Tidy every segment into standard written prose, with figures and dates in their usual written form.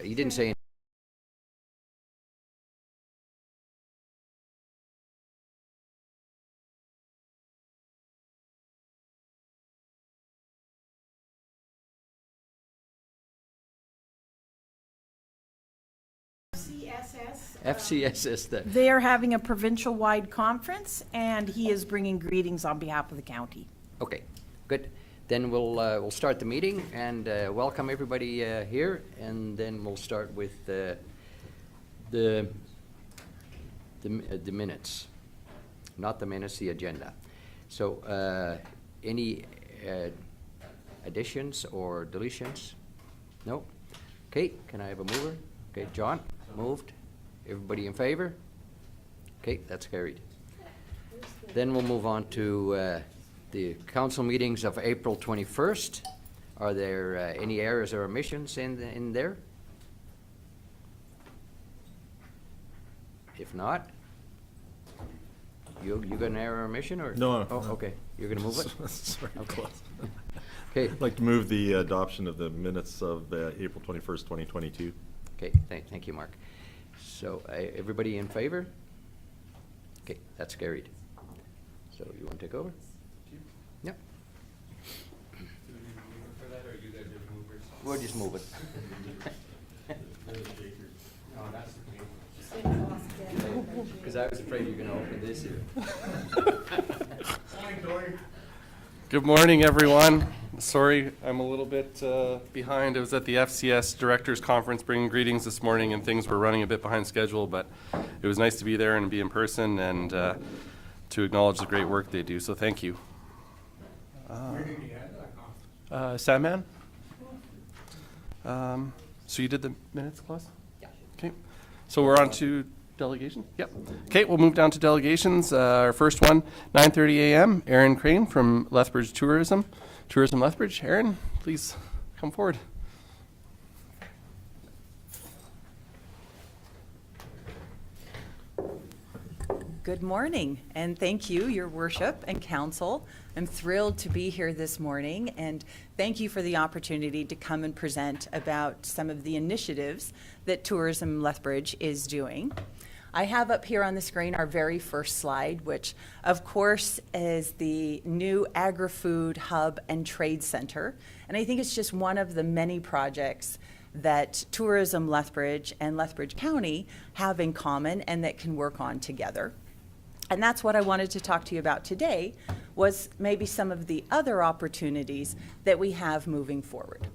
You didn't say. FCSS. They are having a provincial-wide conference, and he is bringing greetings on behalf of the county. Okay, good. Then we'll start the meeting and welcome everybody here, and then we'll start with the minutes, not the minutes, the agenda. So any additions or deletions? No. Okay. Can I have a mover? Okay, John moved. Everybody in favor? Okay, that's carried. Then we'll move on to the council meetings of April 21st. Are there any errors or omissions in there? If not, you got an error or omission, or no? Oh, okay. You're gonna move it. Sorry, okay. Okay. I'd like to move the adoption of the minutes of April 21st, 2022. Okay. Thank you, Mark. So everybody in favor? Okay, that's carried. So you want to take over? Yep. We'll just move it. Because I was afraid you're going to open this here. Good morning, everyone. Sorry, I'm a little bit behind. I was at the FCS Directors Conference bringing greetings this morning, and things were running a bit behind schedule, but it was nice to be there and be in person and to acknowledge the great work they do, so thank you. Sandman? So you did the minutes, Claus? Yeah. Okay. So we're on to delegation? Yep. Okay, we'll move down to delegations. Our first one, 9:30 a.m., Erin Crane from Lethbridge Tourism Lethbridge. Erin, please come forward. Good morning, and thank you, Your Worship and Council. I'm thrilled to be here this morning, and thank you for the opportunity to come and present about some of the initiatives that Tourism Lethbridge is doing. I have up here on the screen our very first slide, which of course is the new Agri-Food Hub and Trade Center. And I think it's just one of the many projects that Tourism Lethbridge and Lethbridge County have in common and that can work on together. And that's what I wanted to talk to you about today, was maybe some of the other opportunities that we have moving forward.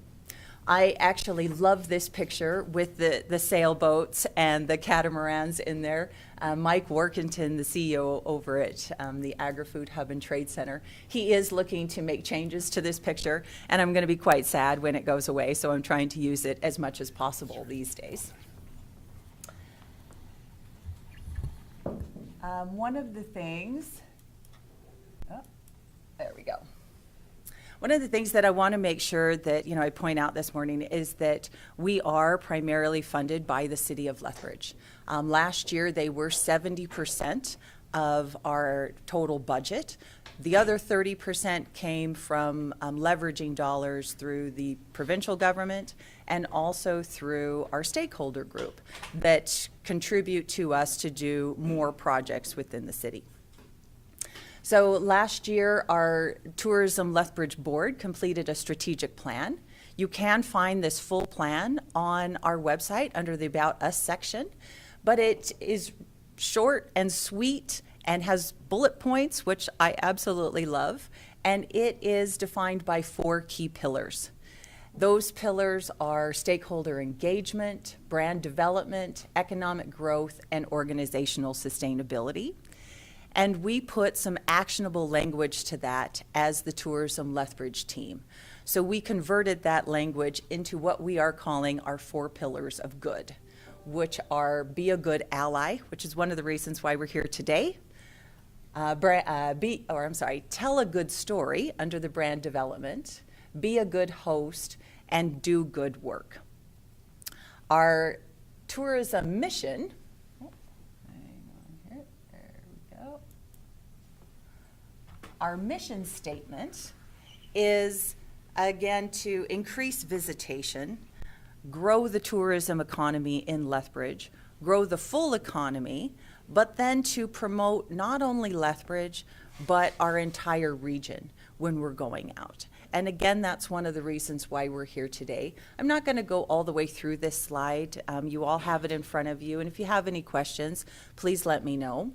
I actually love this picture with the sailboats and the catamarans in there. Mike Workington, the CEO over at the Agri-Food Hub and Trade Center, he is looking to make changes to this picture, and I'm going to be quite sad when it goes away, so I'm trying to use it as much as possible these days. One of the things, there we go. One of the things that I want to make sure that I point out this morning is that we are primarily funded by the City of Lethbridge. Last year, they were 70% of our total budget. The other 30% came from leveraging dollars through the provincial government and also through our stakeholder group that contribute to us to do more projects within the city. So last year, our Tourism Lethbridge Board completed a strategic plan. You can find this full plan on our website under the About Us section, but it is short and sweet and has bullet points, which I absolutely love, and it is defined by 4 key pillars. Those pillars are stakeholder engagement, brand development, economic growth, and organizational sustainability. And we put some actionable language to that as the Tourism Lethbridge team. So we converted that language into what we are calling our 4 pillars of good, which are be a good ally, which is one of the reasons why we're here today. Tell a good story under the brand development, be a good host, and do good work. Our tourism mission, there we go. Our mission statement is, again, to increase visitation, grow the tourism economy in Lethbridge, grow the full economy, but then to promote not only Lethbridge, but our entire region when we're going out. And again, that's one of the reasons why we're here today. I'm not going to go all the way through this slide. You all have it in front of you, and if you have any questions, please let me know.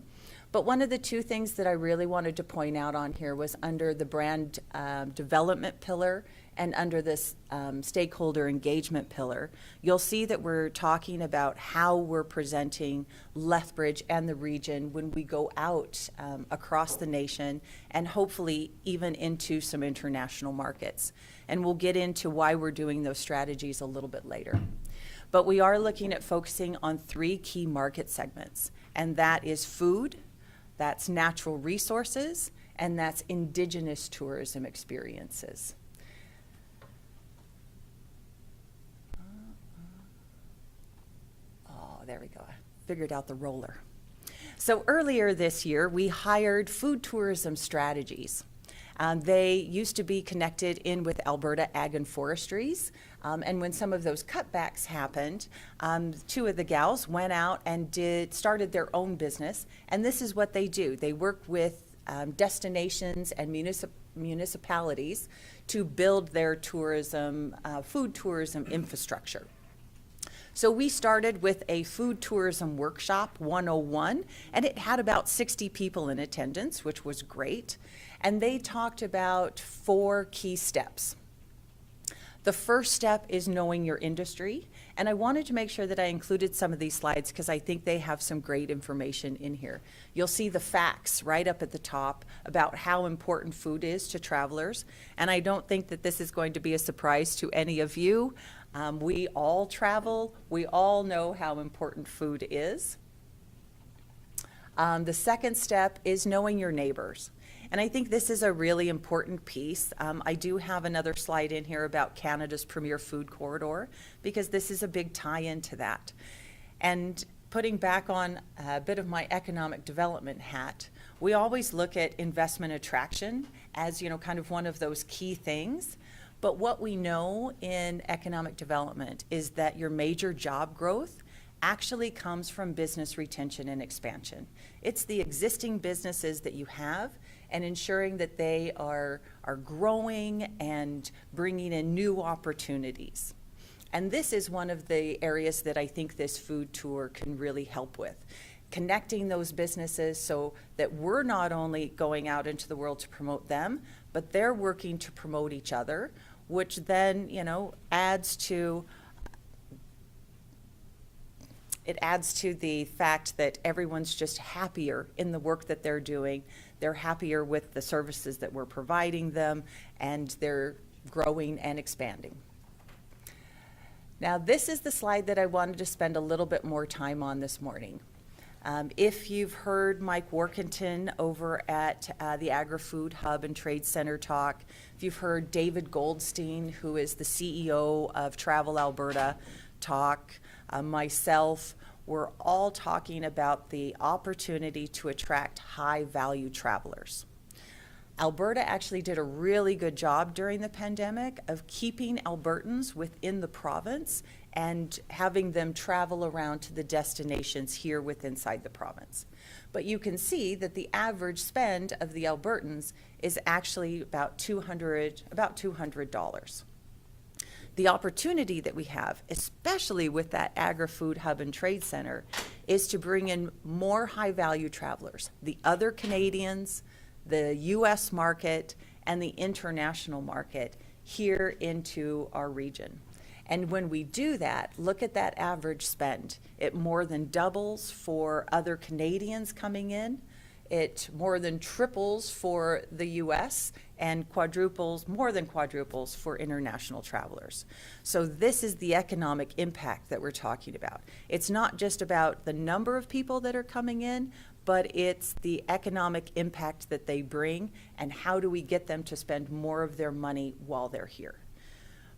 But one of the 2 things that I really wanted to point out on here was under the brand development pillar and under this stakeholder engagement pillar. You'll see that we're talking about how we're presenting Lethbridge and the region when we go out across the nation and hopefully even into some international markets. And we'll get into why we're doing those strategies a little bit later. But we are looking at focusing on 3 key market segments, and that is food, that's natural resources, and that's indigenous tourism experiences. Oh, there we go. I figured out the roller. So earlier this year, we hired food tourism strategies. They used to be connected in with Alberta Ag and Forestries. And when some of those cutbacks happened, 2 of the gals went out and started their own business. And this is what they do. They work with destinations and municipalities to build their tourism, food tourism infrastructure. So we started with a food tourism workshop 101, and it had about 60 people in attendance, which was great. And they talked about 4 key steps. The first step is knowing your industry, and I wanted to make sure that I included some of these slides because I think they have some great information in here. You'll see the facts right up at the top about how important food is to travelers, and I don't think that this is going to be a surprise to any of you. We all travel. We all know how important food is. The second step is knowing your neighbors. And I think this is a really important piece. I do have another slide in here about Canada's premier food corridor because this is a big tie-in to that. And putting back on a bit of my economic development hat, we always look at investment attraction as, kind of one of those key things. But what we know in economic development is that your major job growth actually comes from business retention and expansion. It's the existing businesses that you have and ensuring that they are growing and bringing in new opportunities. And this is one of the areas that I think this food tour can really help with. Connecting those businesses so that we're not only going out into the world to promote them, but they're working to promote each other, which then, adds to the fact that everyone's just happier in the work that they're doing. They're happier with the services that we're providing them, and they're growing and expanding. Now, this is the slide that I wanted to spend a little bit more time on this morning. If you've heard Mike Workington over at the Agri-Food Hub and Trade Center talk, if you've heard David Goldstein, who is the CEO of Travel Alberta, talk, myself, we're all talking about the opportunity to attract high-value travelers. Alberta actually did a really good job during the pandemic of keeping Albertans within the province and having them travel around to the destinations here inside the province. But you can see that the average spend of the Albertans is actually about $200. The opportunity that we have, especially with that agri-food hub and trade center, is to bring in more high-value travelers, the other Canadians, the U.S. market, and the international market here into our region. And when we do that, look at that average spend. It more than doubles for other Canadians coming in. It more than triples for the U.S. and more than quadruples for international travelers. So this is the economic impact that we're talking about. It's not just about the number of people that are coming in, but it's the economic impact that they bring and how do we get them to spend more of their money while they're here.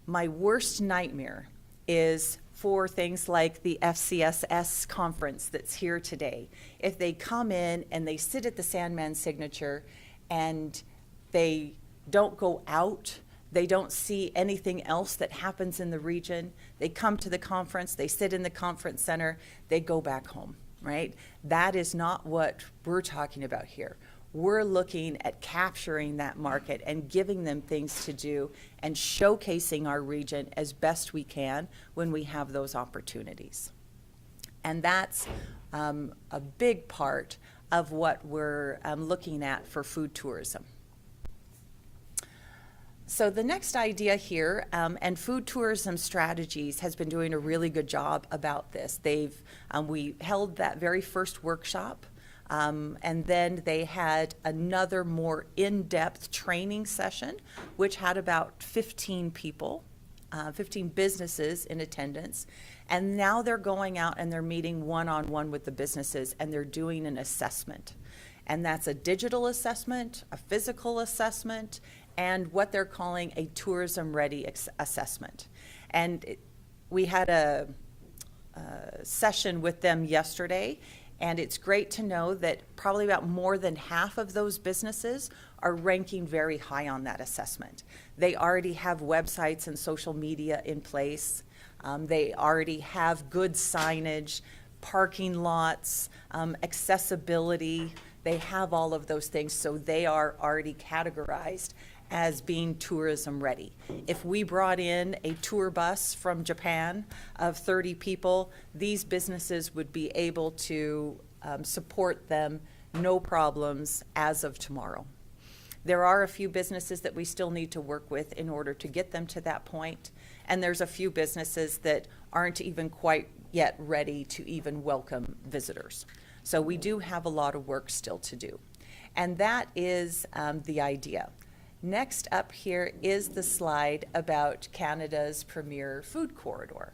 My worst nightmare is for things like the FCSS conference that's here today. If they come in and they sit at the Sandman Signature and they don't go out, they don't see anything else that happens in the region, they come to the conference, they sit in the conference center, they go back home, right? That is not what we're talking about here. We're looking at capturing that market and giving them things to do and showcasing our region as best we can when we have those opportunities. And that's a big part of what we're looking at for food tourism. So the next idea here, and Food Tourism Strategies has been doing a really good job about this. We held that very first workshop. And then they had another more in-depth training session, which had about 15 people, 15 businesses in attendance. And now they're going out and they're meeting one-on-one with the businesses and they're doing an assessment. And that's a digital assessment, a physical assessment, and what they're calling a tourism-ready assessment. And we had a session with them yesterday. And it's great to know that probably about more than half of those businesses are ranking very high on that assessment. They already have websites and social media in place. They already have good signage, parking lots, accessibility. They have all of those things, so they are already categorized as being tourism ready. If we brought in a tour bus from Japan of 30 people, these businesses would be able to support them, no problems, as of tomorrow. There are a few businesses that we still need to work with in order to get them to that point, and there's a few businesses that aren't even quite yet ready to even welcome visitors. So we do have a lot of work still to do. And that is the idea. Next up here is the slide about Canada's premier food corridor.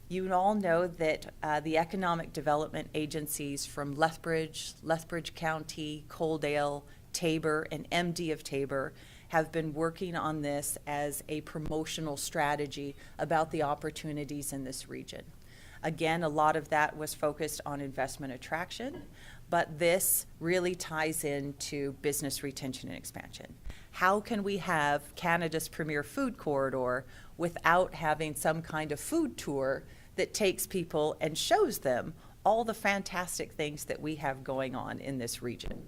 You all know that the economic development agencies from Lethbridge, Lethbridge County, Coaldale, Tabor, and MD of Tabor have been working on this as a promotional strategy about the opportunities in this region. Again, a lot of that was focused on investment attraction, but this really ties into business retention and expansion. How can we have Canada's premier food corridor without having some kind of food tour that takes people and shows them all the fantastic things that we have going on in this region?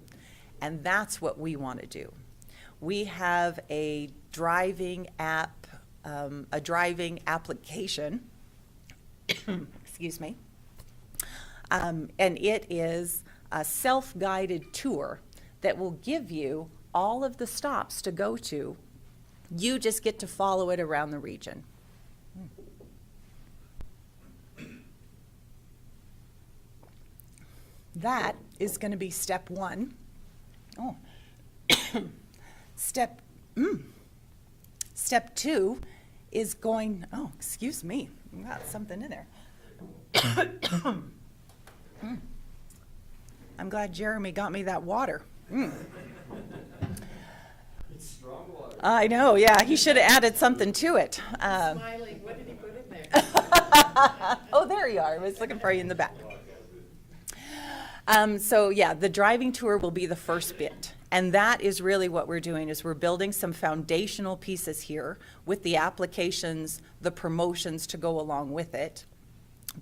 And that's what we want to do. We have a driving application, excuse me, and it is a self-guided tour that will give you all of the stops to go to. You just get to follow it around the region. That is going to be step one. Oh, step two is going, oh, excuse me, I got something in there. I'm glad Jeremy got me that water. It's strong water. I know, yeah, he should have added something to it. Smiling, what did he put in there? Oh, there you are. I was looking for you in the back. So yeah, the driving tour will be the first bit. And that is really what we're doing, is we're building some foundational pieces here with the applications, the promotions to go along with it.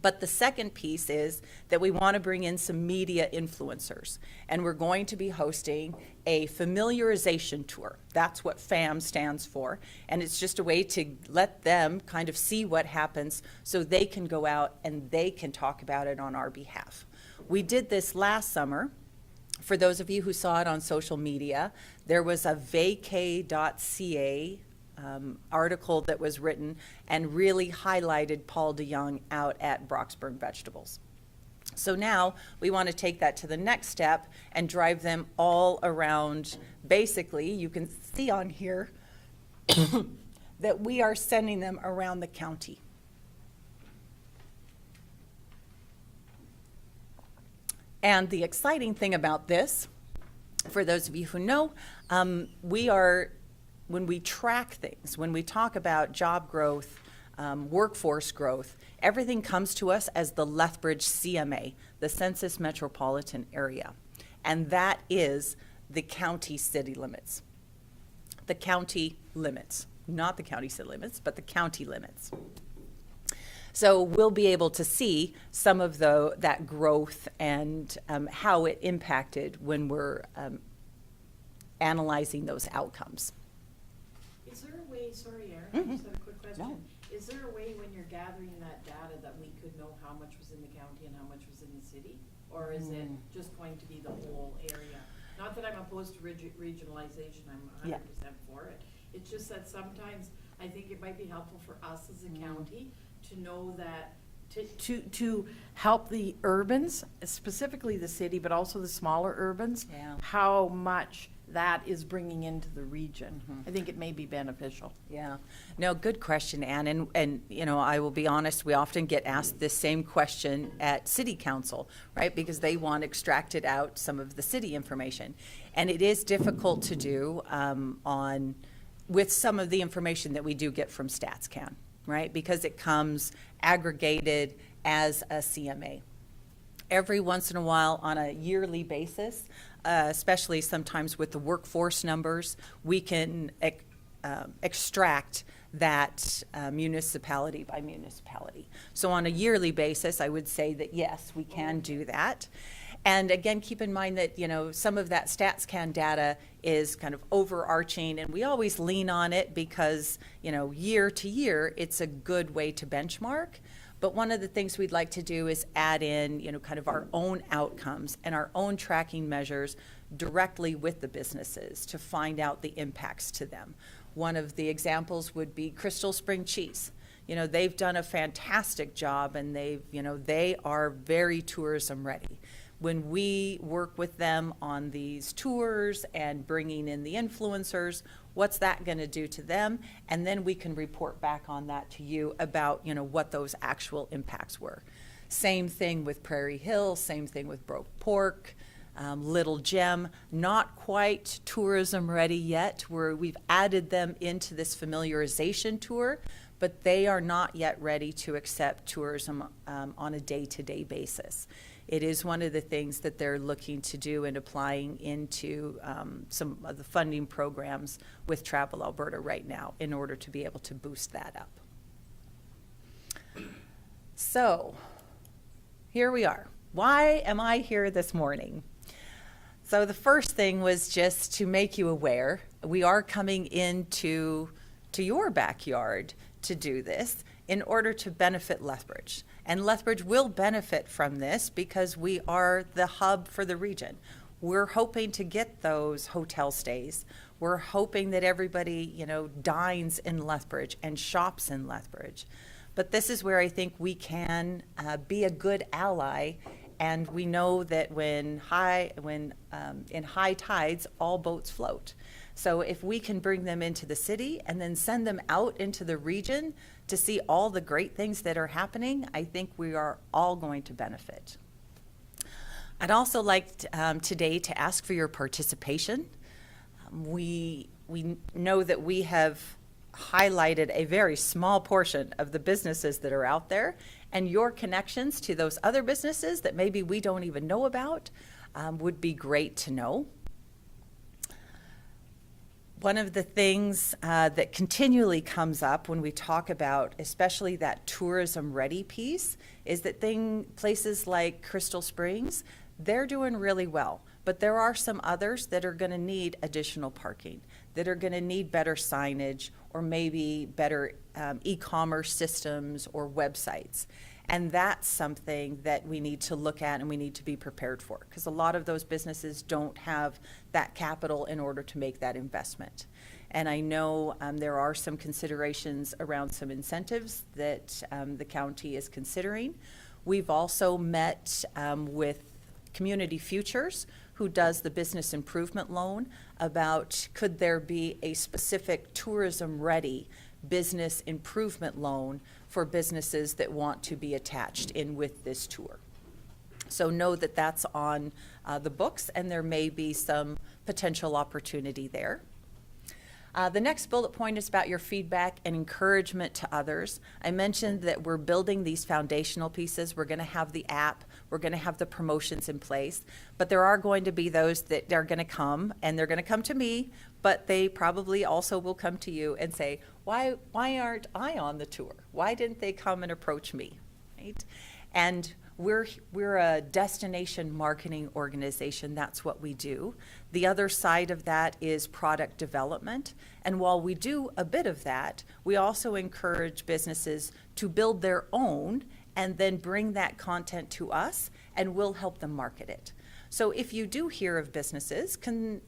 But the second piece is that we want to bring in some media influencers. And we're going to be hosting a familiarization tour. That's what FAM stands for. And it's just a way to let them kind of see what happens so they can go out and they can talk about it on our behalf. We did this last summer. For those of you who saw it on social media, there was a vacay.ca article that was written and really highlighted Paul DeYoung out at Broxburn Vegetables. So now we want to take that to the next step and drive them all around. Basically, you can see on here that we are sending them around the county. And the exciting thing about this, for those of you who know, when we track things, when we talk about job growth, workforce growth, everything comes to us as the Lethbridge CMA, the Census Metropolitan Area. And that is the county city limits. The county limits, not the county city limits, but the county limits. So we'll be able to see some of that growth and how it impacted when we're analyzing those outcomes. Is there a way, sorry, Erin, I just have a quick question. No. Is there a way when you're gathering that data that we could know how much was in the county and how much was in the city? Or is it just going to be the whole area? Not that I'm opposed to regionalization, I'm 100% for it. It's just that sometimes I think it might be helpful for us as a county to know that, to help the urbans, specifically the city, but also the smaller urbans, how much that is bringing into the region. I think it may be beneficial. Yeah. No, good question, Ann. And you know, I will be honest, we often get asked this same question at City Council, right? Because they want extracted out some of the city information. And it is difficult to do with some of the information that we do get from StatsCan, right? Because it comes aggregated as a CMA. Every once in a while, on a yearly basis, especially sometimes with the workforce numbers, we can extract that municipality by municipality. So on a yearly basis, I would say that yes, we can do that. And again, keep in mind that, you know, some of that StatsCan data is kind of overarching, and we always lean on it because, you know, year to year, it's a good way to benchmark. But one of the things we'd like to do is add in, you know, kind of our own outcomes and our own tracking measures directly with the businesses to find out the impacts to them. One of the examples would be Crystal Spring Cheese. You know, they've done a fantastic job, and they are very tourism ready. When we work with them on these tours and bringing in the influencers, what's that going to do to them? And then we can report back on that to you about, you know, what those actual impacts were. Same thing with Prairie Hill, same thing with Broke Pork, Little Gem, not quite tourism ready yet, where we've added them into this familiarization tour, but they are not yet ready to accept tourism on a day-to-day basis. It is one of the things that they're looking to do and applying into some of the funding programs with Travel Alberta right now in order to be able to boost that up. So here we are. Why am I here this morning? So the first thing was just to make you aware. We are coming into your backyard to do this in order to benefit Lethbridge. And Lethbridge will benefit from this because we are the hub for the region. We're hoping to get those hotel stays. We're hoping that everybody, you know, dines in Lethbridge and shops in Lethbridge. But this is where I think we can be a good ally. And we know that in high tides, all boats float. So if we can bring them into the city and then send them out into the region to see all the great things that are happening, I think we are all going to benefit. I'd also like today to ask for your participation. We know that we have highlighted a very small portion of the businesses that are out there, and your connections to those other businesses that maybe we don't even know about would be great to know. One of the things that continually comes up when we talk about especially that tourism-ready piece is that places like Crystal Springs, they're doing really well. But there are some others that are going to need additional parking, that are going to need better signage, or maybe better e-commerce systems or websites. And that's something that we need to look at and we need to be prepared for, because a lot of those businesses don't have that capital in order to make that investment. And I know there are some considerations around some incentives that the county is considering. We've also met with Community Futures, who does the business improvement loan, about could there be a specific tourism-ready business improvement loan for businesses that want to be attached in with this tour. So know that that's on the books, and there may be some potential opportunity there. The next bullet point is about your feedback and encouragement to others. I mentioned that we're building these foundational pieces. We're going to have the app. We're going to have the promotions in place. But there are going to be those that are going to come, and they're going to come to me, but they probably also will come to you and say, why aren't I on the tour? Why didn't they come and approach me, right? And we're a destination marketing organization. That's what we do. The other side of that is product development. And while we do a bit of that, we also encourage businesses to build their own and then bring that content to us, and we'll help them market it. So if you do hear of businesses,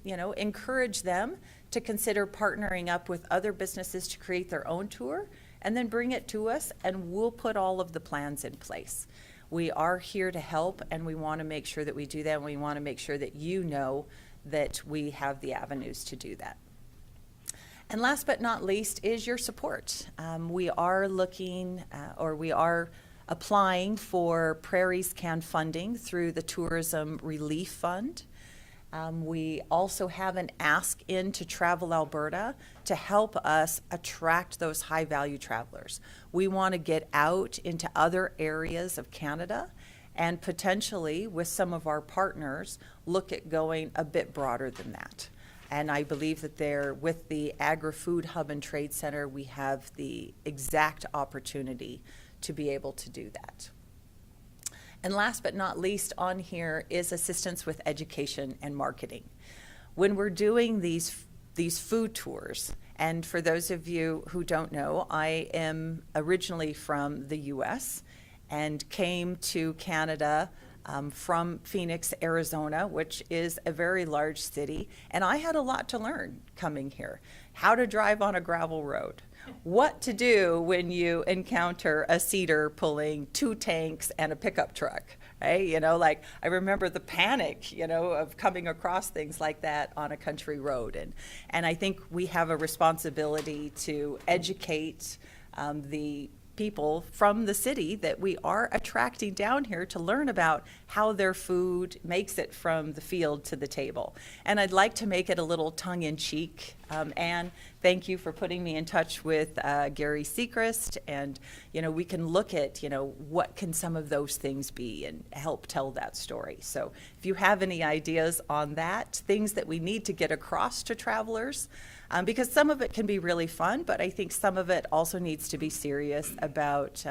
encourage them to consider partnering up with other businesses to create their own tour, and then bring it to us, and we'll put all of the plans in place. We are here to help, and we want to make sure that we do that, and we want to make sure that you know that we have the avenues to do that. And last but not least is your support. We are looking, we are applying for Prairie's Can funding through the Tourism Relief Fund. We also have an ask in to Travel Alberta to help us attract those high-value travelers. We want to get out into other areas of Canada and potentially, with some of our partners, look at going a bit broader than that. And I believe that with the Agri-Food Hub and Trade Center, we have the exact opportunity to be able to do that. And last but not least on here is assistance with education and marketing. When we're doing these food tours, and for those of you who don't know, I am originally from the US and came to Canada from Phoenix, Arizona, which is a very large city, and I had a lot to learn coming here. How to drive on a gravel road, what to do when you encounter a cedar pulling 2 tanks and a pickup truck, right? I remember the panic, of coming across things like that on a country road. And I think we have a responsibility to educate the people from the city that we are attracting down here to learn about how their food makes it from the field to the table. And I'd like to make it a little tongue-in-cheek. Anne, thank you for putting me in touch with Gary Sechrist, and we can look at what can some of those things be and help tell that story. So if you have any ideas on that, things that we need to get across to travelers, because some of it can be really fun, but I think some of it also needs to be serious about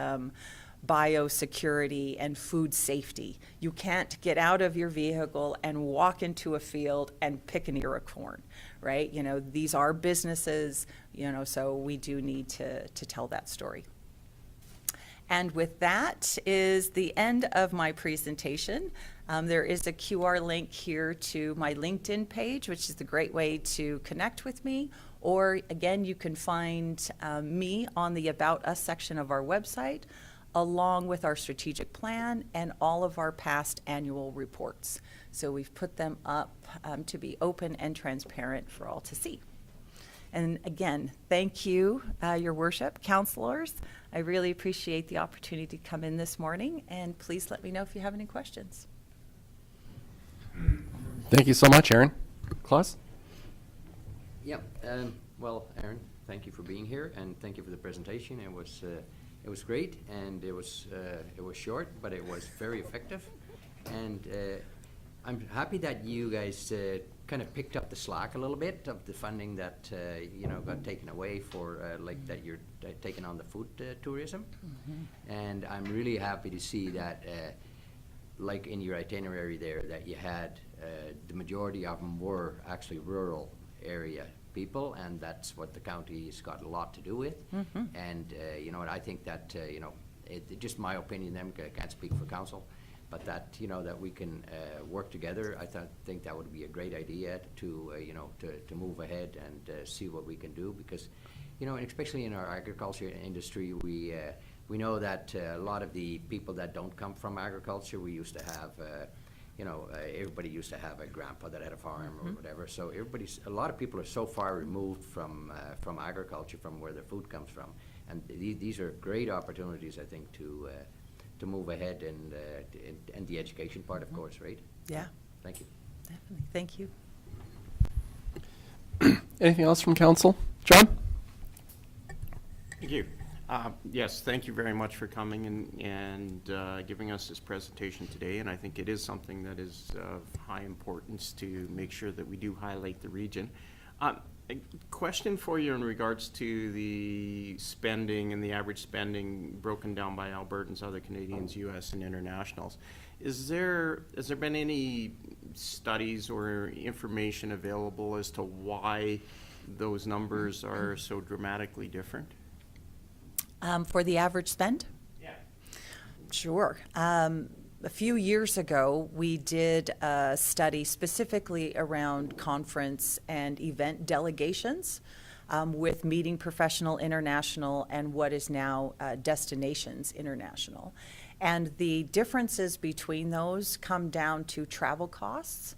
biosecurity and food safety. You can't get out of your vehicle and walk into a field and pick an ear of corn, right? These are businesses, so we do need to tell that story. And with that is the end of my presentation. There is a QR link here to my LinkedIn page, which is a great way to connect with me. Or again, you can find me on the About Us section of our website, along with our strategic plan and all of our past annual reports. So we've put them up to be open and transparent for all to see. And again, thank you, Your Worship, councilors. I really appreciate the opportunity to come in this morning, and please let me know if you have any questions. Thank you so much, Erin. Klaus? Yep. Well, Erin, thank you for being here, and thank you for the presentation. It was great, and it was short, but it was very effective. And I'm happy that you guys kind of picked up the slack a little bit of the funding that got taken away for that you're taking on the food tourism. And I'm really happy to see that like in your itinerary there, that you had the majority of them were actually rural area people, and that's what the county's got a lot to do with. And I think that just my opinion, I can't speak for council, but that that we can work together. I think that would be a great idea to to move ahead and see what we can do, because and especially in our agriculture industry, we know that a lot of the people that don't come from agriculture, we used to have everybody used to have a grandpa that had a farm or whatever. So a lot of people are so far removed from agriculture, from where their food comes from, and these are great opportunities, I think, to move ahead and the education part, of course, right? Yeah. Thank you. Definitely. Thank you. Anything else from council? John? Thank you. Yes, thank you very much for coming and giving us this presentation today. And I think it is something that is of high importance to make sure that we do highlight the region. A question for you in regards to the spending and the average spending broken down by Albertans, other Canadians, U.S. and internationals. Has there been any studies or information available as to why those numbers are so dramatically different? For the average spend? Yeah. Sure. A few years ago, we did a study specifically around conference and event delegations with Meeting Professional International and what is now Destinations International. And the differences between those come down to travel costs,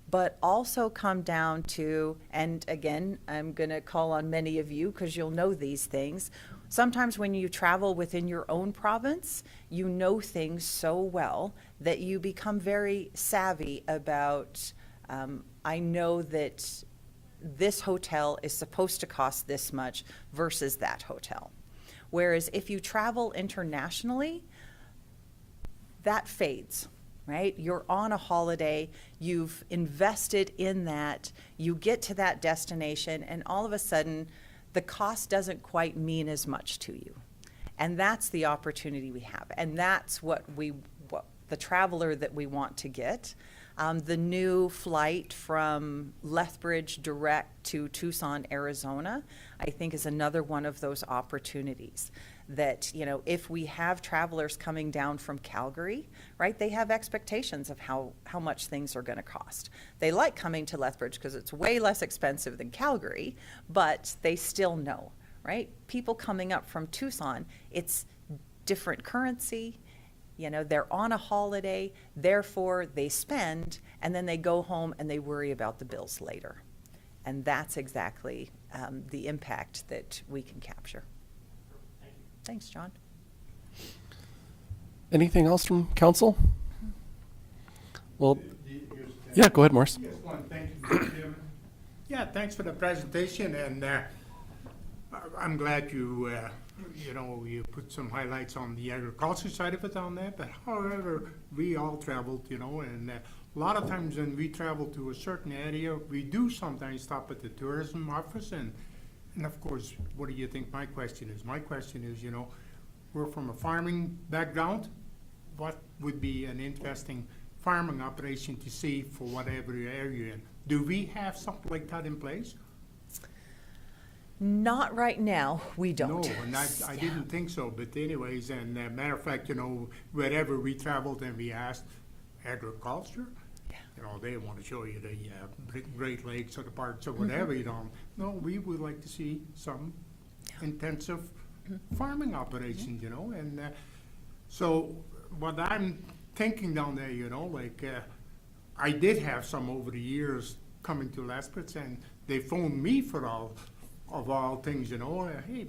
but also come down to, and again, I'm going to call on many of you because you'll know these things. Sometimes when you travel within your own province, you know things so well that you become very savvy about, I know that this hotel is supposed to cost this much versus that hotel. Whereas if you travel internationally, that fades, right? You're on a holiday, you've invested in that, you get to that destination, and all of a sudden, the cost doesn't quite mean as much to you. And that's the opportunity we have. And that's what the traveler that we want to get. The new flight from Lethbridge direct to Tucson, Arizona, I think is another one of those opportunities that, if we have travelers coming down from Calgary, right, they have expectations of how much things are going to cost. They like coming to Lethbridge because it's way less expensive than Calgary, but they still know, right? People coming up from Tucson, it's different currency, they're on a holiday, therefore they spend, and then they go home and they worry about the bills later. And that's exactly the impact that we can capture. Thanks, John. Anything else from council? Well, yeah, go ahead, Morris. Yes, one, thank you, Mr. Chairman. Yeah, thanks for the presentation, and I'm glad you put some highlights on the agriculture side of it on there. But however, we all traveled, and a lot of times when we travel to a certain area, we do sometimes stop at the tourism office, and of course, what do you think my question is? My question is, we're from a farming background. What would be an interesting farming operation to see for whatever area you're in? Do we have something like that in place? Not right now, we don't. No, and I didn't think so, but anyways, and matter of fact, wherever we traveled and we asked agriculture, they want to show you the Great Lakes or the parks or whatever, No, we would like to see some intensive farming operations, and so what I'm thinking down there, I did have some over the years coming to Lethbridge, and they phoned me for all things, hey,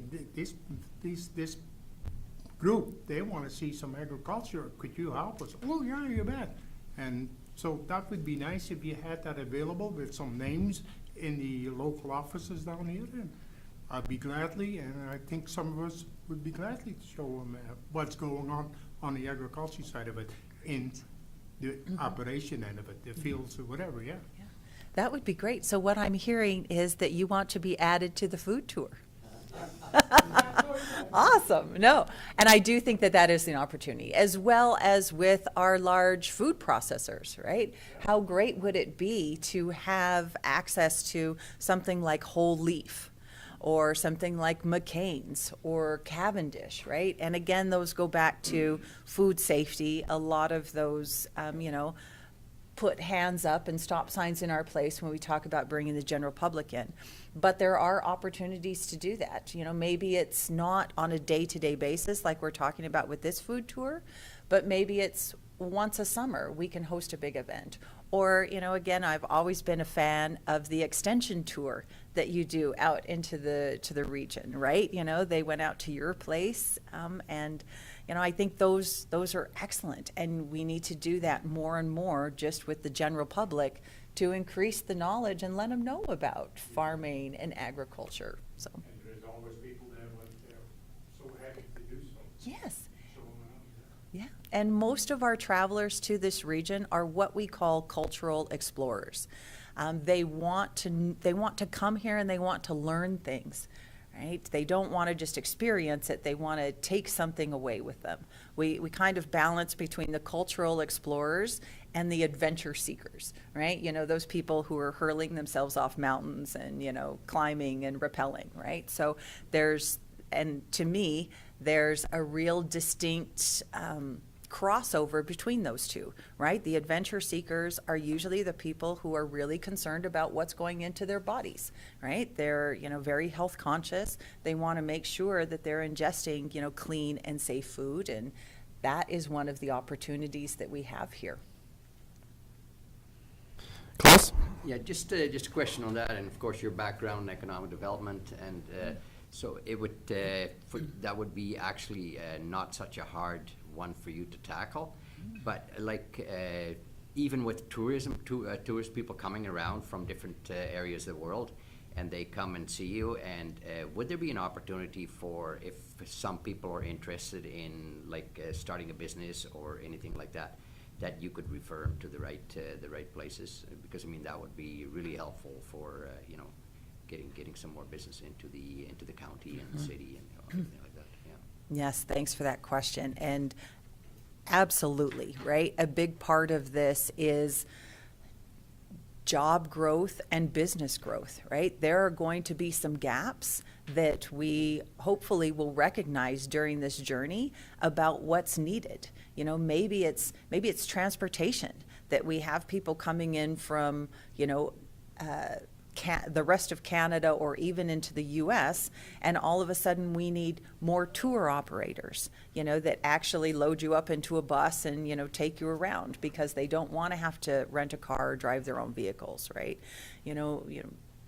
this group, they want to see some agriculture. Could you help us? Oh, yeah, you bet. And so that would be nice if you had that available with some names in the local offices down here. And I'd be gladly, and I think some of us would be gladly to show them what's going on the agriculture side of it, in the operation end of it, the fields or whatever, yeah. That would be great. So what I'm hearing is that you want to be added to the food tour. Awesome. No, and I do think that that is an opportunity, as well as with our large food processors, right? How great would it be to have access to something like Whole Leaf, or something like McCain's or Cavendish, right? And again, those go back to food safety. A lot of those, put hands up and stop signs in our place when we talk about bringing the general public in. But there are opportunities to do that. Maybe it's not on a day-to-day basis like we're talking about with this food tour, but maybe it's once a summer we can host a big event. Or, again, I've always been a fan of the extension tour that you do out into the region, right? They went out to your place, and I think those are excellent, and we need to do that more and more just with the general public to increase the knowledge and let them know about farming and agriculture. So. And there's always people there when they're so happy to do so. Yes. Yeah, and most of our travelers to this region are what we call cultural explorers. They want to come here and they want to learn things, right? They don't want to just experience it. They want to take something away with them. We kind of balance between the cultural explorers and the adventure seekers, right? Those people who are hurling themselves off mountains and, climbing and rappelling, right? So to me, there's a real distinct crossover between those two, right? The adventure seekers are usually the people who are really concerned about what's going into their bodies, right? They're, very health conscious. They want to make sure that they're ingesting, clean and safe food, and that is one of the opportunities that we have here. Klaus? Yeah, just a question on that, and of course your background in economic development, and so it would that would be actually not such a hard one for you to tackle, but even with tourism, tourist people coming around from different areas of the world, and they come and see you, and would there be an opportunity for, if some people are interested in starting a business or anything like that, that you could refer them to the right places? Because that would be really helpful for getting some more business into the county and the city and everything like that. Yeah. Yes, thanks for that question. And absolutely, right? A big part of this is job growth and business growth, right? There are going to be some gaps that we hopefully will recognize during this journey about what's needed. Maybe it's transportation, that we have people coming in from, the rest of Canada or even into the US, and all of a sudden we need more tour operators, that actually load you up into a bus and, take you around, because they don't want to have to rent a car or drive their own vehicles, right?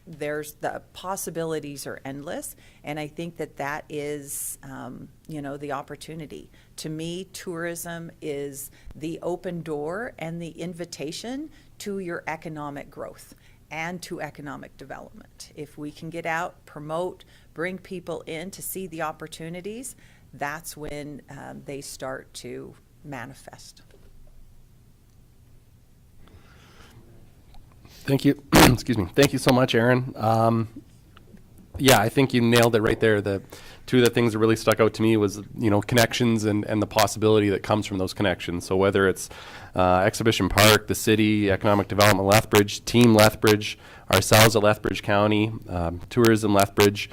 There's the possibilities are endless, and I think that is, the opportunity. To me, tourism is the open door and the invitation to your economic growth and to economic development. If we can get out, promote, bring people in to see the opportunities, that's when they start to manifest. Thank you. Excuse me. Thank you so much, Erin. Yeah, I think you nailed it right there. The two of the things that really stuck out to me was, connections and the possibility that comes from those connections. So whether it's Exhibition Park, the city, economic development, Lethbridge, Team Lethbridge, ourselves at Lethbridge County, Tourism Lethbridge,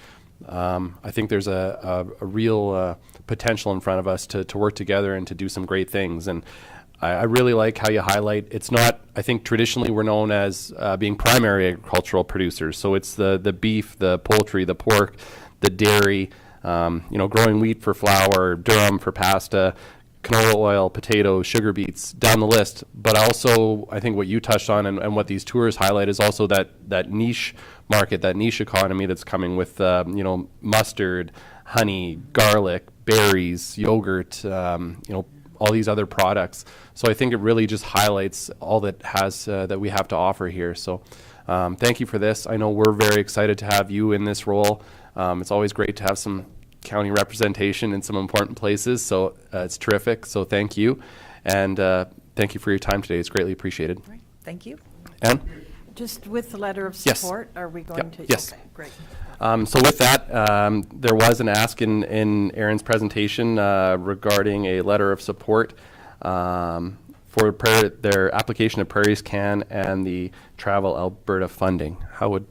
I think there's a real potential in front of us to work together and to do some great things. And I really like how you highlight, it's not, I think traditionally we're known as being primary agricultural producers. So it's the beef, the poultry, the pork, the dairy, growing wheat for flour, durum for pasta, canola oil, potatoes, sugar beets, down the list. But also, I think what you touched on and what these tours highlight is also that niche market, that niche economy that's coming with, mustard, honey, garlic, berries, yogurt, all these other products. So I think it really just highlights all that that we have to offer here. So thank you for this. I know we're very excited to have you in this role. It's always great to have some county representation in some important places, so it's terrific. So thank you, and thank you for your time today. It's greatly appreciated. Right. Thank you. Ann? Just with the letter of Yes. support, are we going Yep. to? Yes. Okay, great. So with that, there was an ask in Erin's presentation regarding a letter of support for their application of Prairies Can and the Travel Alberta funding. Lauren?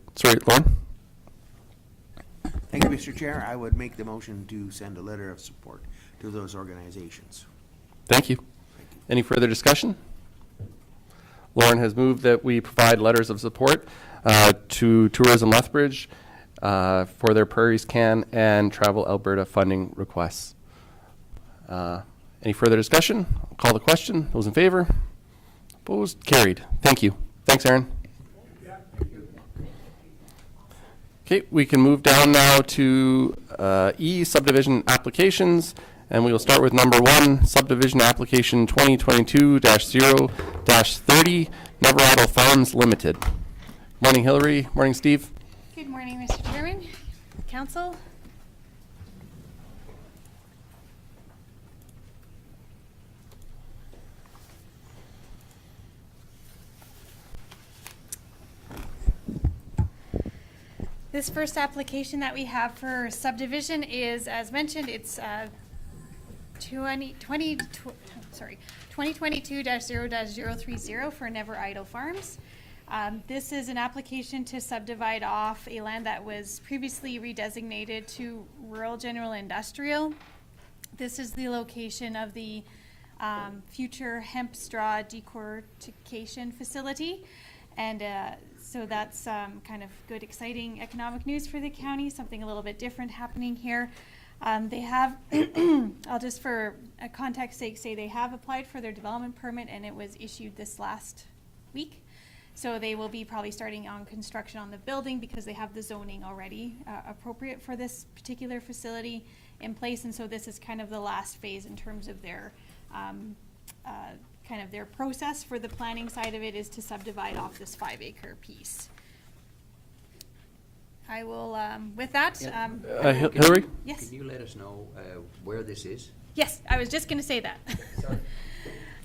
Thank you, Mr. Chair. I would make the motion to send a letter of support to those organizations. Thank you. Any further discussion? Lauren has moved that we provide letters of support to Tourism Lethbridge for their Prairies Can and Travel Alberta funding requests. Any further discussion? I'll call the question. Those in favor? Opposed? Carried. Thank you. Thanks, Erin. Okay, we can move down now to E, subdivision applications, and we will start with number 1, subdivision application 2022-0-30, Neveridle Farms Limited. Morning, Hillary. Morning, Steve. Good morning, Mr. Chairman, Council. This first application that we have for subdivision is, as mentioned, it's 2022-0-030 for Neveridle Farms. This is an application to subdivide off a land that was previously redesignated to rural general industrial. This is the location of the future hemp straw decortication facility. And so that's kind of good, exciting economic news for the county, something a little bit different happening here. They have, I'll just for a context sake say they have applied for their development permit and it was issued this last week. So they will be probably starting on construction on the building because they have the zoning already appropriate for this particular facility in place. And so this is kind of the last phase in terms of their kind of their process for the planning side of it is to subdivide off this 5-acre piece. I will, with that. Hillary? Yes. Can you let us know where this is? Yes, I was just going to say that. Sorry.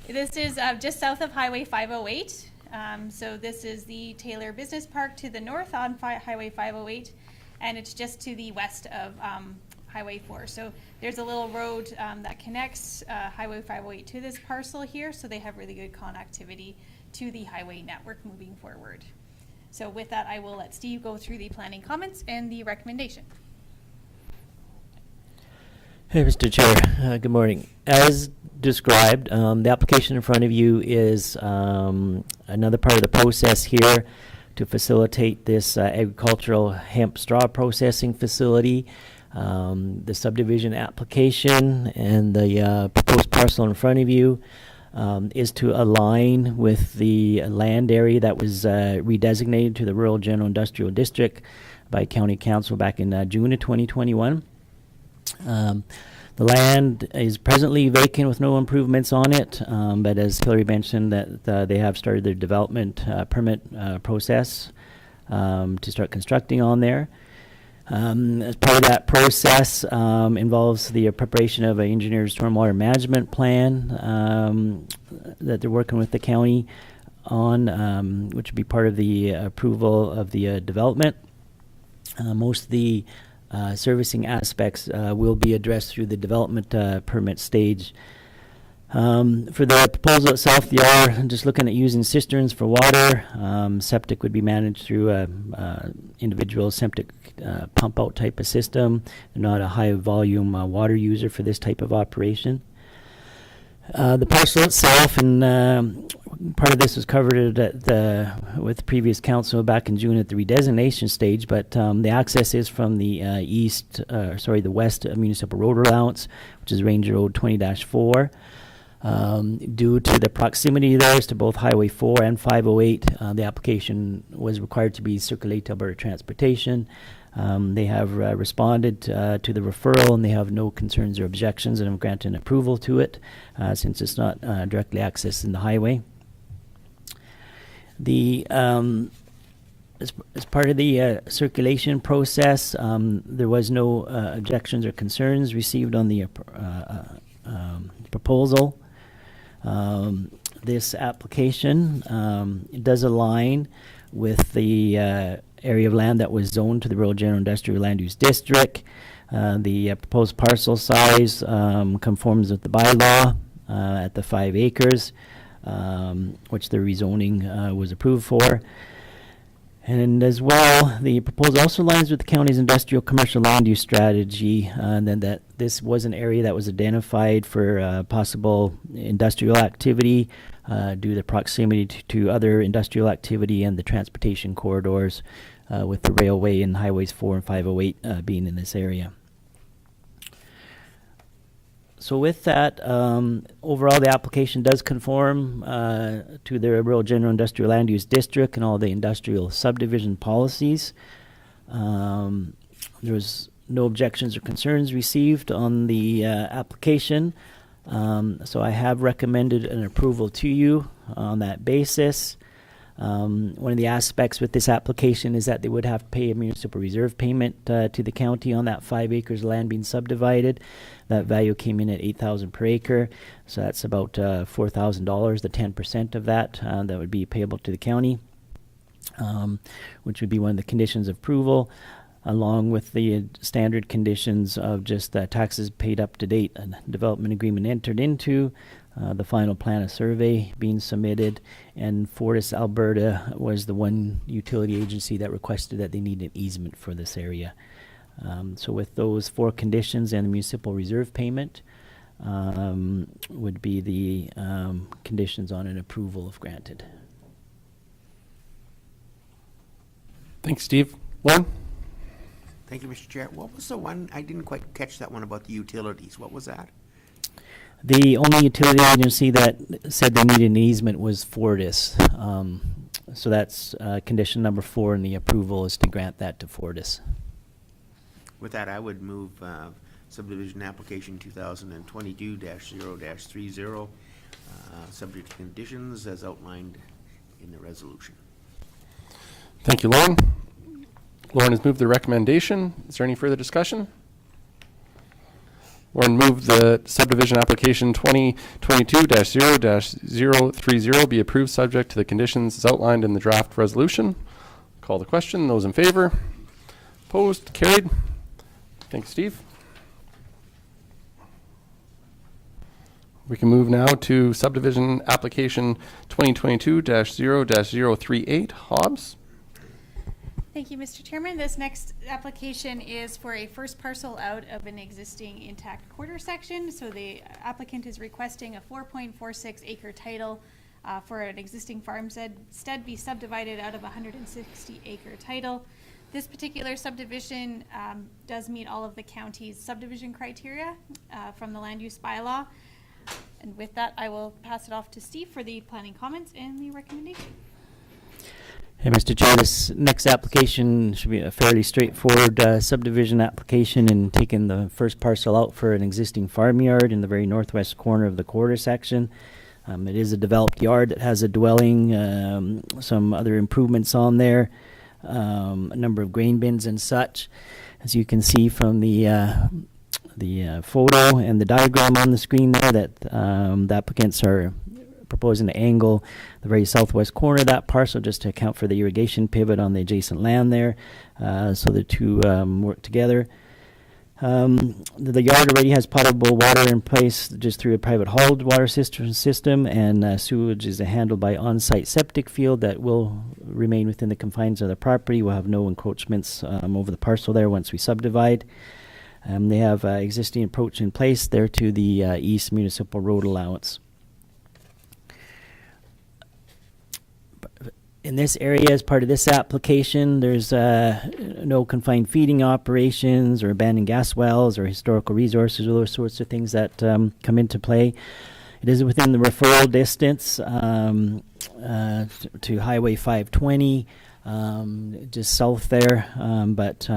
This is just south of Highway 508. So this is the Taylor Business Park to the north on Highway 508, and it's just to the west of Highway 4. So there's a little road that connects Highway 508 to this parcel here, so they have really good connectivity to the highway network moving forward. So with that, I will let Steve go through the planning comments and the recommendation. Hey, Mr. Chair. Good morning. As described, the application in front of you is another part of the process here to facilitate this agricultural hemp straw processing facility. The subdivision application and the proposed parcel in front of you is to align with the land area that was redesignated to the Rural General Industrial District by County Council back in June of 2021. The land is presently vacant with no improvements on it, but as Hillary mentioned, that they have started their development permit process to start constructing on there. As part of that process involves the preparation of an engineer's stormwater management plan that they're working with the county on, which would be part of the approval of the development. Most of the servicing aspects will be addressed through the development permit stage. For the proposal itself, they are just looking at using cisterns for water. Septic would be managed through a individual septic pump out type of system. They're not a high volume water user for this type of operation. The parcel itself, and part of this was covered with the previous council back in June at the redesignation stage, but the access is from the the west municipal road allowance, which is Ranger Road 20-4. Due to the proximity there to both Highway 4 and 508, the application was required to be circulated to Alberta Transportation. They have responded to the referral, and they have no concerns or objections, and have granted an approval to it since it's not directly accessed in the highway. The As part of the circulation process, there was no objections or concerns received on the proposal. This application it does align with the area of land that was zoned to the Rural General Industrial Land Use District. The proposed parcel size conforms with the bylaw at the 5 acres, which the rezoning was approved for. And as well, the proposal also aligns with the county's industrial commercial land use strategy, and then that this was an area that was identified for possible industrial activity due to the proximity to other industrial activity and the transportation corridors with the railway and highways 4 and 508 being in this area. So with that, overall the application does conform to the Rural General Industrial Land Use District and all the industrial subdivision policies. There was no objections or concerns received on the application. So I have recommended an approval to you on that basis. One of the aspects with this application is that they would have to pay a municipal reserve payment to the county on that 5 acres of land being subdivided. That value came in at $8,000 per acre, so that's about $4,000. The 10% of that that would be payable to the county, which would be one of the conditions of approval, along with the standard conditions of just taxes paid up to date, and development agreement entered into, the final plan of survey being submitted, and Fortis Alberta was the one utility agency that requested that they need an easement for this area. So with those 4 conditions and the municipal reserve payment would be the conditions on an approval if granted. Thanks, Steve. Lauren? Thank you, Mr. Chair. What was the one, I didn't quite catch that one about the utilities. What was that? The only utility agency that said they needed an easement was Fortis. So that's condition number 4 in the approval is to grant that to Fortis. With that, I would move subdivision application 2022-0-30, subject to conditions as outlined in the resolution. Thank you, Lauren. Lauren has moved the recommendation. Is there any further discussion? Lauren moved the subdivision application 2022-0-030 be approved subject to the conditions as outlined in the draft resolution. Call the question. Those in favor? Opposed? Carried. Thanks, Steve. We can move now to subdivision application 2022-0-038. Hobbs. Thank you, Mr. Chairman. This next application is for a first parcel out of an existing intact quarter section. So the applicant is requesting a 4.46 acre title for an existing farmstead be subdivided out of a 160 acre title. This particular subdivision does meet all of the county's subdivision criteria from the land use bylaw. And with that, I will pass it off to Steve for the planning comments and the recommendation. Hey, Mr. Chair, this next application should be a fairly straightforward subdivision application and taking the first parcel out for an existing farmyard in the very northwest corner of the quarter section. It is a developed yard that has a dwelling, some other improvements on there, a number of grain bins and such. As you can see from the photo and the diagram on the screen there, that the applicants are proposing to angle the very southwest corner of that parcel just to account for the irrigation pivot on the adjacent land there, so the two work together. The yard already has potable water in place just through a private hauled water system, and sewage is handled by on-site septic field that will remain within the confines of the property. We'll have no encroachments over the parcel there once we subdivide. They have existing approach in place there to the east municipal road allowance. In this area, as part of this application, there's no confined feeding operations or abandoned gas wells or historical resources or those sorts of things that come into play. It is within the referral distance to Highway 520, just south there, but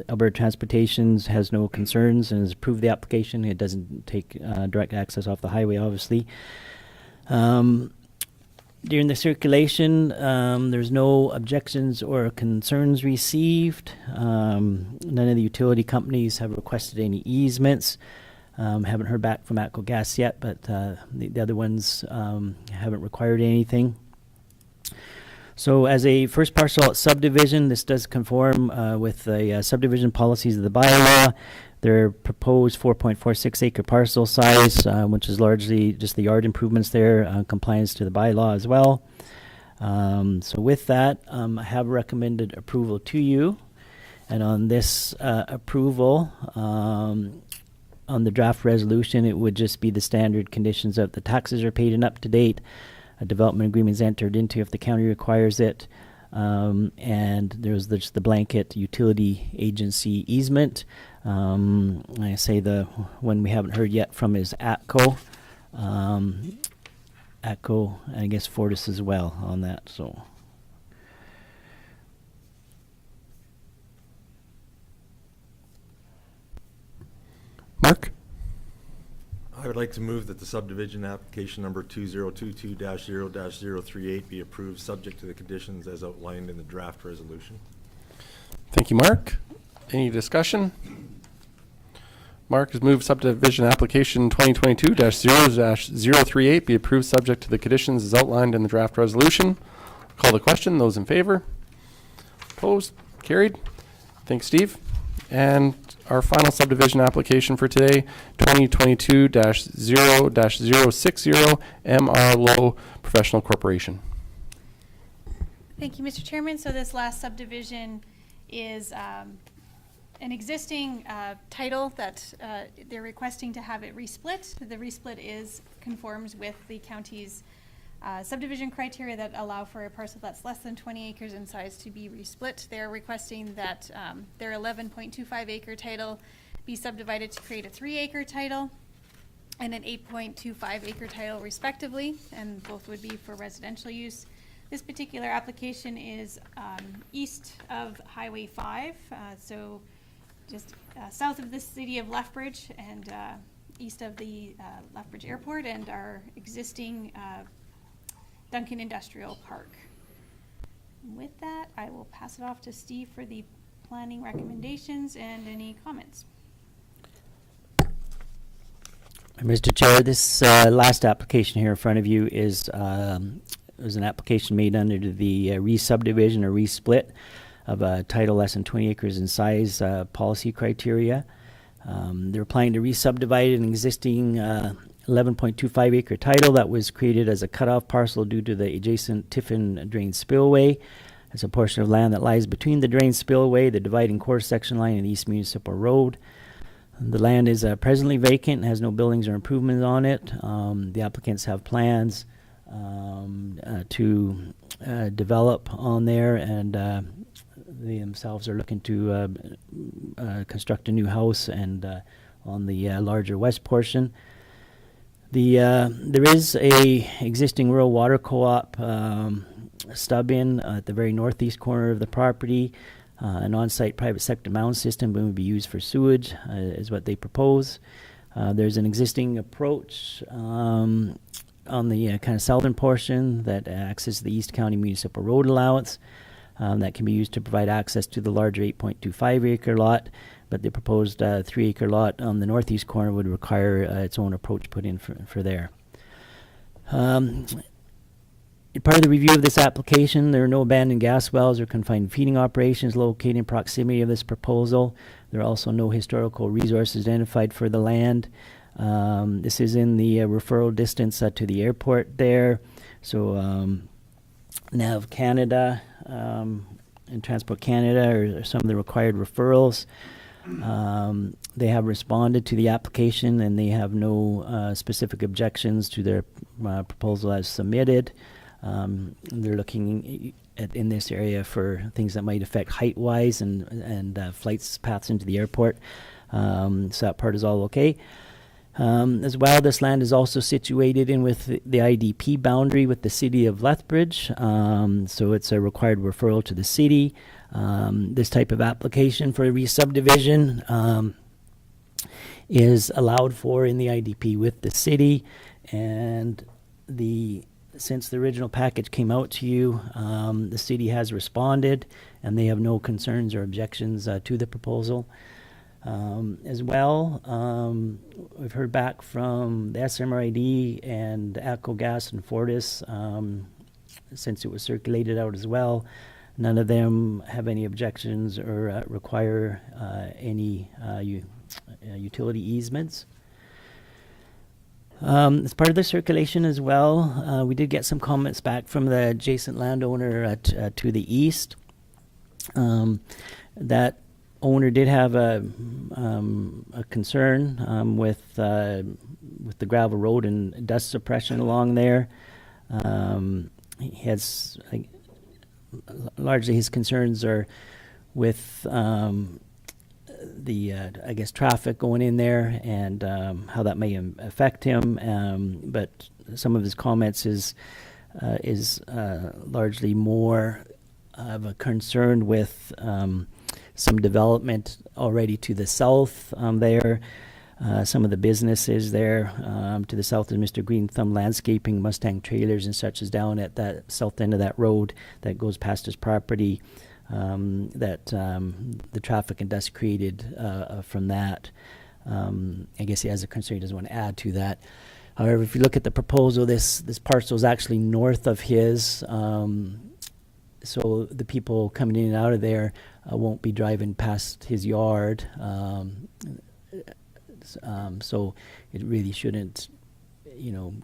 Alberta Transportation has no concerns and has approved the application. It doesn't take direct access off the highway, obviously. The applicant is requesting a 4.46 acre title for an existing farmyard in the very northwest corner of the quarter section. It is within the referral distance to Highway 520, just south there, but Alberta Transportation has no concerns and has approved the application. It doesn't take direct access off the highway, obviously. During the circulation, there's no objections or concerns received. None of the utility companies have requested any easements. Haven't heard back from ATCO Gas yet, but the other ones haven't required anything. So as a first parcel subdivision, this does conform with the subdivision policies of the bylaw. Their proposed 4.46 acre parcel size, which is largely just the yard improvements there, compliance to the bylaw as well. So with that, I have recommended approval to you. And on this approval, on the draft resolution, it would just be the standard conditions of the taxes are paid and up to date, a development agreement is entered into if the county requires it, and there's just the blanket utility agency easement. I say the one we haven't heard yet from is ATCO. ATCO, and I guess Fortis as well on that. So. Mark? I would like to move that the subdivision application number 2022-0-038 be approved, subject to the conditions as outlined in the draft resolution. Thank you, Mark. Any discussion? Mark has moved subdivision application 2022-0-038 be approved, subject to the conditions as outlined in the draft resolution. Call the question. Those in favor? Opposed? Carried. Thanks, Steve. And our final subdivision application for today, 2022-0-060 MR Low Professional Corporation. Thank you, Mr. Chairman. So this last subdivision is an existing title that they're requesting to have it resplit. The resplit conforms with the county's subdivision criteria that allow for a parcel that's less than 20 acres in size to be resplit. They're requesting that their 11.25 acre title be subdivided to create a 3 acre title and an 8.25 acre title respectively, and both would be for residential use. This particular application is east of Highway 5, so just south of the city of Lethbridge and east of the Lethbridge Airport and our existing Duncan Industrial Park. With that, I will pass it off to Steve for the planning recommendations and any comments. Mr. Chair, this last application here in front of you is was an application made under the re-subdivision or re-split of a title less than 20 acres in size policy criteria. They're planning to re-subdivide an existing 11.25 acre title that was created as a cutoff parcel due to the adjacent Tiffin drain spillway. It's a portion of land that lies between the drain spillway, the dividing core section line, and East Municipal Road. The land is presently vacant and has no buildings or improvements on it. The applicants have plans to develop on there, and they themselves are looking to construct a new house and on the larger west portion. There is a existing rural water co-op stub in at the very northeast corner of the property. An on-site private sector mound system would be used for sewage, is what they propose. There's an existing approach on the kind of southern portion that accesses the East County Municipal Road allowance that can be used to provide access to the larger 8.25 acre lot. But the proposed 3 acre lot on the northeast corner would require its own approach put in for there. Part of the review of this application, there are no abandoned gas wells or confined feeding operations located in proximity of this proposal. There are also no historical resources identified for the land. This is in the referral distance to the airport there. So Nav Canada and Transport Canada are some of the required referrals. They have responded to the application and they have no specific objections to their proposal as submitted. They're looking in this area for things that might affect height-wise and flights paths into the airport. So that part is all okay. As well, this land is also situated in with the IDP boundary with the city of Lethbridge. So it's a required referral to the city. This type of application for a re-subdivision is allowed for in the IDP with the city, and the since the original package came out to you, the city has responded, and they have no concerns or objections to the proposal. As well, we've heard back from the SMRID and ATCO Gas and Fortis, since it was circulated out as well. None of them have any objections or require any utility easements. As part of the circulation as well, we did get some comments back from the adjacent landowner to the east. That owner did have a concern with the gravel road and dust suppression along there. He has largely his concerns are with the I guess traffic going in there and how that may affect him. But some of his comments is largely more of a concern with some development already to the south there. Some of the businesses there to the south is Mr. Green Thumb Landscaping, Mustang Trailers and such is down at that south end of that road that goes past his property. That the traffic and dust created from that. I guess he has a concern he doesn't want to add to that. However, if you look at the proposal, this parcel is actually north of his. So the people coming in and out of there won't be driving past his yard. So it really shouldn't,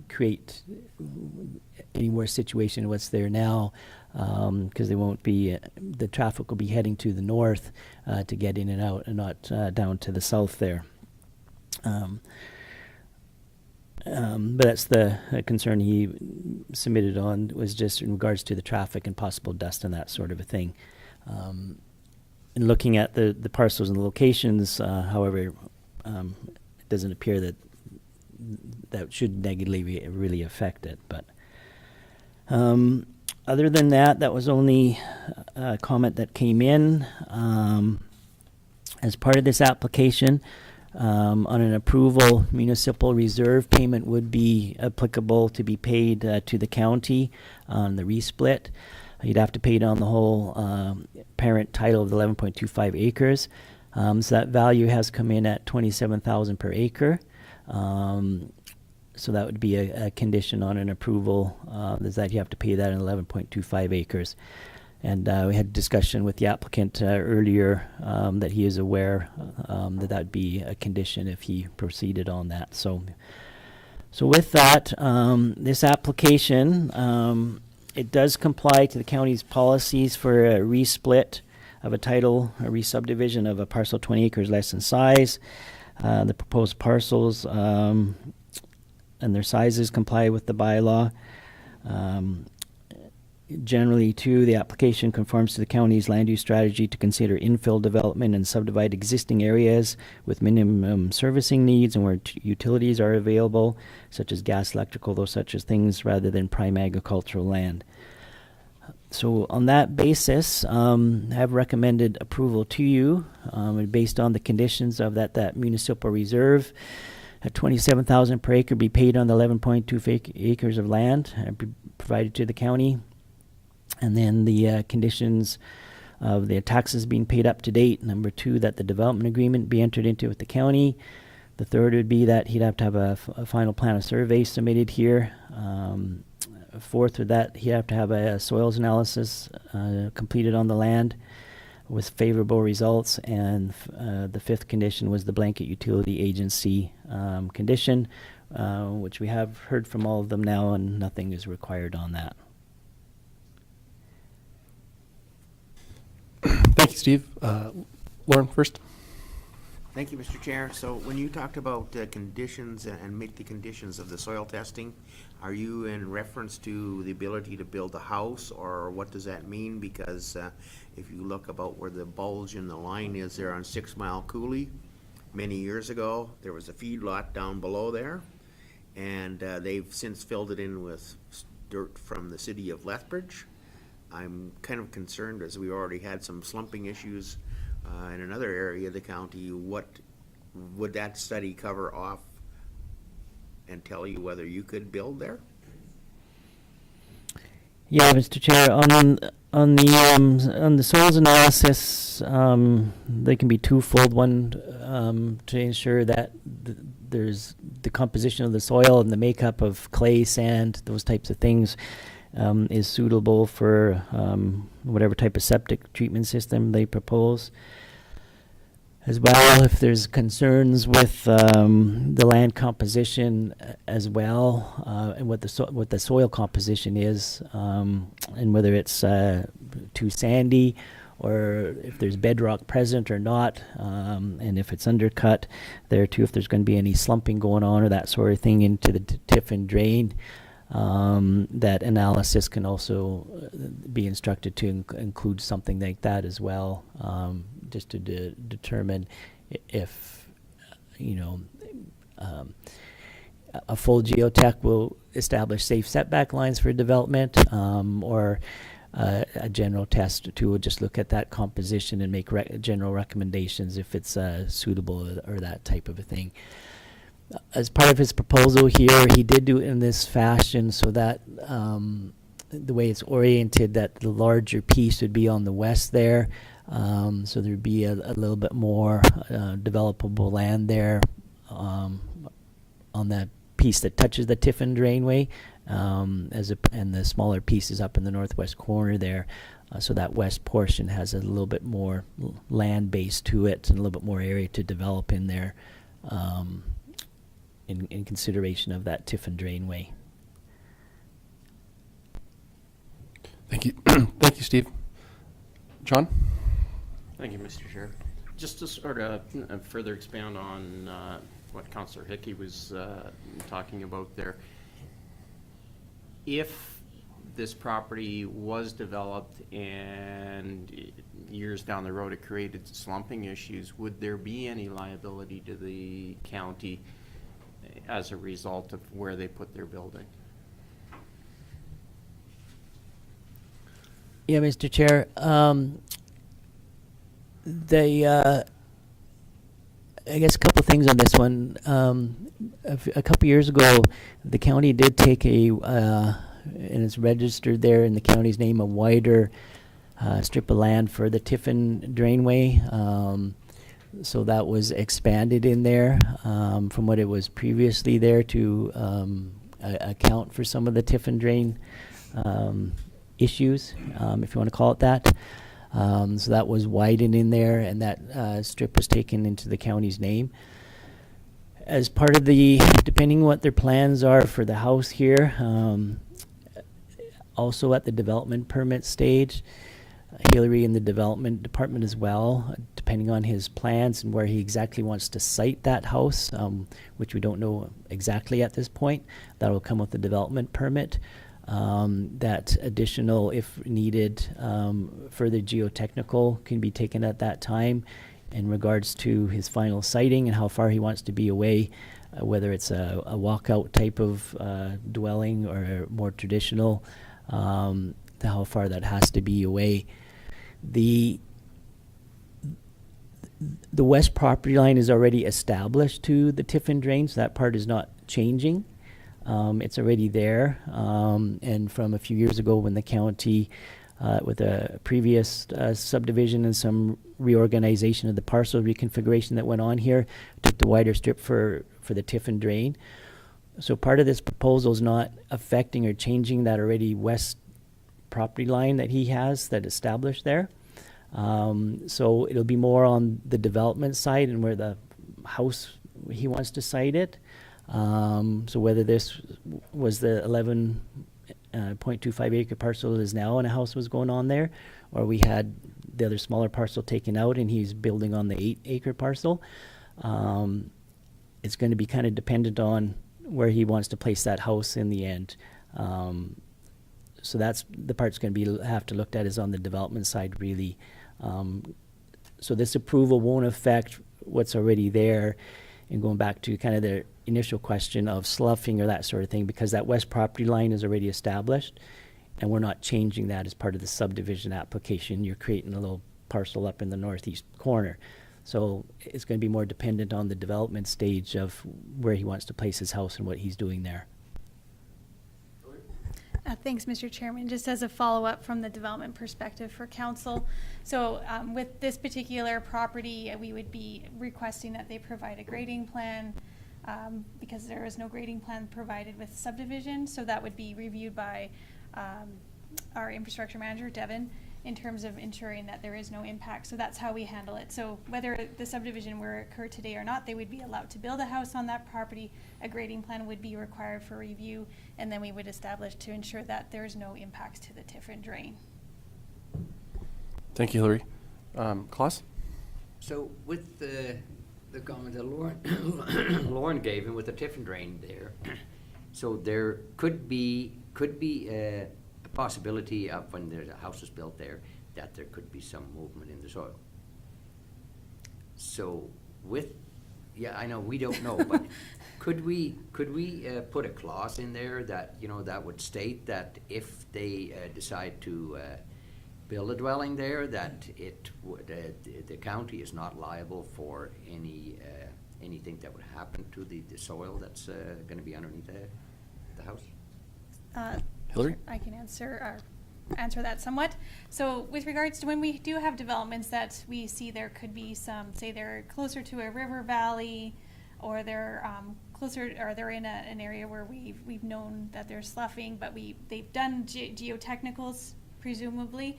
create any worse situation than what's there now, because they won't be, the traffic will be heading to the north to get in and out and not down to the south there. But that's the concern he submitted on, was just in regards to the traffic and possible dust and that sort of a thing. In looking at the parcels and the locations, however, it doesn't appear that should negatively really affect it. But other than that, that was only a comment that came in. As part of this application, on an approval, municipal reserve payment would be applicable to be paid to the county on the resplit. You'd have to pay it on the whole parent title of the 11.25 acres. So that value has come in at $27,000 per acre. So that would be a condition on an approval, is that you have to pay that in 11.25 acres. And we had a discussion with the applicant earlier that he is aware that would be a condition if he proceeded on that. So with that, this application, it does comply to the county's policies for a resplit of a title, a re-subdivision of a parcel 20 acres less in size. The proposed parcels and their sizes comply with the bylaw. Generally, too, the application conforms to the county's land use strategy to consider infill development and subdivide existing areas with minimum servicing needs and where utilities are available, such as gas, electrical, those such as things, rather than prime agricultural land. So on that basis, I have recommended approval to you based on the conditions of that municipal reserve at $27,000 per acre be paid on the 11.2 acres of land provided to the county. And then the conditions of the taxes being paid up to date. Number 2, that the development agreement be entered into with the county. The third would be that he'd have to have a final plan of survey submitted here. Fourth would that he'd have to have a soils analysis completed on the land with favorable results. And the fifth condition was the blanket utility agency condition, which we have heard from all of them now, and nothing is required on that. Thank you, Steve. Lauren, first. Thank you, Mr. Chair. So when you talked about conditions and make the conditions of the soil testing, are you in reference to the ability to build a house, or what does that mean? Because if you look about where the bulge in the line is there on 6 Mile Coulee, many years ago, there was a feedlot down below there, and they've since filled it in with dirt from the city of Lethbridge. I'm kind of concerned, as we already had some slumping issues in another area of the county. What would that study cover off and tell you whether you could build there? Well, I think the study would cover off, the fact that the soil testing, the Yeah, Mr. Chair, on the soils analysis, they can be twofold. One, to ensure that there's the composition of the soil and the makeup of clay, sand, those types of things, is suitable for whatever type of septic treatment system they propose. As well, if there's concerns with the land composition as well, and what the soil composition is, and whether it's too sandy, or if there's bedrock present or not, and if it's undercut there too, if there's going to be any slumping going on or that sort of thing into the TIF and drain, that analysis can also be instructed to include something like that as well, just to determine if, a full geotech will establish safe setback lines for development, or a general test to just look at that composition and make general recommendations if it's suitable or that type of a thing. As part of his proposal here, he did do it in this fashion so that the way it's oriented, that the larger piece would be on the west there. So there'd be a little bit more developable land there on that piece that touches the Tiffin Drainway, and the smaller piece is up in the northwest corner there. So that west portion has a little bit more land base to it and a little bit more area to develop in there, in consideration of that Tiffin Drainway. Thank you. Thank you, Steve. John? Thank you, Mr. Chair. Just to sort of further expound on what Councillor Hickey was talking about there. If this property was developed and years down the road it created slumping issues, would there be any liability to the county as a result of where they put their building? Yeah, Mr. Chair. I guess a couple of things on this one. A couple years ago, the county did take and it's registered there in the county's name, a wider strip of land for the Tiffin Drainway. So that was expanded in there from what it was previously there to account for some of the Tiffin Drain issues, if you want to call it that. So that was widened in there, and that strip was taken into the county's name. As part of depending what their plans are for the house here, also at the development permit stage, Hillary in the development department as well, depending on his plans and where he exactly wants to site that house, which we don't know exactly at this point. That will come with the development permit. That additional, if needed, further geotechnical can be taken at that time in regards to his final siting and how far he wants to be away, whether it's a walkout type of dwelling or more traditional, how far that has to be away. The west property line is already established to the Tiffin Drain, so that part is not changing. It's already there, and from a few years ago when the county, with a previous subdivision and some reorganization of the parcel reconfiguration that went on here, took the wider strip for the Tiffin Drain. So part of this proposal is not affecting or changing that already west property line that he has that established there. So it'll be more on the development side and where the house he wants to site it. So whether this was the 11.25 acre parcel that is now and a house was going on there, or we had the other smaller parcel taken out and he's building on the 8 acre parcel, it's going to be kind of dependent on where he wants to place that house in the end. So that's the part's going to have to looked at is on the development side really. So this approval won't affect what's already there. And going back to kind of the initial question of sloughing or that sort of thing, because that west property line is already established, and we're not changing that as part of the subdivision application. You're creating a little parcel up in the northeast corner. So it's going to be more dependent on the development stage of where he wants to place his house and what he's doing there. Thanks, Mr. Chairman. Just as a follow-up from the development perspective for council. So with this particular property, we would be requesting that they provide a grading plan because there is no grading plan provided with subdivision. So that would be reviewed by our infrastructure manager, Devin, in terms of ensuring that there is no impact. So that's how we handle it. So whether the subdivision were to occur today or not, they would be allowed to build a house on that property. A grading plan would be required for review, and then we would establish to ensure that there's no impacts to the TIF and drain. Thank you, Hillary. Klaus? So with the comment that Lauren gave, and with the TIF and drain there, so there could be a possibility of when there's a house is built there, that there could be some movement in the soil. So with, yeah, I know, we don't know, but could we put a clause in there that, you know, that would state that if they decide to build a dwelling there, that it would, the county is not liable for anything that would happen to the soil that's gonna be underneath the house? Hillary? I can answer that somewhat. So with regards to when we do have developments that we see there could be some, say they're closer to a river valley, or they're closer, or they're in an area where we've known that there's sloughing, but they've done geotechnicals presumably.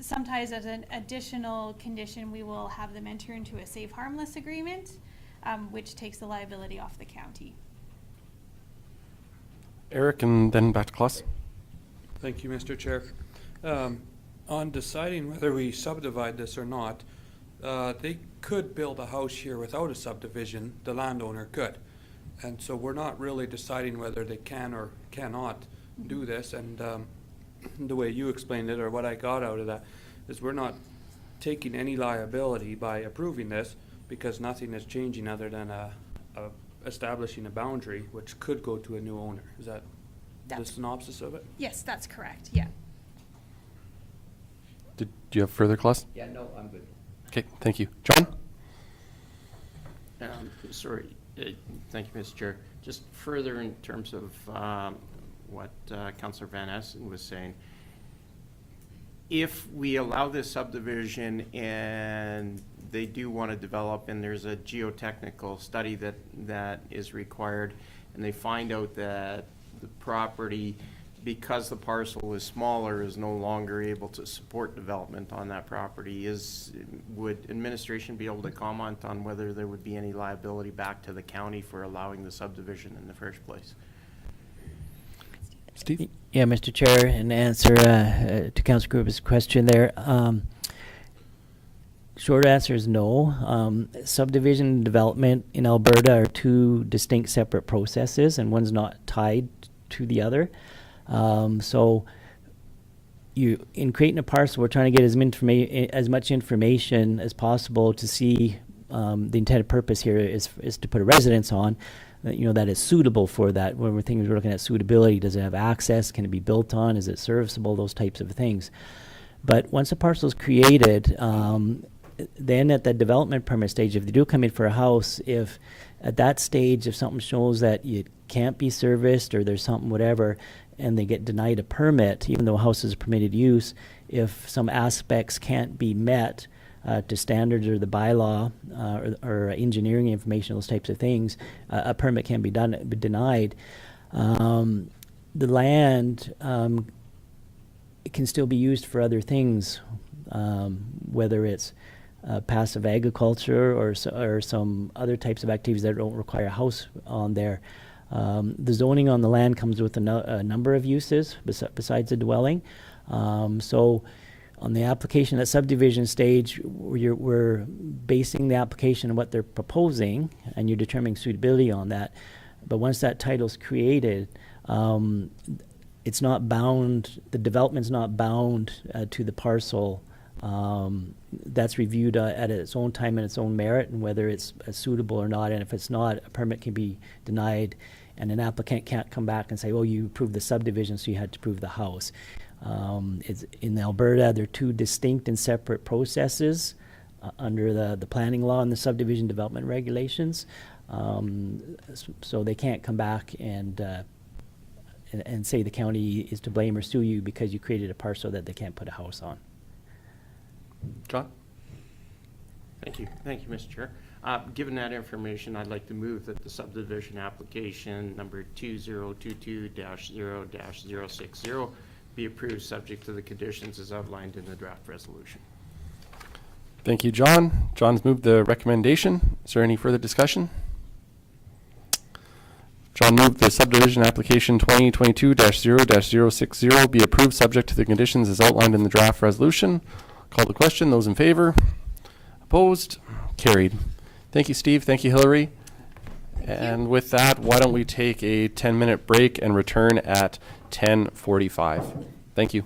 Sometimes as an additional condition, we will have them enter into a safe harmless agreement, which takes the liability off the county. Eric, and then back to Klaus. Thank you, Mr. Chair. On deciding whether we subdivide this or not, they could build a house here without a subdivision, the landowner could. And so we're not really deciding whether they can or cannot do this. And the way you explained it, or what I got out of that, is we're not taking any liability by approving this, because nothing is changing other than establishing a boundary, which could go to a new owner. Is that the synopsis of it? Yes, that's correct, yeah. Do you have further, Klaus? Yeah, no, I'm good. Okay, thank you. John? Sorry, thank you, Mr. Chair. Just further in terms of what Councillor Van Essen was saying, if we allow this subdivision and they do want to develop and there's a geotechnical study that is required, and they find out that the property, because the parcel is smaller, is no longer able to support development on that property, would administration be able to comment on whether there would be any liability back to the county for allowing the subdivision in the first place? Steve? Yeah, Mr. Chair, in answer to Councilor Group's question there, short answer is no. Subdivision and development in Alberta are two distinct separate processes, and one's not tied to the other. So in creating a parcel, we're trying to get as much information as possible to see the intended purpose here is to put a residence on, that is suitable for that. When we're looking at suitability, does it have access? Can it be built on? Is it serviceable? Those types of things. But once a parcel is created, then at the development permit stage, if they do come in for a house, if at that stage, if something shows that it can't be serviced or there's something whatever, and they get denied a permit, even though a house is a permitted use, if some aspects can't be met to standards or the bylaw or engineering information, those types of things, a permit can be denied. The land it can still be used for other things, whether it's passive agriculture or some other types of activities that don't require a house on there. The zoning on the land comes with a number of uses besides the dwelling. So on the application at subdivision stage, we're basing the application on what they're proposing, and you're determining suitability on that. But once that title's created, it's not bound, the development's not bound to the parcel. That's reviewed at its own time and its own merit, and whether it's suitable or not. And if it's not, a permit can be denied, and an applicant can't come back and say, oh, you approved the subdivision, so you had to approve the house. It's in Alberta, they're two distinct and separate processes under the planning law and the subdivision development regulations. So they can't come back and and say the county is to blame or sue you because you created a parcel that they can't put a house on. John? Thank you, Mr. Chair. Given that information, I'd like to move that the subdivision application number 2022-0-060 be approved, subject to the conditions as outlined in the draft resolution. Thank you, John. John's moved the recommendation. Is there any further discussion? John moved the subdivision application 2022-0-060 be approved, subject to the conditions as outlined in the draft resolution. Call the question. Those in favor? Opposed? Carried. Thank you, Steve. Thank you, Hillary. And with that, why don't we take a 10-minute break and return at 10:45. Thank you.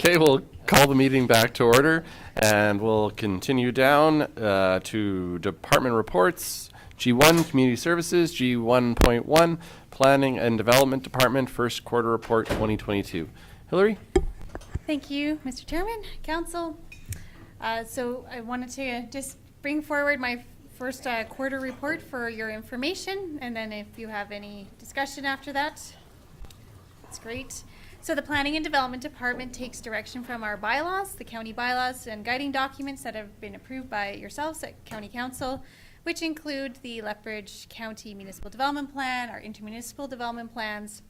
Okay, we'll call the meeting back to order, and we'll continue down to department reports. G1, Community Services. G1.1, Planning and Development Department, first quarter report 2022. Hillary? Thank you, Mr. Chairman, Council. So I wanted to just bring forward my first quarter report for your information, and then if you have any discussion after that, that's great. So the Planning and Development Department takes direction from our bylaws, the county bylaws and guiding documents that have been approved by yourselves at County Council, which include the Lethbridge County Municipal Development Plan, our intermunicipal development plans,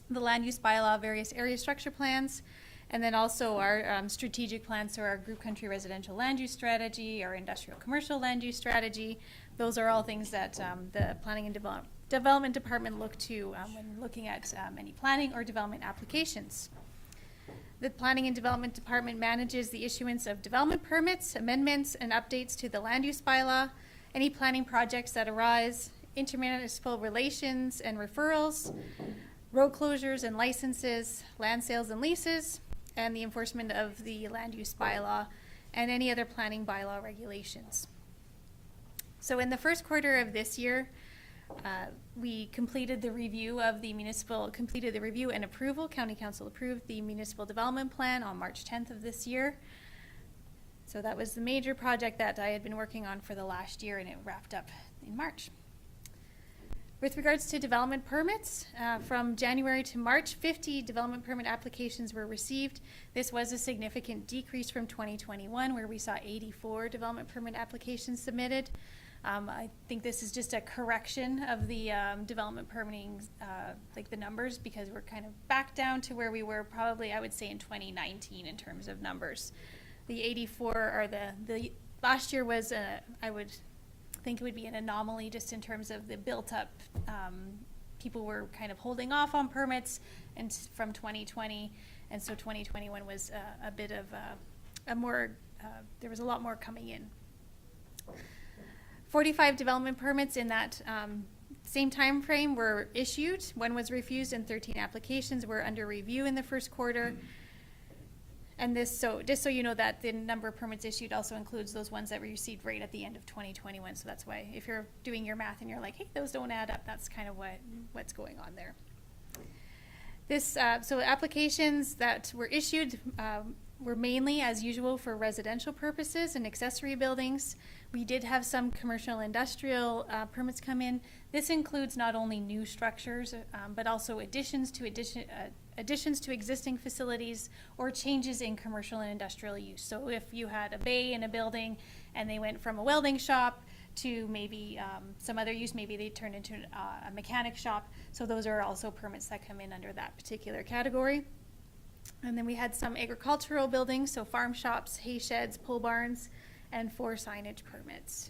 the land use bylaw, various area structure plans, and then also our strategic plans, so our group country residential land use strategy, our industrial commercial land use strategy. Those are all things that the Planning and Development Department look to when looking at any planning or development applications. The Planning and Development Department manages the issuance of development permits, amendments, and updates to the land use bylaw, any planning projects that arise, intermunicipal relations and referrals, road closures and licenses, land sales and leases, and the enforcement of the land use bylaw and any other planning bylaw regulations. So in the first quarter of this year, we completed the review of the completed the review and approval. County Council approved the municipal development plan on March 10th of this year. So that was the major project that I had been working on for the last year, and it wrapped up in March. With regards to development permits, from January to March, 50 development permit applications were received. This was a significant decrease from 2021, where we saw 84 development permit applications submitted. I think this is just a correction of the development permitting, like the numbers, because we're kind of back down to where we were probably, I would say, in 2019 in terms of numbers. The 84 are the last year was, I would think it would be an anomaly just in terms of the built up, people were kind of holding off on permits and from 2020, and so 2021 was a bit of there was a lot more coming in. 45 development permits in that same time frame were issued. One was refused, and 13 applications were under review in the first quarter. And this, so just so you know, that the number of permits issued also includes those ones that were received right at the end of 2021. So that's why, if you're doing your math and you're like, hey, those don't add up, that's kind of what's going on there. This, so applications that were issued were mainly, as usual, for residential purposes and accessory buildings. We did have some commercial industrial permits come in. This includes not only new structures, but also additions to existing facilities or changes in commercial and industrial use. So if you had a bay in a building and they went from a welding shop to maybe some other use, maybe they turned into a mechanic shop. So those are also permits that come in under that particular category. And then we had some agricultural buildings, so farm shops, hay sheds, pole barns, and 4 signage permits.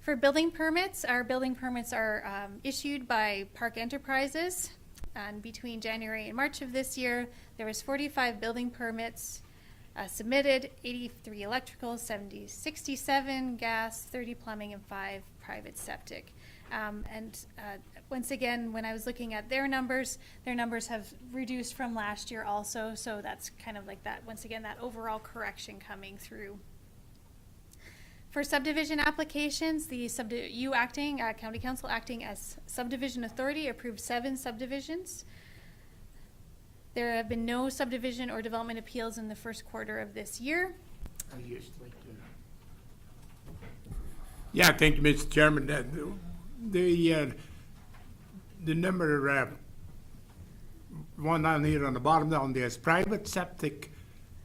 For building permits, our building permits are issued by Park Enterprises. And between January and March of this year, there was 45 building permits submitted, 83 electrical, 67 gas, 30 plumbing, and 5 private septic. Once again, when I was looking at their numbers have reduced from last year also, so that's kind of like that, once again, that overall correction coming through. For subdivision applications, the County Council acting as subdivision authority approved 7 subdivisions. There have been no subdivision or development appeals in the first quarter of this year. I used to like to. Yeah, thank you, Mr. Chairman. The number one down here on the bottom down there is private septic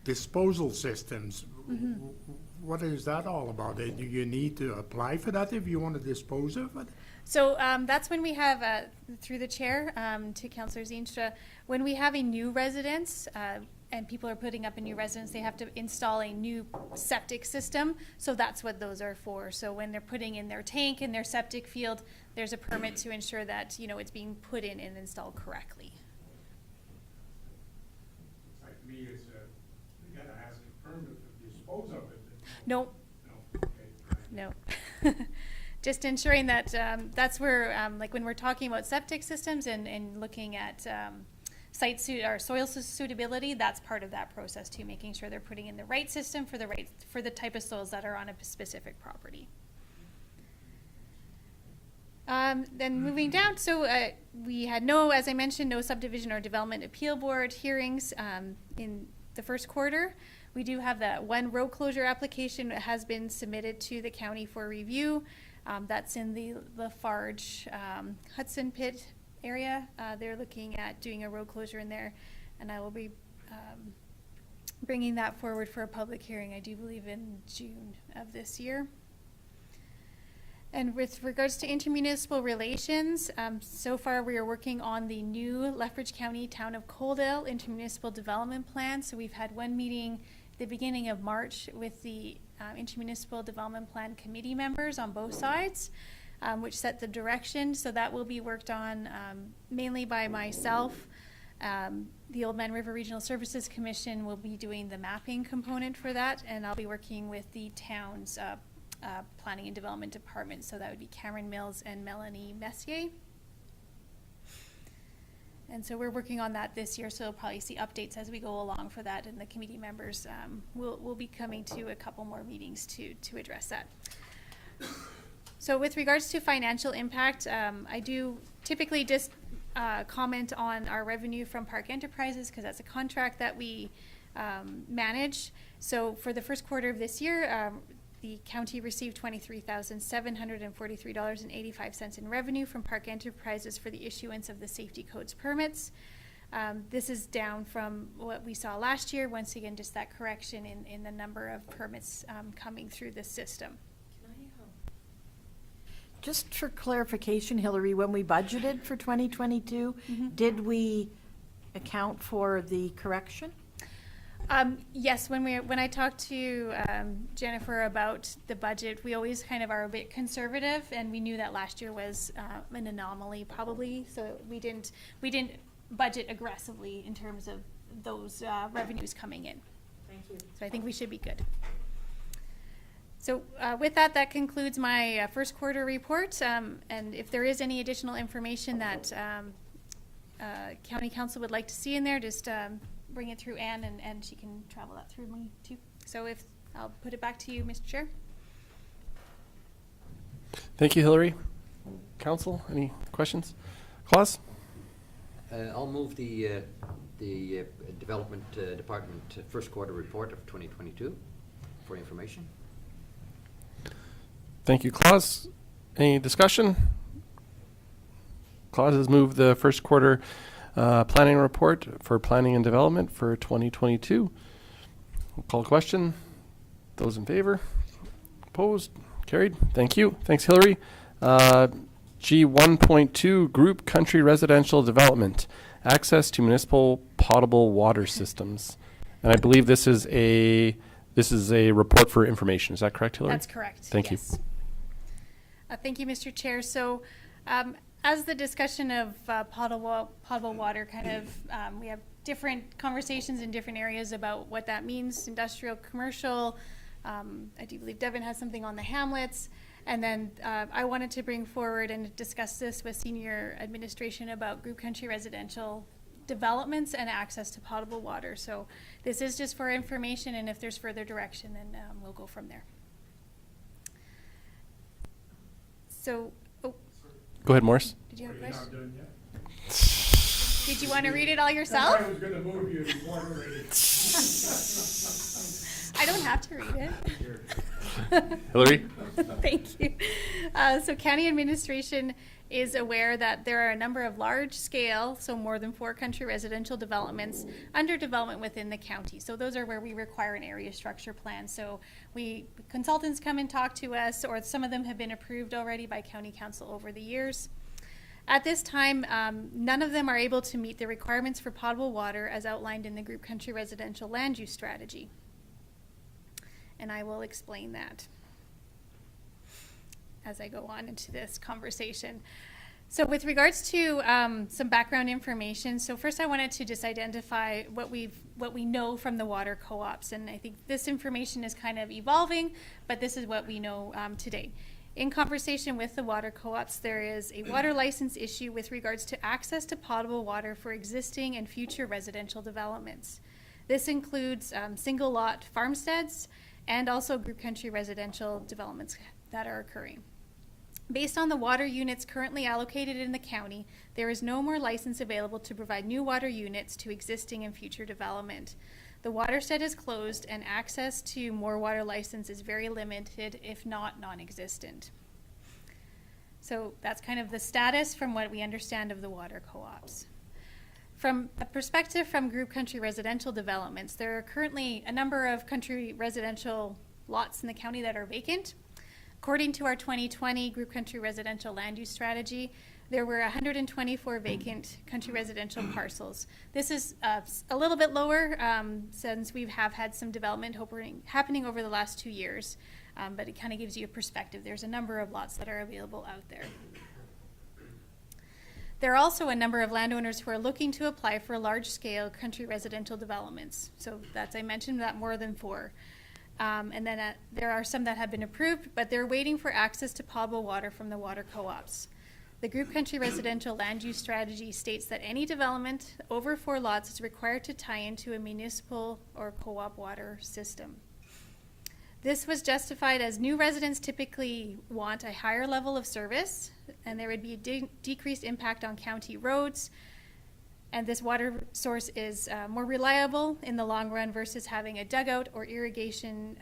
disposal systems. Mm-hmm. What is that all about? Do you need to apply for that if you want to dispose of it? So that's when we have, through the chair to Councillor Zeenstra, when we have a new residence and people are putting up a new residence, they have to install a new septic system. So that's what those are for. So when they're putting in their tank in their septic field, there's a permit to ensure that, you know, it's being put in and installed correctly. Like me, you gotta ask a permit to dispose of it. No. No. No. Just ensuring that that's where, like when we're talking about septic systems and looking at or soil suitability, that's part of that process too, making sure they're putting in the right system for the type of soils that are on a specific property. Then moving down, so we had as I mentioned, no subdivision or development appeal board hearings in the first quarter. We do have that one road closure application that has been submitted to the county for review. That's in the Lafarge Hudson Pit area. They're looking at doing a road closure in there, and I will be bringing that forward for a public hearing, I do believe in June of this year. And with regards to intermunicipal relations, so far we are working on the new Lethbridge County Town of Coaldale intermunicipal development plan. So we've had one meeting at the beginning of March with the intermunicipal development plan committee members on both sides, which set the direction. So that will be worked on mainly by myself. The Old Man River Regional Services Commission will be doing the mapping component for that, and I'll be working with the town's Planning and Development Department, so that would be Cameron Mills and Melanie Messier. And so we're working on that this year, so you'll probably see updates as we go along for that, and the committee members will be coming to a couple more meetings to address that. So with regards to financial impact, I do typically just comment on our revenue from Park Enterprises, because that's a contract that we manage. So for the first quarter of this year, the county received $23,743.85 in revenue from Park Enterprises for the issuance of the safety codes permits. This is down from what we saw last year. Once again, just that correction in the number of permits coming through the system. Just for clarification, Hillary, when we budgeted for 2022, did we account for the correction? Yes, when I talked to Jennifer about the budget, we always kind of are a bit conservative, and we knew that last year was an anomaly probably, so we didn't budget aggressively in terms of those revenues coming in. Thank you. So I think we should be good. So with that concludes my first quarter report, and if there is any additional information that County Council would like to see in there, just bring it through Ann, and she can travel that through me too. So I'll put it back to you, Mr. Chair. Thank you, Hillary. Council, any questions? Claus? I'll move the Development Department first quarter report of 2022 for information. Thank you, Claus. Any discussion? Claus has moved the first quarter planning report for planning and development for 2022. We'll call a question. Those in favor? Opposed? Carried. Thank you. Thanks, Hillary. G1.2 Group Country Residential Development, access to municipal potable water systems. And I believe this is a report for information. Is that correct, Hillary? That's correct. Thank you. Thank you, Mr. Chair. So as the discussion of potable water kind of, we have different conversations in different areas about what that means, industrial, commercial. I do believe Devin has something on the hamlets. And then I wanted to bring forward and discuss this with senior administration about group country residential developments and access to potable water. So this is just for information, and if there's further direction, then we'll go from there. So, Go ahead, Morris. did you have a question? Did you want to read it all yourself? I was gonna move you to water rate. I don't have to read it. Hillary? Thank you. So county administration is aware that there are a number of large scale, so more than 4 country residential developments under development within the county. So those are where we require an area structure plan. So consultants come and talk to us, or some of them have been approved already by county council over the years. At this time, none of them are able to meet the requirements for potable water as outlined in the group country residential land use strategy. And I will explain that as I go on into this conversation. So with regards to some background information, so first I wanted to just identify what we know from the water co-ops, and I think this information is kind of evolving, but this is what we know today. In conversation with the water co-ops, there is a water license issue with regards to access to potable water for existing and future residential developments. This includes single lot farmsteads and also group country residential developments that are occurring. Based on the water units currently allocated in the county, there is no more license available to provide new water units to existing and future development. The watershed is closed and access to more water license is very limited, if not non-existent. So that's kind of the status from what we understand of the water co-ops. From a perspective from group country residential developments, there are currently a number of country residential lots in the county that are vacant. According to our 2020 group country residential land use strategy, there were 124 vacant country residential parcels. This is a little bit lower since we have had some development happening over the last 2 years, but it kind of gives you a perspective. There's a number of lots that are available out there. There are also a number of landowners who are looking to apply for large-scale country residential developments. So that's, I mentioned that more than 4. And then there are some that have been approved, but they're waiting for access to potable water from the water co-ops. The group country residential land use strategy states that any development over 4 lots is required to tie into a municipal or co-op water system. This was justified as new residents typically want a higher level of service, and there would be a decreased impact on county roads, and this water source is more reliable in the long run versus having a dugout or irrigation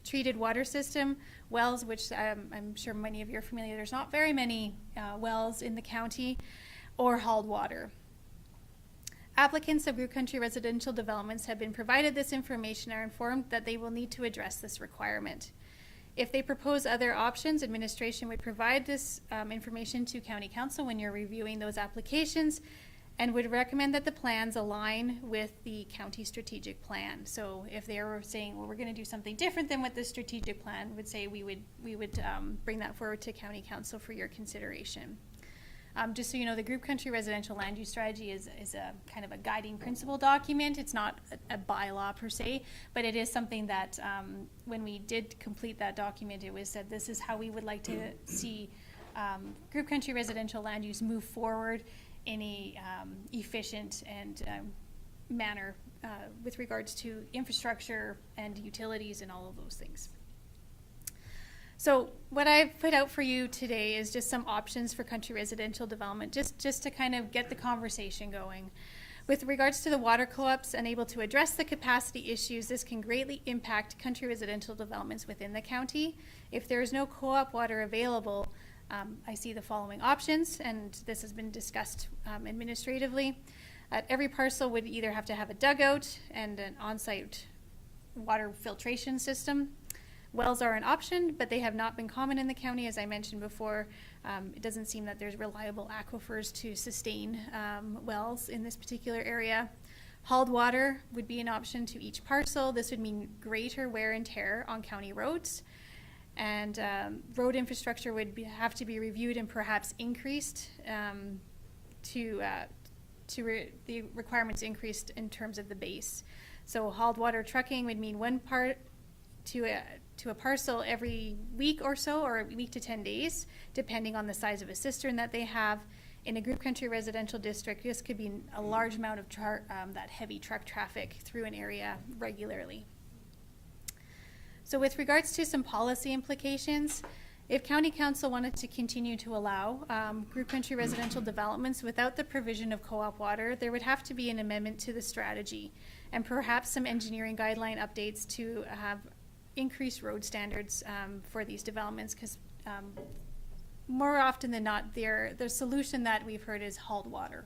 treated water system, wells, which I'm sure many of you are familiar. There's not very many wells in the county, or hauled water. Applicants of group country residential developments have been provided this information and are informed that they will need to address this requirement. If they propose other options, administration would provide this information to County Council when you're reviewing those applications, and would recommend that the plans align with the county strategic plan. So if they were saying, well, we're going to do something different than what the strategic plan would say, we would bring that forward to County Council for your consideration. Just so you know, the group country residential land use strategy is a kind of a guiding principle document. It's not a bylaw per se, but it is something that when we did complete that document, it was said this is how we would like to see group country residential land use move forward in a efficient and manner with regards to infrastructure and utilities and all of those things. So what I've put out for you today is just some options for country residential development, just to kind of get the conversation going. With regards to the water co-ops unable to address the capacity issues, this can greatly impact country residential developments within the county. If there is no co-op water available, I see the following options, and this has been discussed administratively. Every parcel would either have to have a dugout and an on-site water filtration system. Wells are an option, but they have not been common in the county, as I mentioned before. It doesn't seem that there's reliable aquifers to sustain wells in this particular area. Hauled water would be an option to each parcel. This would mean greater wear and tear on county roads. And road infrastructure would have to be reviewed and perhaps increased the requirements increased in terms of the base. So hauled water trucking would mean one part to a parcel every week or so, or a week to 10 days, depending on the size of a cistern that they have. In a group country residential district, this could be a large amount of that heavy truck traffic through an area regularly. So with regards to some policy implications, if County Council wanted to continue to allow group country residential developments without the provision of co-op water, there would have to be an amendment to the strategy and perhaps some engineering guideline updates to have increased road standards for these developments, because more often than not, the solution that we've heard is hauled water.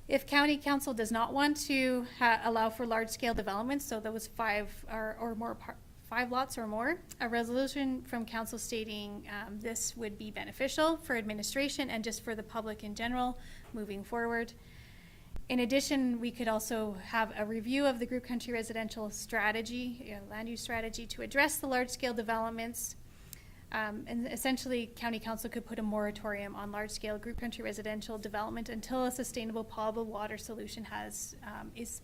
If County Council does not want to allow for large-scale developments, so those 5 lots or more, a resolution from Council stating this would be beneficial for administration and just for the public in general moving forward. In addition, we could also have a review of the group country residential strategy, land use strategy, to address the large-scale developments. And essentially, County Council could put a moratorium on large-scale group country residential development until a sustainable potable water solution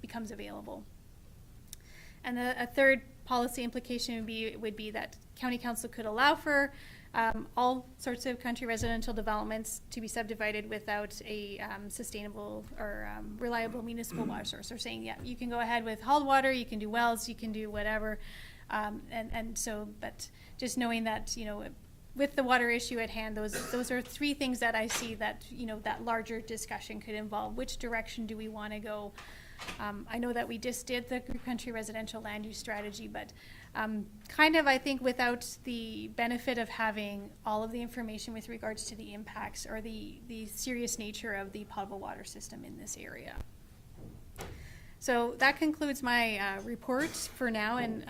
becomes available. And a third policy implication would be that county council could allow for all sorts of country residential developments to be subdivided without a sustainable or reliable municipal water source. They're saying, yeah, you can go ahead with hauled water, you can do wells, you can do whatever. And so, but just knowing that, you know, with the water issue at hand, those are three things that I see that, you know, that larger discussion could involve. Which direction do we want to go? I know that we just did the country residential land use strategy, but kind of, I think, without the benefit of having all of the information with regards to the impacts or the serious nature of the potable water system in this area. So that concludes my report for now, and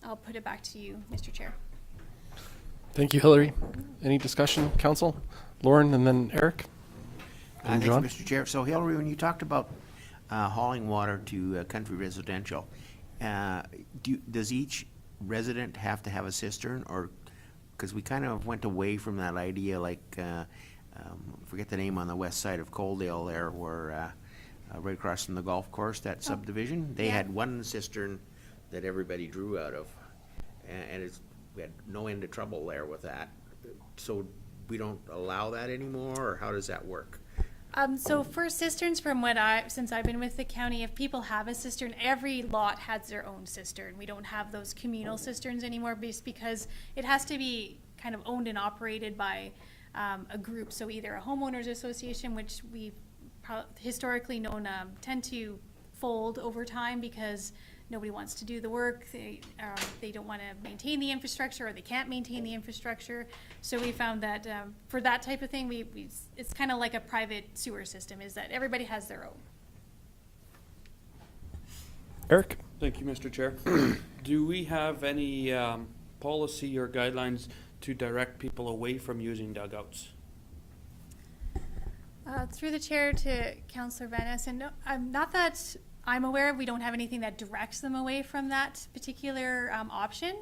I'll put it back to you, Mr. Chair. Thank you, Hillary. Any discussion, council? Lauren and then Eric? And Thank John? you, Mr. Chair. So Hillary, when you talked about hauling water to country residential, does each resident have to have a cistern, or, because we kind of went away from that idea, like, forget the name on the west side of Coaldale there, where right across from the golf course, that subdivision, they had one cistern that everybody drew out of, and we had no end of trouble there with that. So we don't allow that anymore, or how does that work? So for cisterns, since I've been with the county, if people have a cistern, every lot has their own cistern. We don't have those communal cisterns anymore, just because it has to be kind of owned and operated by a group. So either a homeowners association, which we've historically known tend to fold over time because nobody wants to do the work. They don't want to maintain the infrastructure, or they can't maintain the infrastructure. So we found that for that type of thing, it's kind of like a private sewer system, is that everybody has their own. Eric? Thank you, Mr. Chair. Do we have any policy or guidelines to direct people away from using dugouts? Through the chair to Councillor Van Essen, no, not that I'm aware of, we don't have anything that directs them away from that particular option.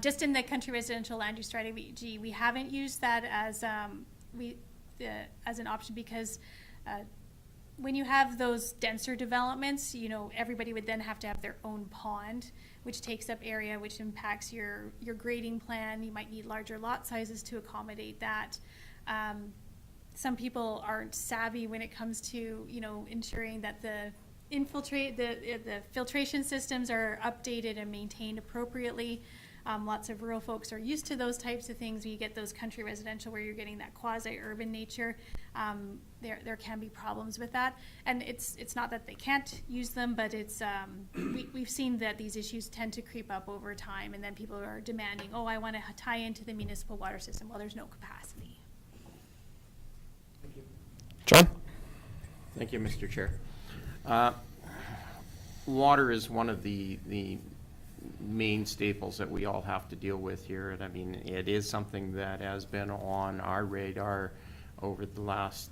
Just in the country residential land use strategy, we haven't used that as an option, because when you have those denser developments, you know, everybody would then have to have their own pond, which takes up area, which impacts your grading plan. You might need larger lot sizes to accommodate that. Some people aren't savvy when it comes to, you know, ensuring that the filtration systems are updated and maintained appropriately. Lots of rural folks are used to those types of things. When you get those country residential where you're getting that quasi-urban nature, there can be problems with that. And it's not that they can't use them, but it's we've seen that these issues tend to creep up over time, and then people are demanding, oh, I want to tie into the municipal water system. Well, there's no capacity. John? Thank you, Mr. Chair. Water is one of the main staples that we all have to deal with here. And I mean, it is something that has been on our radar over the last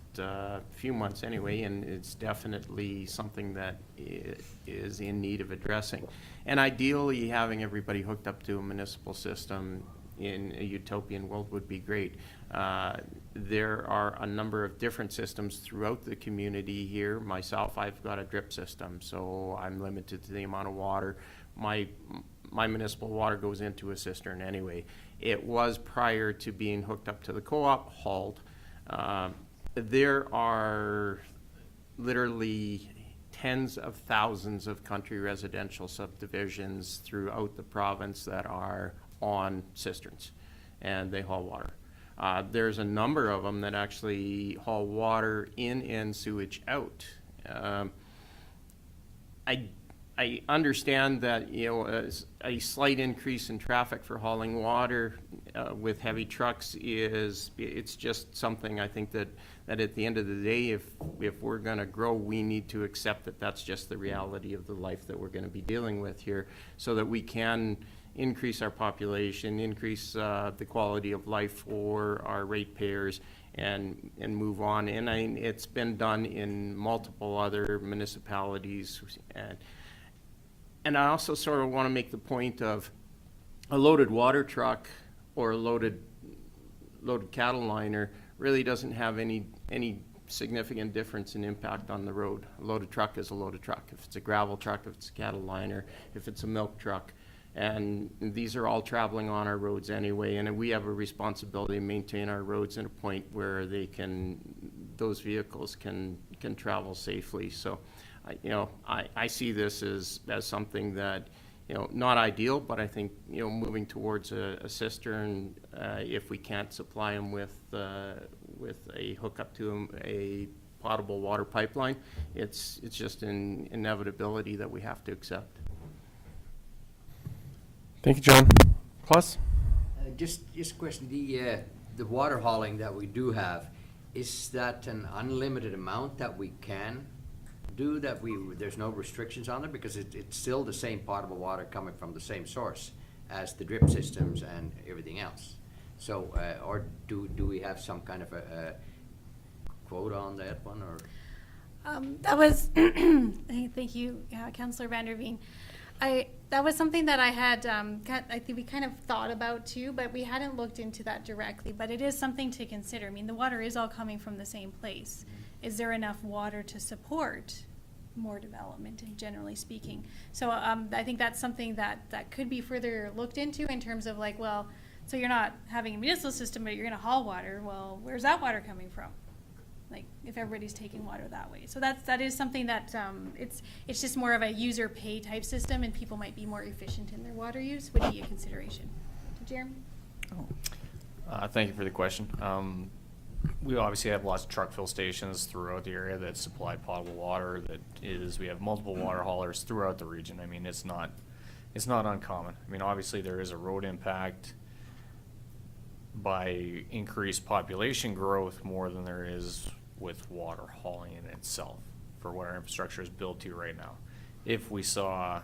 few months anyway, and it's definitely something that is in need of addressing. And ideally, having everybody hooked up to a municipal system in a utopian world would be great. There are a number of different systems throughout the community here. Myself, I've got a drip system, so I'm limited to the amount of water. My municipal water goes into a cistern anyway. It was prior to being hooked up to the co-op, hauled. There are literally tens of thousands of country residential subdivisions throughout the province that are on cisterns, and they haul water. There's a number of them that actually haul water in and sewage out. I understand that, you know, a slight increase in traffic for hauling water with heavy trucks it's just something I think that at the end of the day, if we're going to grow, we need to accept that that's just the reality of the life that we're going to be dealing with here, so that we can increase our population, increase the quality of life for our ratepayers, and move on. And it's been done in multiple other municipalities. And I also sort of want to make the point of a loaded water truck or a loaded cattle liner really doesn't have any significant difference in impact on the road. A loaded truck is a loaded truck. If it's a gravel truck, if it's a cattle liner, if it's a milk truck, and these are all traveling on our roads anyway, and we have a responsibility to maintain our roads at a point where those vehicles can travel safely. So, I see this as something that, not ideal, but I think, moving towards a cistern, if we can't supply them with a hookup to a potable water pipeline, it's just an inevitability that we have to accept. Thank you, John. Klaus? Just a question, the water hauling that we do have, is that an unlimited amount that we can do, that there's no restrictions on it? Because it's still the same potable water coming from the same source as the drip systems and everything else. So, or do we have some kind of a quote on that one, or? That was, thank you, Councillor Vanderveen. That was something that I had, I think we kind of thought about too, but we hadn't looked into that directly. But it is something to consider. I mean, the water is all coming from the same place. Is there enough water to support more development, generally speaking? So I think that's something that could be further looked into in terms of like, well, so you're not having a municipal system, but you're going to haul water. Well, where's that water coming from? Like, if everybody's taking water that way. So that is something that it's just more of a user pay type system, and people might be more efficient in their water use, would be a consideration. Jeremy? Thank you for the question. We obviously have lots of truck fill stations throughout the area that supply potable water. We have multiple water haulers throughout the region. I mean, it's not uncommon. I mean, obviously there is a road impact by increased population growth more than there is with water hauling in itself for what our infrastructure is built to right now. If we saw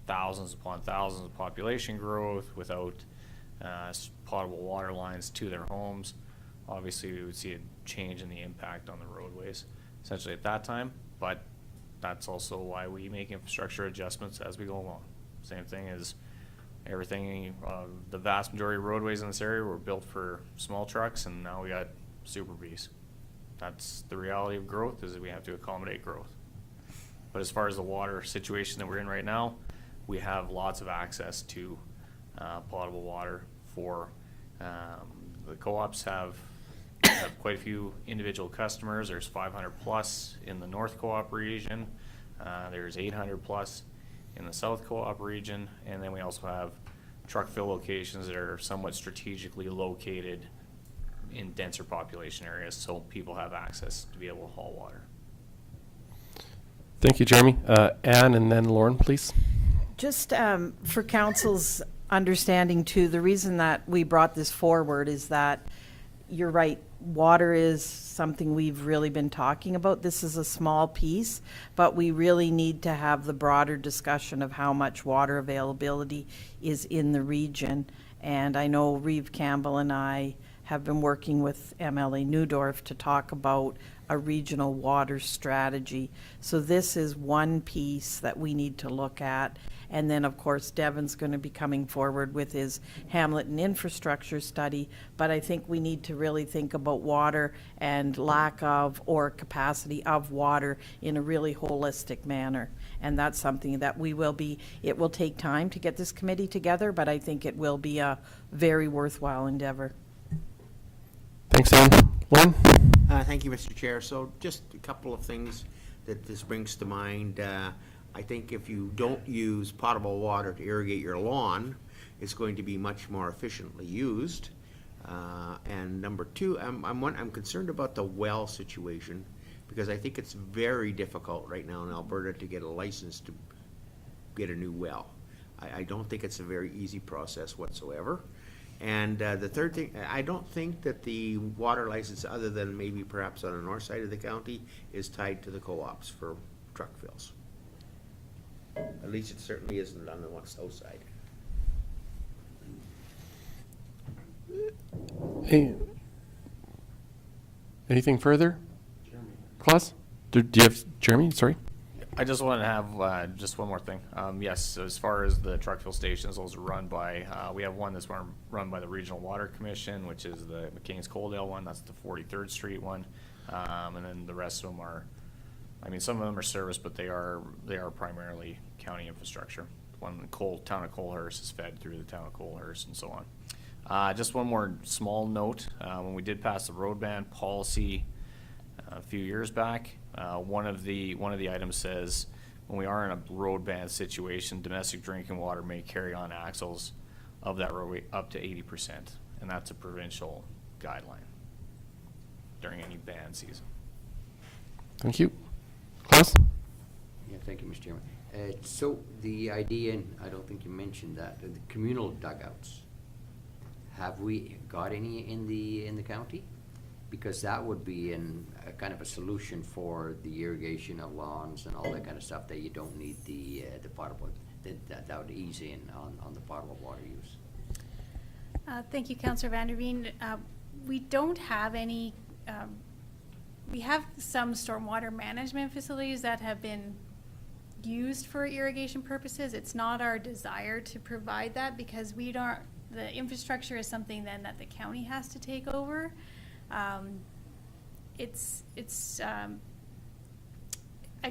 thousands upon thousands of population growth without potable water lines to their homes, obviously we would see a change in the impact on the roadways essentially at that time, but that's also why we make infrastructure adjustments as we go along. Same thing as everything, the vast majority of roadways in this area were built for small trucks, and now we got Super Bs. That's the reality of growth, is that we have to accommodate growth. But as far as the water situation that we're in right now, we have lots of access to potable water for the co-ops have quite a few individual customers. There's 500 plus in the North Co-op region. There's 800 plus in the South Co-op region, and then we also have truck fill locations that are somewhat strategically located in denser population areas, so people have access to be able to haul water. Thank you, Jeremy. Anne, and then Lauren, please. Just for council's understanding too, the reason that we brought this forward is that you're right, water is something we've really been talking about. This is a small piece, but we really need to have the broader discussion of how much water availability is in the region. And I know Reeve Campbell and I have been working with MLA Newdorf to talk about a regional water strategy. So this is one piece that we need to look at. And then, of course, Devin's going to be coming forward with his Hamilton infrastructure study. But I think we need to really think about water and lack of or capacity of water in a really holistic manner. And that's something that it will take time to get this committee together, but I think it will be a very worthwhile endeavor. Thanks, Anne. Lauren? Thank you, Mr. Chair. So just a couple of things that this brings to mind. I think if you don't use potable water to irrigate your lawn, it's going to be much more efficiently used. And number two, I'm concerned about the well situation, because I think it's very difficult right now in Alberta to get a license to get a new well. I don't think it's a very easy process whatsoever. And the third thing, I don't think that the water license, other than maybe perhaps on the north side of the county, is tied to the co-ops for truck fills. At least it certainly isn't on the south side. Anything further? Klaus? Do you have Jeremy? Sorry. I just want to have just one more thing. Yes, as far as the truck fill stations, those are run by, we have one that's run by the Regional Water Commission, which is the McCain's Coaldale one. That's the 43rd Street one. And then the rest of them are, I mean, some of them are service, but they are primarily county infrastructure. Town of Colehurst is fed through the town of Colehurst and so on. Just one more small note, when we did pass the road ban policy a few years back, one of the items says, when we are in a road ban situation, domestic drinking water may carry on axles of that roadway up to 80%, and that's a provincial guideline during any ban season. Thank you. Klaus? Yeah, thank you, Mr. Chairman. So the idea, and I don't think you mentioned that, the communal dugouts, have we got any in the county? Because that would be a kind of a solution for the irrigation of lawns and all that kind of stuff, that you don't need the potable. That would ease in on the potable water use. Thank you, Councillor Vanderveen. We don't have any, we have some stormwater management facilities that have been used for irrigation purposes. It's not our desire to provide that, because the infrastructure is something then that the county has to take over. I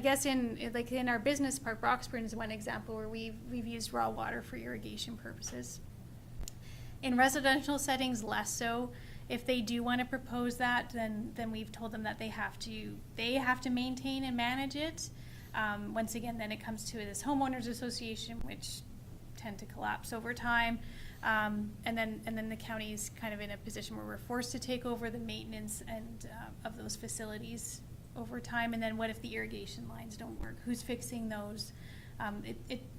guess in our business park, Broxburn is one example where we've used raw water for irrigation purposes. In residential settings, less so. If they do want to propose that, then we've told them that they have to maintain and manage it. Once again, then it comes to this homeowners association, which tend to collapse over time. And then the county is kind of in a position where we're forced to take over the maintenance and of those facilities over time. And then what if the irrigation lines don't work? Who's fixing those?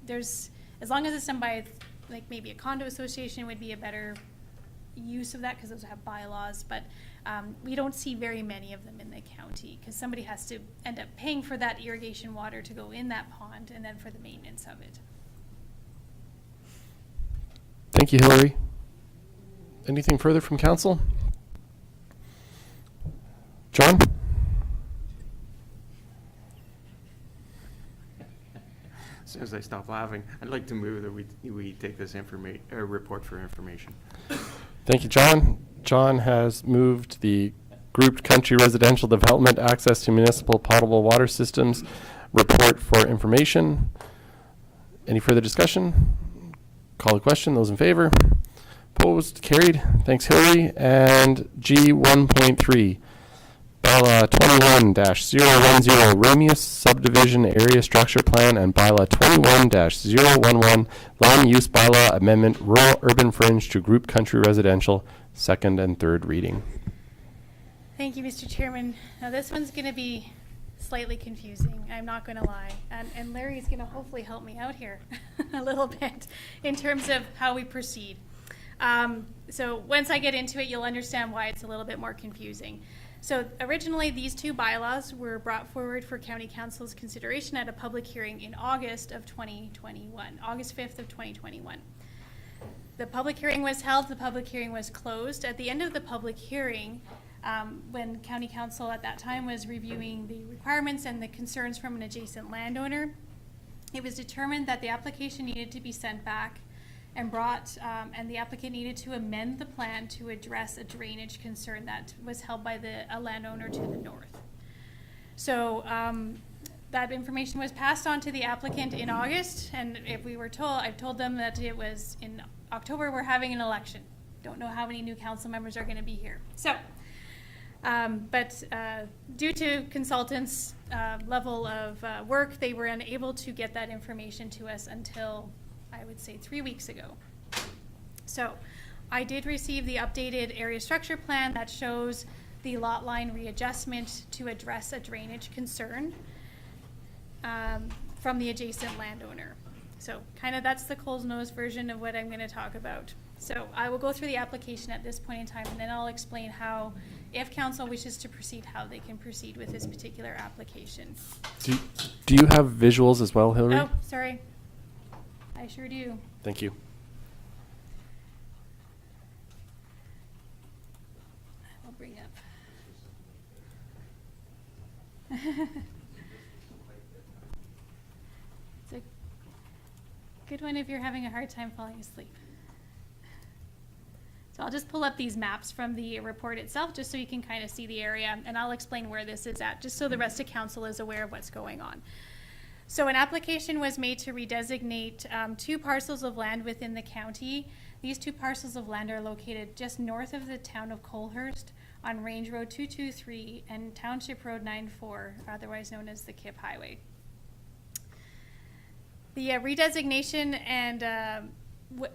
There's, as long as it's done by like maybe a condo association would be a better use of that, because those have bylaws, but we don't see very many of them in the county, because somebody has to end up paying for that irrigation water to go in that pond and then for the maintenance of it. Thank you, Hillary. Anything further from council? John? As soon as I stop laughing, I'd like to move that we take this report for information. Thank you, John. John has moved the grouped country residential development access to municipal potable water systems report for information. Any further discussion? Call the question. Those in favor? Opposed? Carried. Thanks, Hillary. And G 1.3. Bylaw 21-010 Ramias Subdivision Area Structure Plan and Bylaw 21-011 Land Use Bylaw Amendment Rural Urban Fringe to Group Country Residential, second and third reading. Thank you, Mr. Chairman. Now this one's going to be slightly confusing, I'm not going to lie. And Larry's going to hopefully help me out here a little bit in terms of how we proceed. So once I get into it, you'll understand why it's a little bit more confusing. So originally, these two bylaws were brought forward for County Council's consideration at a public hearing in August of 2021, August 5th of 2021. The public hearing was held, the public hearing was closed. At the end of the public hearing, when County Council at that time was reviewing the requirements and the concerns from an adjacent landowner, it was determined that the application needed to be sent back and and the applicant needed to amend the plan to address a drainage concern that was held by a landowner to the north. So that information was passed on to the applicant in August, and if we were told, I've told them that it was in October, we're having an election. Don't know how many new council members are going to be here. So, but due to consultants' level of work, they were unable to get that information to us until I would say 3 weeks ago. So I did receive the updated area structure plan that shows the lot line readjustment to address a drainage concern from the adjacent landowner. So kind of that's the Coles Nose version of what I'm going to talk about. So I will go through the application at this point in time, and then I'll explain how, if council wishes to proceed, how they can proceed with this particular application. Do you have visuals as well, Hillary? Oh, sorry. I sure do. Thank you. I'll bring up. It's a good one if you're having a hard time falling asleep. So I'll just pull up these maps from the report itself, just so you can kind of see the area, and I'll explain where this is at, just so the rest of council is aware of what's going on. So an application was made to redesignate 2 parcels of land within the county. These 2 parcels of land are located just north of the town of Colehurst on Range Road 223 and Township Road 94, otherwise known as the KIP Highway. The redesignation and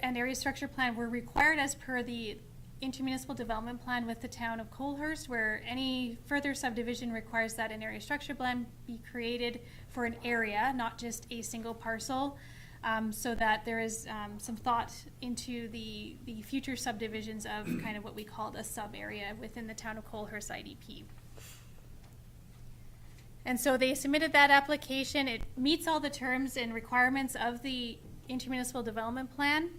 area structure plan were required as per the intermunicipal development plan with the town of Colehurst, where any further subdivision requires that an area structure plan be created for an area, not just a single parcel, so that there is some thought into the future subdivisions of kind of what we called a sub area within the town of Colehurst IDP. And so they submitted that application. It meets all the terms and requirements of the intermunicipal development plan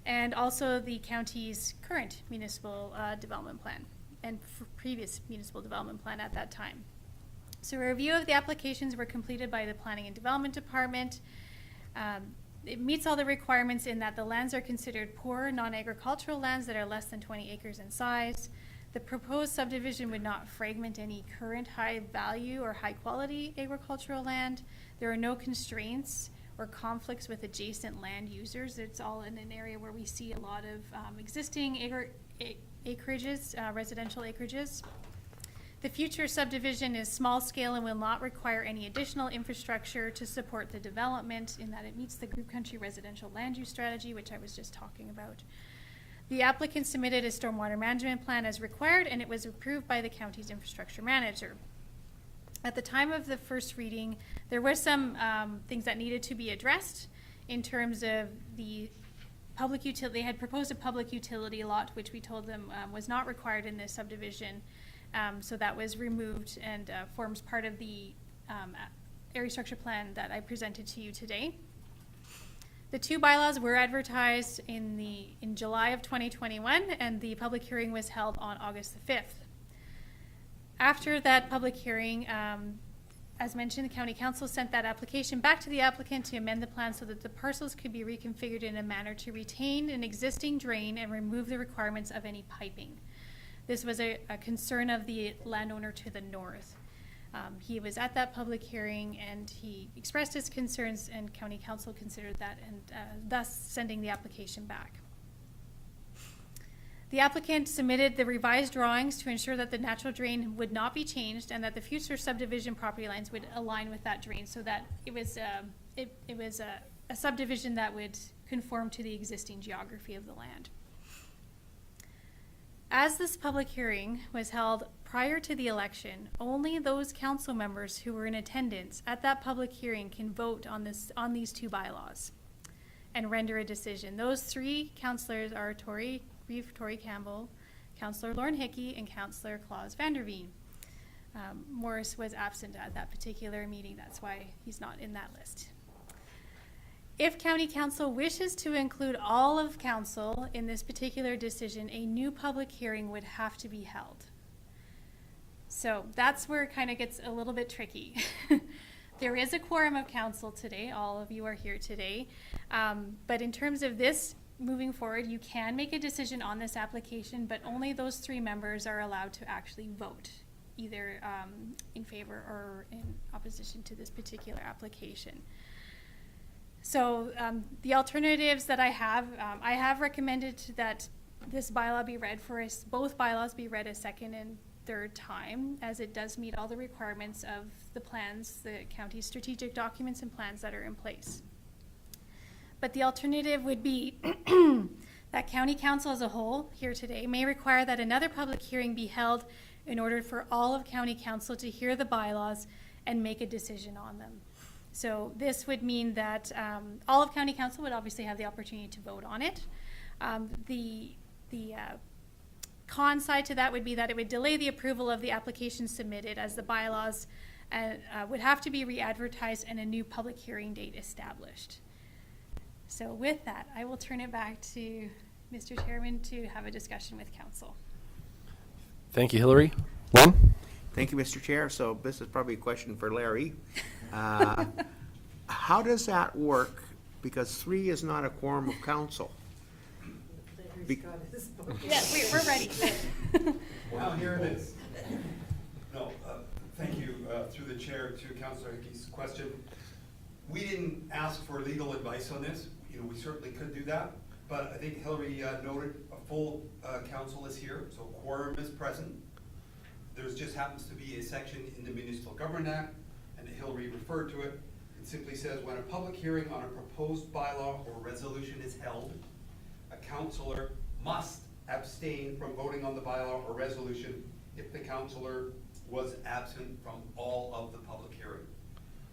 and also the county's current municipal development plan and previous municipal development plan at that time. So a review of the applications were completed by the Planning and Development Department. It meets all the requirements in that the lands are considered poor, non-agricultural lands that are less than 20 acres in size. The proposed subdivision would not fragment any current high value or high quality agricultural land. There are no constraints or conflicts with adjacent land users. It's all in an area where we see a lot of existing acreages, residential acreages. The future subdivision is small scale and will not require any additional infrastructure to support the development, in that it meets the group country residential land use strategy, which I was just talking about. The applicant submitted a stormwater management plan as required, and it was approved by the county's infrastructure manager. At the time of the first reading, there were some things that needed to be addressed in terms of the public utility. They had proposed a public utility lot, which we told them was not required in this subdivision. So that was removed and forms part of the area structure plan that I presented to you today. The 2 bylaws were advertised in July of 2021, and the public hearing was held on August the 5th. After that public hearing, as mentioned, the County Council sent that application back to the applicant to amend the plan so that the parcels could be reconfigured in a manner to retain an existing drain and remove the requirements of any piping. This was a concern of the landowner to the north. He was at that public hearing and he expressed his concerns, and County Council considered that, and thus sending the application back. The applicant submitted the revised drawings to ensure that the natural drain would not be changed and that the future subdivision property lines would align with that drain, so that it was a subdivision that would conform to the existing geography of the land. As this public hearing was held prior to the election, only those council members who were in attendance at that public hearing can vote on these 2 bylaws and render a decision. Those 3 councillors are Tory Campbell, Councillor Lorne Hickey, and Councillor Claus Vanderveen. Morris was absent at that particular meeting. That's why he's not in that list. If County Council wishes to include all of council in this particular decision, a new public hearing would have to be held. So that's where it kind of gets a little bit tricky. There is a quorum of council today. All of you are here today. But in terms of this moving forward, you can make a decision on this application, but only those 3 members are allowed to actually vote, either in favor or in opposition to this particular application. So the alternatives that I have recommended that this bylaw be read both bylaws be read a second and third time, as it does meet all the requirements of the plans, the county's strategic documents and plans that are in place. But the alternative would be that County Council as a whole here today may require that another public hearing be held in order for all of County Council to hear the bylaws and make a decision on them. So this would mean that all of County Council would obviously have the opportunity to vote on it. The con side to that would be that it would delay the approval of the application submitted, as the bylaws would have to be re-advertised and a new public hearing date established. So with that, I will turn it back to Mr. Chairman to have a discussion with Council. Thank you, Hillary. Lynn? Thank you, Mr. Chair. So this is probably a question for Larry. How does that work? Because 3 is not a quorum of council. Yeah, we're ready. Well, here it is. No, thank you, through the chair to Councillor Hickey's question. We didn't ask for legal advice on this. You know, we certainly could do that, but I think Hillary noted a full council is here, so quorum is present. There's just happens to be a section in the Municipal Government Act, and Hillary referred to it. It simply says, when a public hearing on a proposed bylaw or resolution is held, a councillor must abstain from voting on the bylaw or resolution if the councillor was absent from all of the public hearing.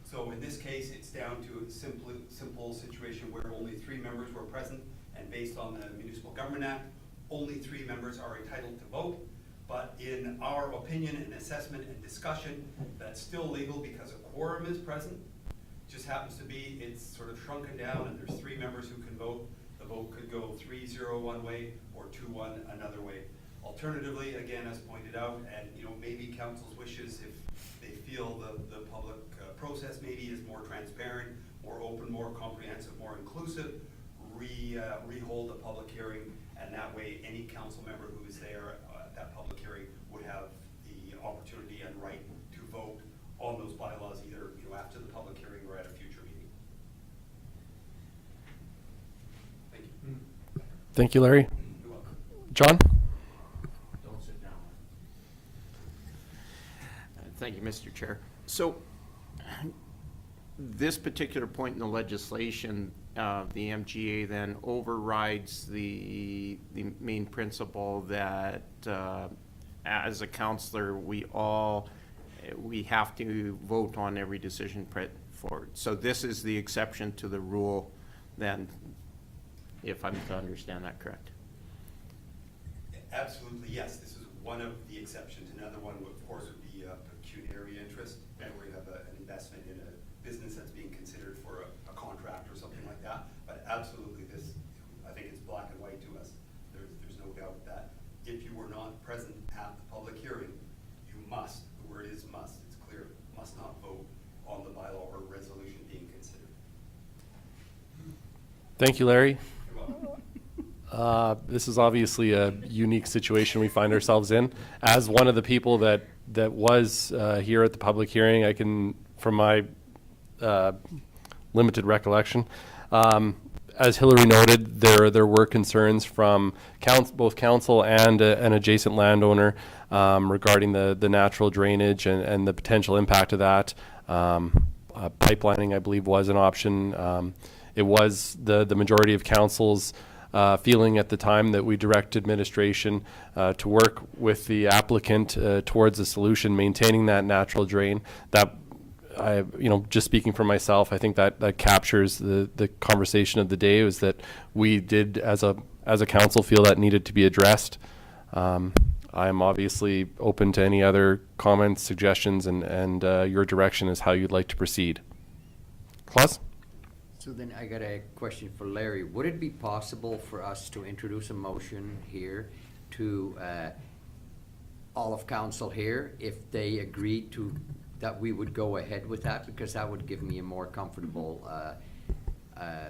So in this case, it's down to a simple situation where only 3 members were present, and based on the Municipal Government Act, only 3 members are entitled to vote. But in our opinion and assessment and discussion, that's still legal because a quorum is present. Just happens to be, it's sort of shrunken down, and there's 3 members who can vote. The vote could go 3-0 one way or 2-1 another way. Alternatively, again, as pointed out, and you know, maybe council's wishes, if they feel the public process maybe is more transparent, more open, more comprehensive, more inclusive, rehold a public hearing, and that way any council member who is there at that public hearing would have the opportunity and right to vote on those bylaws, either after the public hearing or at a future meeting. Thank you. Thank you, Larry. You're welcome. John? Don't sit down. Thank you, Mr. Chair. So, this particular point in the legislation, the MGA then overrides the main principle that as a councillor, we have to vote on every decision put forward. So this is the exception to the rule then, if I'm to understand that correct. Absolutely, yes. This is one of the exceptions. Another one, of course, would be pecuniary interest, where you have an investment in a business that's being considered for a contract or something like that. But absolutely, this, I think it's black and white to us. There's no doubt that if you were not present at the public hearing, you must, the word is must, it's clear, must not vote on the bylaw or resolution being considered. Thank you, Larry. You're welcome. This is obviously a unique situation we find ourselves in. As one of the people that was here at the public hearing, I can, from my limited recollection, as Hillary noted, there were concerns from both council and an adjacent landowner regarding the natural drainage and the potential impact of that. Pipelining, I believe, was an option. It was the majority of council's feeling at the time that we direct administration to work with the applicant towards a solution, maintaining that natural drain. That, just speaking for myself, I think that captures the conversation of the day, was that we did as a council feel that needed to be addressed. I'm obviously open to any other comments, suggestions, and your direction is how you'd like to proceed. Klaus? So then I got a question for Larry. Would it be possible for us to introduce a motion here to all of council here, if they agreed to, that we would go ahead with that? Because that would give me a more comfortable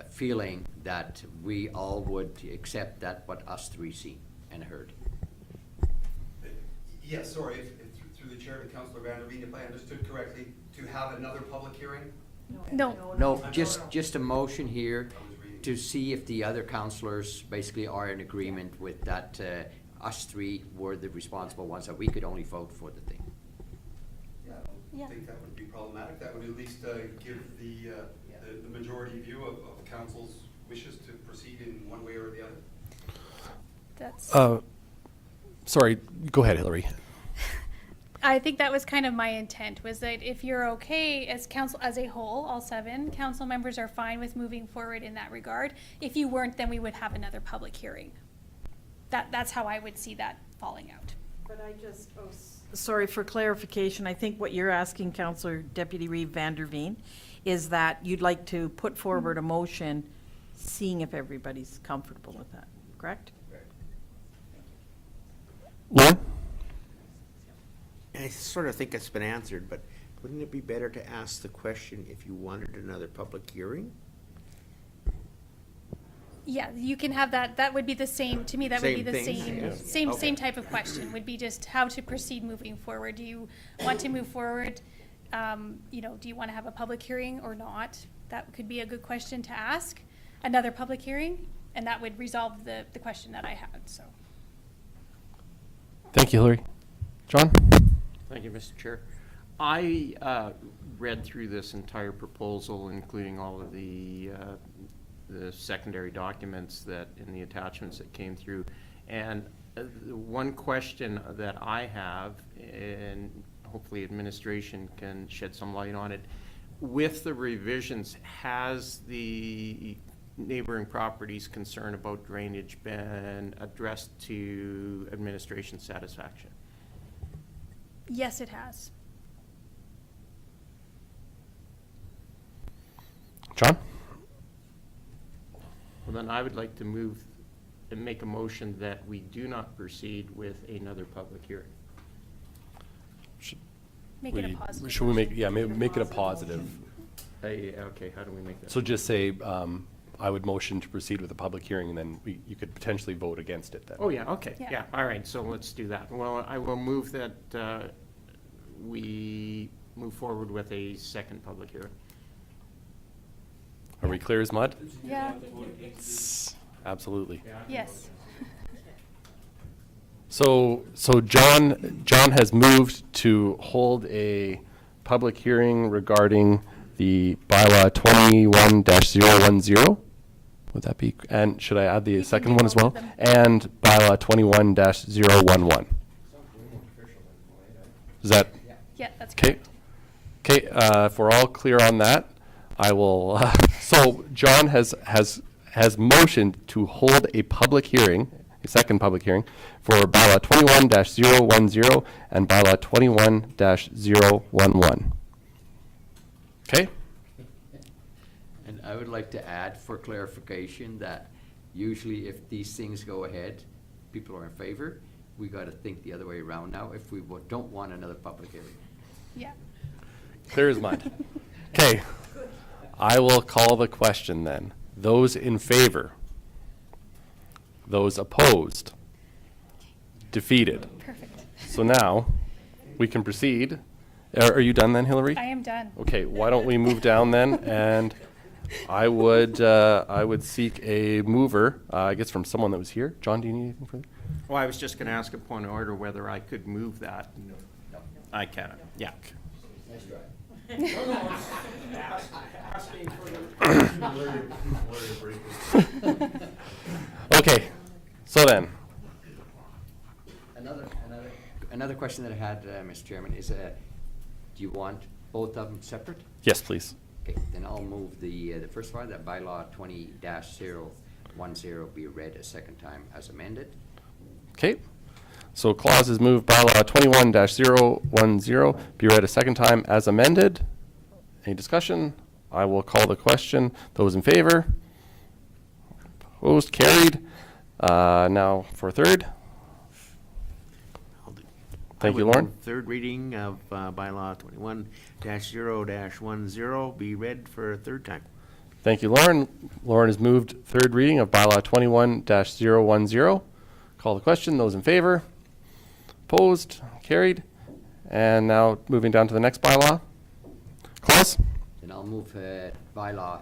feeling that we all would accept that what us 3 seen and heard. Yes, sorry, if through the chair to Councillor Vanderveen, if I understood correctly, to have another public hearing? No. No, just a motion here to see if the other councillors basically are in agreement with that, us 3 were the responsible ones, that we could only vote for the thing. Yeah, I don't think that would be problematic. That would at least give the majority view of council's wishes to proceed in one way or the other. Sorry, go ahead, Hillary. I think that was kind of my intent, was that if you're okay as council as a whole, all 7 council members are fine with moving forward in that regard. If you weren't, then we would have another public hearing. That's how I would see that falling out. But I just, sorry for clarification, I think what you're asking, Councillor Deputy Reeve Vanderveen, is that you'd like to put forward a motion seeing if everybody's comfortable with that, correct? Lauren? I sort of think it's been answered, but wouldn't it be better to ask the question if you wanted another public hearing? Yeah, you can have that, that would be the same, to me, that would be Same the thing? same, Yeah. same, Okay. same type of question, would be just how to proceed moving forward. Do you want to move forward, you know, do you want to have a public hearing or not? That could be a good question to ask, another public hearing, and that would resolve the question that I had, so. Thank you, Hillary. John? Thank you, Mr. Chair. I read through this entire proposal, including all of the secondary documents that, in the attachments that came through. And the one question that I have, and hopefully administration can shed some light on it, with the revisions, has the neighboring properties' concern about drainage been addressed to administration's satisfaction? Yes, it has. John? Well, then I would like to move and make a motion that we do not proceed with another public hearing. Make it a positive. Should we make, yeah, make it a positive. Okay, how do we make that? So just say, I would motion to proceed with a public hearing, and then you could potentially vote against it then. Oh, yeah, okay, Yeah. yeah, all right, so let's do that. Well, I will move that we move forward with a second public hearing. Are we clear as mud? Yeah, Absolutely. yes. So John has moved to hold a public hearing regarding the bylaw 21-010. Would that be, and should I add the second one as well? And bylaw 21-011. Is that? Yeah, that's Okay. correct. Okay, if we're all clear on that, I will, so John has motioned to hold a public hearing, a second public hearing, for bylaw 21-010 and bylaw 21-011. Okay? And I would like to add for clarification that usually if these things go ahead, people are in favor. We got to think the other way around now if we don't want another public hearing. Yeah. Clear as mud. Okay. I will call the question then. Those in favor? Those opposed? Defeated? Perfect. So now, we can proceed. Are you done then, Hillary? I am done. Okay, why don't we move down then, and I would seek a mover, I guess from someone that was here. John, do you need anything further? Well, I was just going to ask a point of order whether I could move that. No. I cannot, yeah. Nice try. Okay, so then, Another question that I had, Mr. Chairman, is do you want both of them separate? yes, please. Okay, then I'll move the first one, that bylaw 20-010 be read a second time as amended. Okay, so clause is moved, bylaw 21-010 be read a second time as amended. Any discussion? I will call the question. Those in favor? Opposed? Carried. Now for third. Thank you, Lauren. Third reading of bylaw 21-0-10 be read for a third time. Thank you, Lauren. Lauren has moved third reading of bylaw 21-010. Call the question. Those in favor? Opposed? Carried. And now moving down to the next bylaw. Clause? Then I'll move bylaw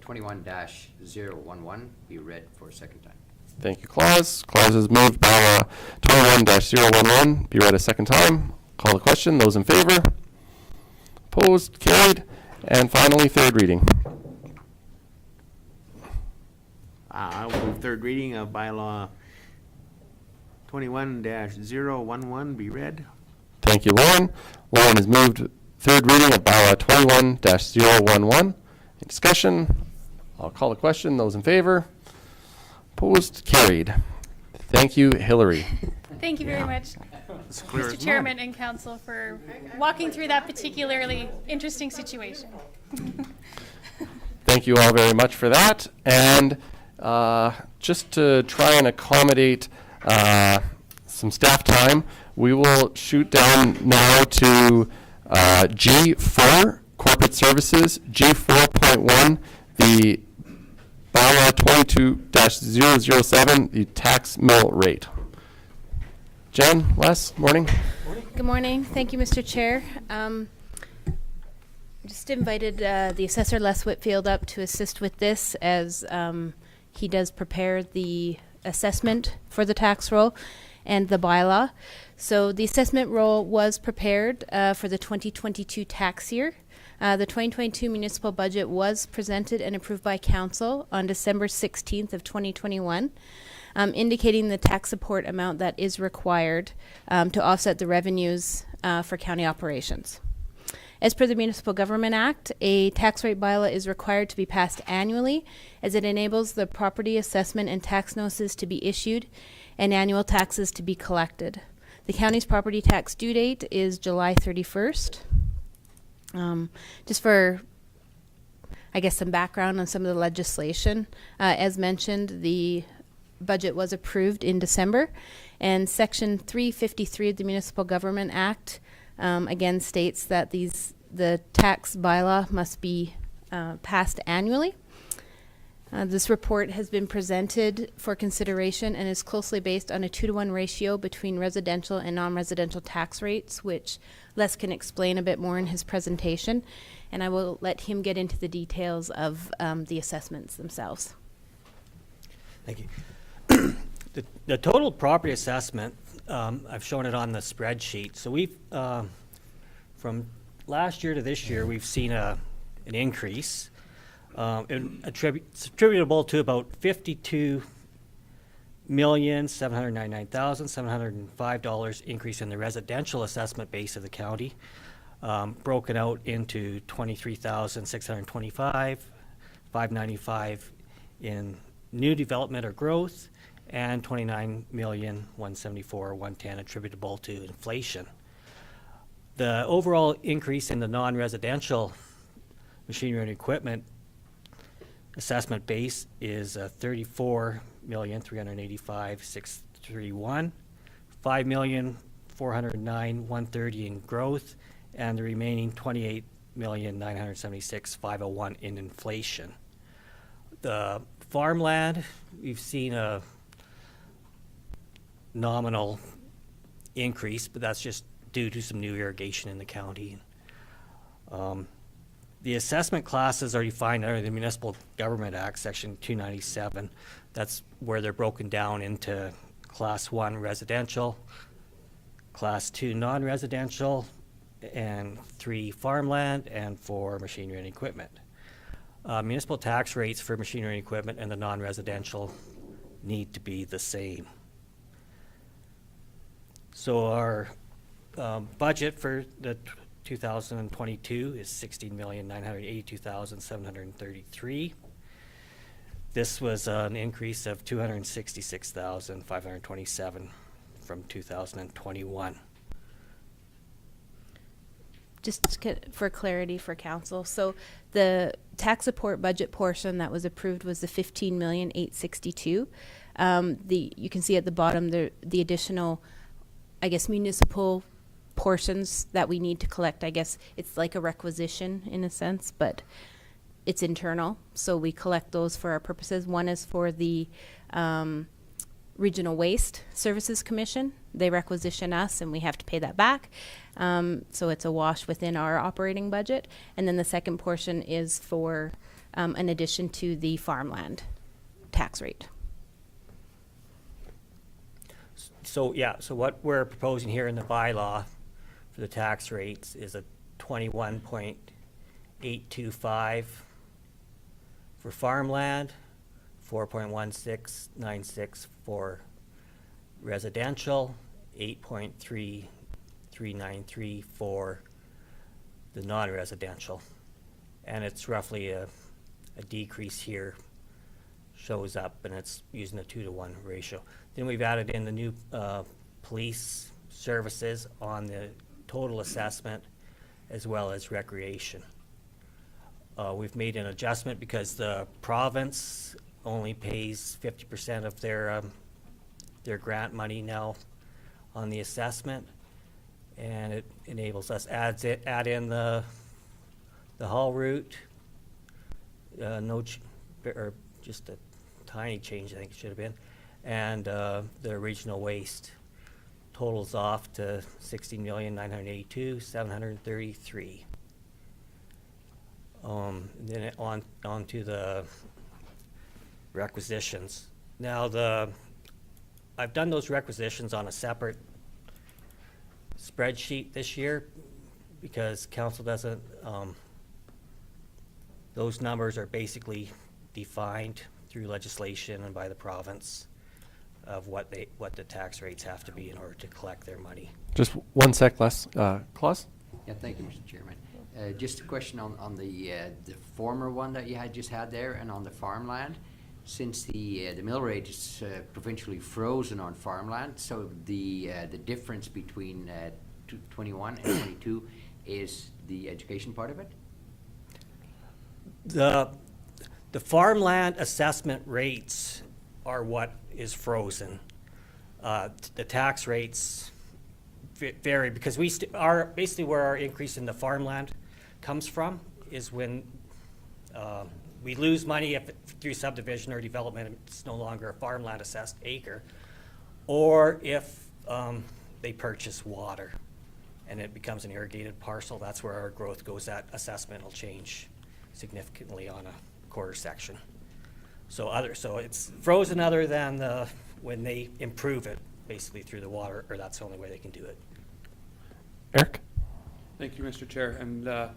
21-011 be read for a second time. Thank you, Clause. Clause is moved, bylaw 21-011 be read a second time. Call the question. Those in favor? Opposed? Carried. And finally, third reading. I will move third reading of bylaw 21-011 be read. Thank you, Lauren. Lauren has moved third reading of bylaw 21-011. Any discussion? I'll call the question. Those in favor? Opposed? Carried. Thank you, Hillary. Thank you very much, clear as Mr. mud. Chairman and Council, for walking through that particularly interesting situation. Thank you all very much for that. And just to try and accommodate some staff time, we will shoot down now to G4, Corporate Services, G4.1, the Bylaw 22-007, the tax mill rate. Jen, Les, morning. Good morning. Thank you, Mr. Chair. Just invited the assessor Les Whitfield up to assist with this as he does prepare the assessment for the tax roll and the bylaw. So the assessment roll was prepared for the 2022 tax year. The 2022 municipal budget was presented and approved by council on December 16th of 2021, indicating the tax support amount that is required to offset the revenues for county operations. As per the Municipal Government Act, a tax rate bylaw is required to be passed annually as it enables the property assessment and tax notices to be issued and annual taxes to be collected. The county's property tax due date is July 31st. Just for, I guess, some background on some of the legislation, as mentioned, the budget was approved in December, and Section 353 of the Municipal Government Act again states that the tax bylaw must be passed annually. This report has been presented for consideration and is closely based on a 2-to-1 ratio between residential and non-residential tax rates, which Les can explain a bit more in his presentation, and I will let him get into the details of the assessments themselves. Thank you. The total property assessment, I've shown it on the spreadsheet. So we've, from last year to this year, we've seen an increase. It's attributable to about $52,799,705 increase in the residential assessment base of the county, broken out into $23,625, $595 in new development or growth, and $29,174,110 attributable to inflation. The overall increase in the non-residential machinery and equipment assessment base is $34,385,631, $5,409,130 in growth, and the remaining $28,976,501 in inflation. The farmland, we've seen a nominal increase, but that's just due to some new irrigation in the county. The assessment classes are defined under the Municipal Government Act, Section 297. That's where they're broken down into Class 1 residential, Class 2 non-residential, and 3 farmland, and 4 machinery and equipment. Municipal tax rates for machinery and equipment and the non-residential need to be the same. So our budget for the 2022 is $16,982,733. This was an increase of $266,527 from 2021. Just for clarity for council, so the tax support budget portion that was approved was the $15,862,000. You can see at the bottom the additional, I guess, municipal portions that we need to collect. I guess it's like a requisition in a sense, but it's internal, so we collect those for our purposes. One is for the Regional Waste Services Commission. They requisition us and we have to pay that back. So it's a wash within our operating budget. And then the second portion is for an addition to the farmland tax rate. So yeah, so what we're proposing here in the bylaw for the tax rates is a 21.825 for farmland, 4.1696 for residential, 8.3393 for the non-residential. And it's roughly a decrease here shows up, and it's using a 2-to-1 ratio. Then we've added in the new police services on the total assessment as well as recreation. We've made an adjustment because the province only pays 50% of their grant money now on the assessment, and it enables us add in the haul route, just a tiny change, I think it should have been. And the regional waste totals off to 16,982,733. Then on to the requisitions. Now I've done those requisitions on a separate spreadsheet this year because council doesn't, those numbers are basically defined through legislation and by the province of what the tax rates have to be in order to collect their money. Just one sec, Les. Claus? Yeah, thank you, Mr. Chairman. Just a question on the former one that you had just had there and on the farmland. Since the mill rate is provincially frozen on farmland, so the difference between 21 and 22 is the education part of it? The farmland assessment rates are what is frozen. The tax rates vary because basically where our increase in the farmland comes from is when we lose money if through subdivision or development it's no longer a farmland assessed acre, or if they purchase water and it becomes an irrigated parcel. That's where our growth goes. That assessment will change significantly on a quarter section. So it's frozen other than when they improve it basically through the water, or that's the only way they can do it. Eric? Thank you, Mr. Chair. And to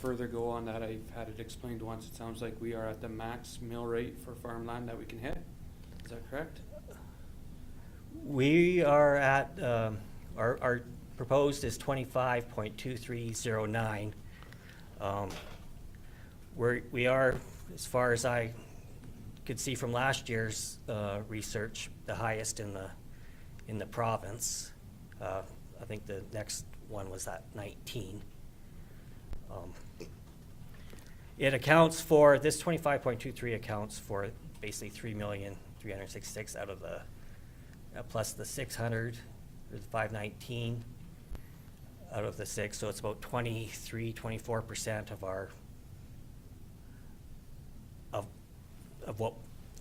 further go on that, I've had it explained once. It sounds like we are at the max mill rate for farmland that we can hit. Is that correct? We are at, our proposed is 25.2309. We are, as far as I could see from last year's research, the highest in the province. I think the next one was at 19. It accounts for, this 25.23 accounts for basically 3,366,000 out of the, plus the 600, or the 519 out of the 6, so it's about 24% of our,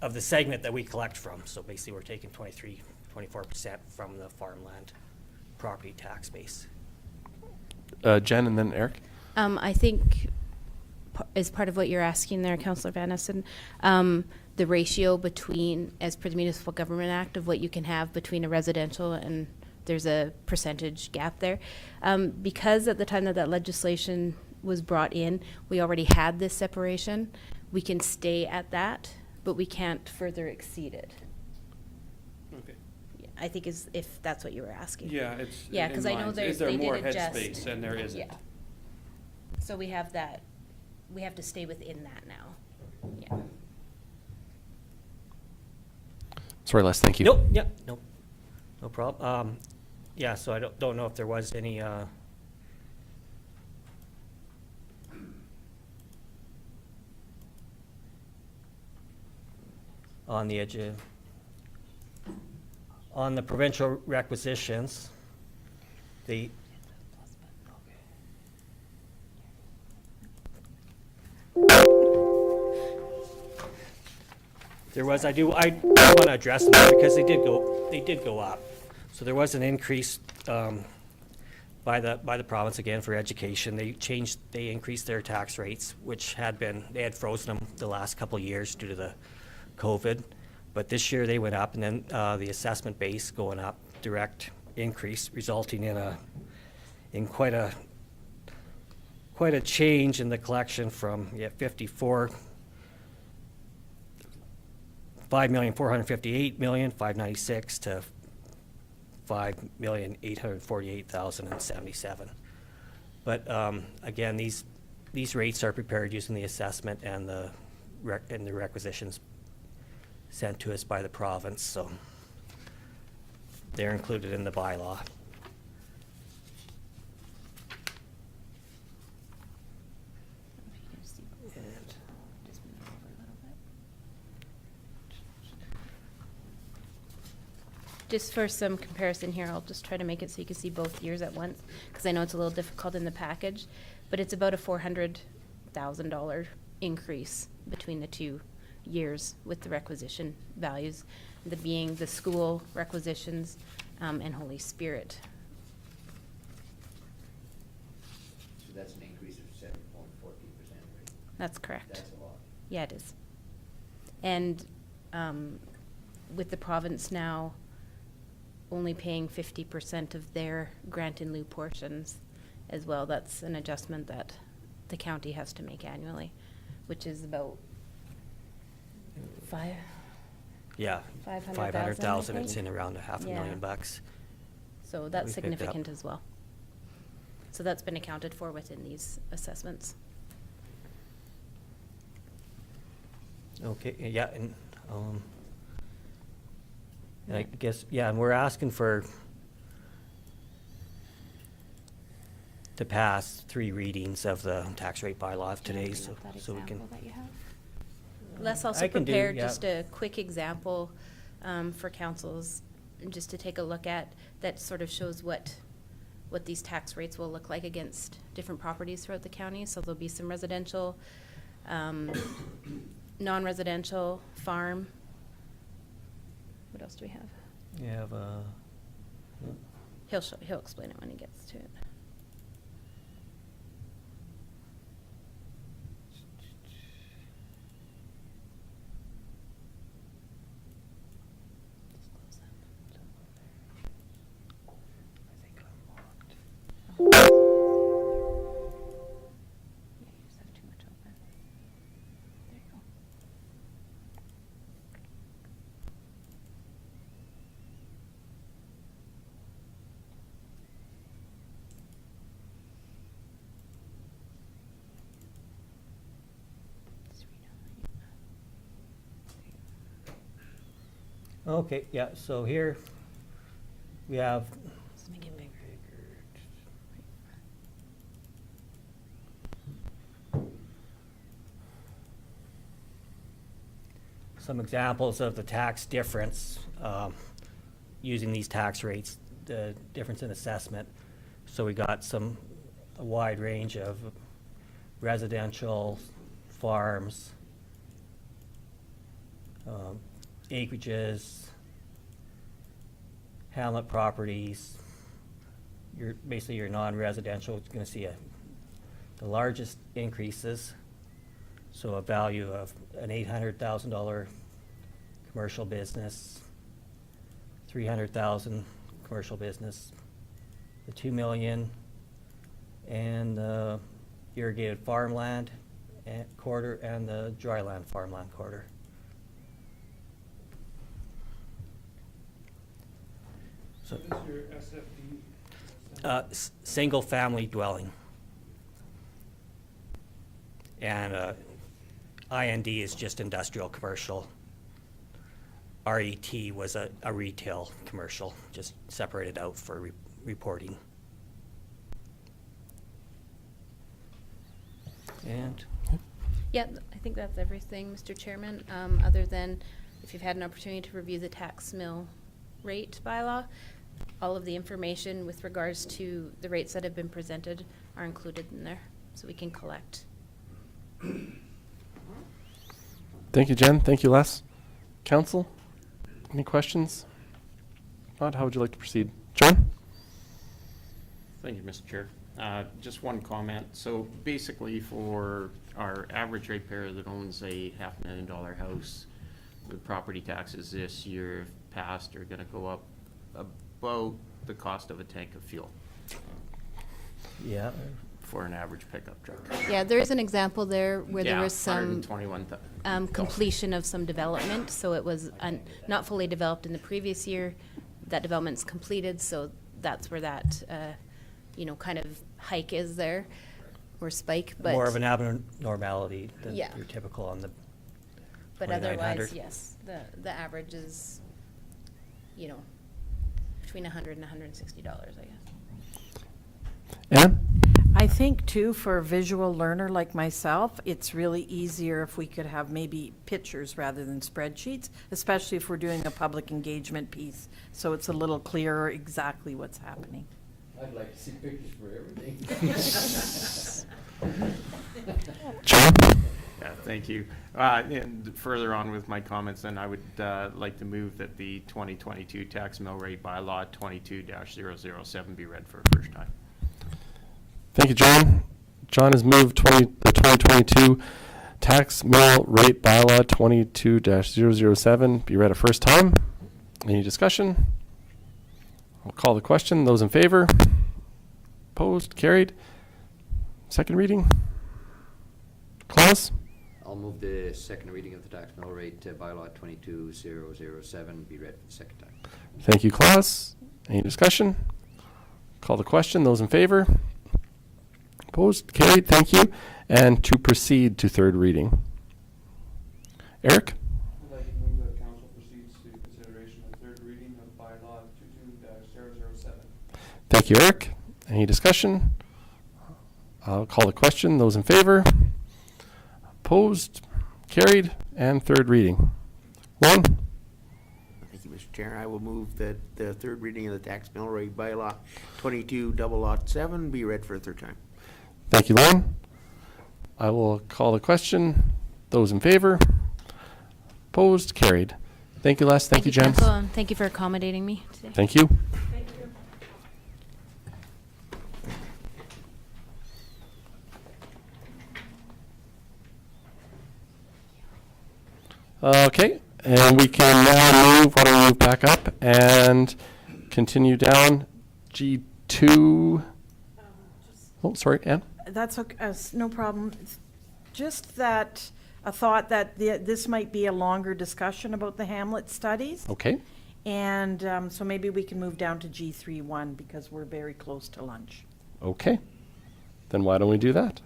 of the segment that we collect from. So basically we're taking 24% from the farmland property tax base. Jen and then Eric? I think as part of what you're asking there, Councillor Van Essen, the ratio between, as per the Municipal Government Act, of what you can have between a residential and there's a percentage gap there. Because at the time that legislation was brought in, we already had this separation. We can stay at that, but we can't further exceed it. Okay. I think if that's what you were asking. Yeah, it's Yeah, because I know is there they more did adjust. headspace and there isn't? Yeah. So we have that, we have to stay within that now. Yeah. Sorry, Les, thank you. Nope, yep, nope, no problem. Yeah, so I don't know if there was any, on the edge of, on the provincial requisitions, there was, I do want to address them because they did go up. So there was an increase by the province again for education. They increased their tax rates, which they had frozen them the last couple of years due to the COVID. But this year they went up, and then the assessment base going up, direct increase, resulting in quite a change in the collection from 5,458,596 to 5,848,077. But again, these rates are prepared using the assessment and the requisitions sent to us by the province, so they're included in the bylaw. Just for some comparison here, I'll just try to make it so you can see both years at once, because I know it's a little difficult in the package, but it's about a $400,000 increase between the two years with the requisition values, the being the school requisitions and Holy Spirit. So that's an increase of 7.14%, right? That's correct. That's a lot. Yeah, it is. And with the province now only paying 50% of their grant in lieu portions as well, that's an adjustment that the county has to make annually, which is about Yeah, 500,000, 500,000, I it's think. in around $500,000. So that's We've picked up. significant as well. So that's been accounted for within these assessments. Okay, yeah, and I guess, yeah, and we're asking for to pass 3 readings of the tax rate bylaw today, so we can. Les also I can do, prepared yeah. just a quick example for councils, just to take a look at, that sort of shows what these tax rates will look like against different properties throughout the county. So there'll be some residential, non-residential, farm. What else do we have? You have He'll explain it when he gets to it. Okay, yeah, so here we have. Let's make it bigger. Some examples of the tax difference using these tax rates, the difference in assessment. So we got a wide range of residential, farms, acreages, hamlet properties. Basically your non-residential is going to see the largest increases. So a value of an $800,000 commercial business, $300,000 commercial business, the $2 million, and the irrigated farmland quarter and the dryland farmland quarter. So, What is your SFD? Single-family dwelling. And IND is just industrial commercial. RET was a retail commercial, just separated out for reporting. And Yeah, I think that's everything, Mr. Chairman, other than if you've had an opportunity to review the tax mill rate bylaw, all of the information with regards to the rates that have been presented are included in there, so we can collect. Thank you, Jen. Thank you, Les. Council, any questions? Not, how would you like to proceed? John? Thank you, Mr. Chair. Just one comment. So basically for our average ratepayer that owns a $500,000 house, the property taxes this year past are going to go up about the cost of a tank of fuel. yeah, For an average pickup truck. Yeah, there is an example there where there Yeah, was some $121,000. completion of some development, so it was not fully developed in the previous year. That development's completed, so that's where that, kind of hike is there, or spike, but. more of an abnormality than Yeah. your typical on the But 2,900. otherwise, yes, the average is, between $100 and $160, I guess. Erin? I think too, for a visual learner like myself, it's really easier if we could have maybe pictures rather than spreadsheets, especially if we're doing a public engagement piece, so it's a little clearer exactly what's happening. I'd like to see pictures for everything. John? Yeah, thank you. And further on with my comments, then I would like to move that the 2022 tax mill rate bylaw 22-007 be read for a first time. Thank you, John. John has moved the 2022 tax mill rate bylaw 22-007 be read a first time. Any discussion? I'll call the question. Those in favor? Opposed? Carried? Second reading? Claus? I'll move the second reading of the tax mill rate bylaw 22007 be read for the second time. Thank you, Claus. Any discussion? Call the question. Those in favor? Opposed? Carried. Thank you. And to proceed to third reading. Eric? I'd like to move that council proceeds to consideration of third reading of bylaw 22-007. Thank you, Eric. Any discussion? I'll call the question. Those in favor? Opposed? Carried. And third reading. Ron? Thank you, Mr. Chair. I will move that the third reading of the tax mill rate bylaw 22-007 be read for a third time. Thank you, Lauren. I will call the question. Those in favor? Opposed? Carried. Thank you, Les. Thank you, Jen. Council, and thank you for accommodating me today. Thank you. Okay, and we can now move, why don't we move back up and continue down G2. Oh, sorry, Ann? That's okay, no problem. Just that, a thought that this might be a longer discussion about the Hamlet studies. Okay. And so maybe we can move down to G3.1 because we're very close to lunch. Okay, then why don't we do that?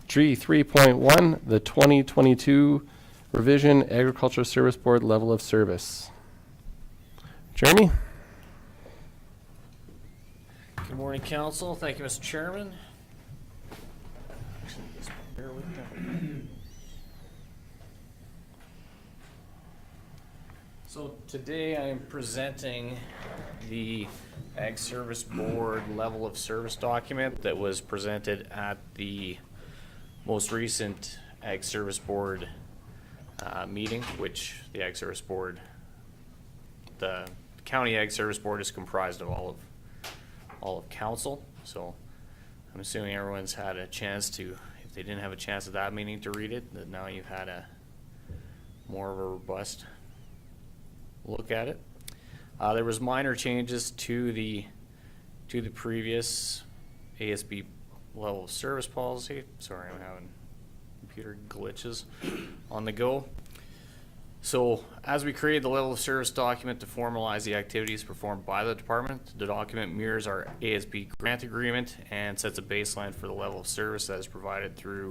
G3.1, the 2022 Revision Agricultural Service Board Level of Service. Jeremy? Good morning, council. Thank you, Mr. Chairman. Bear with me. So today I am presenting the Ag Service Board Level of Service document that was presented at the most recent Ag Service Board meeting, which the Ag Service Board, the County Ag Service Board is comprised of all of council. So I'm assuming everyone's had a chance to, if they didn't have a chance at that meeting to read it, that now you've had a more of a robust look at it. There was minor changes to the previous ASB level of service policy. Sorry, I'm having computer glitches on the go. So as we created the level of service document to formalize the activities performed by the department, the document mirrors our ASB grant agreement and sets a baseline for the level of service that is provided through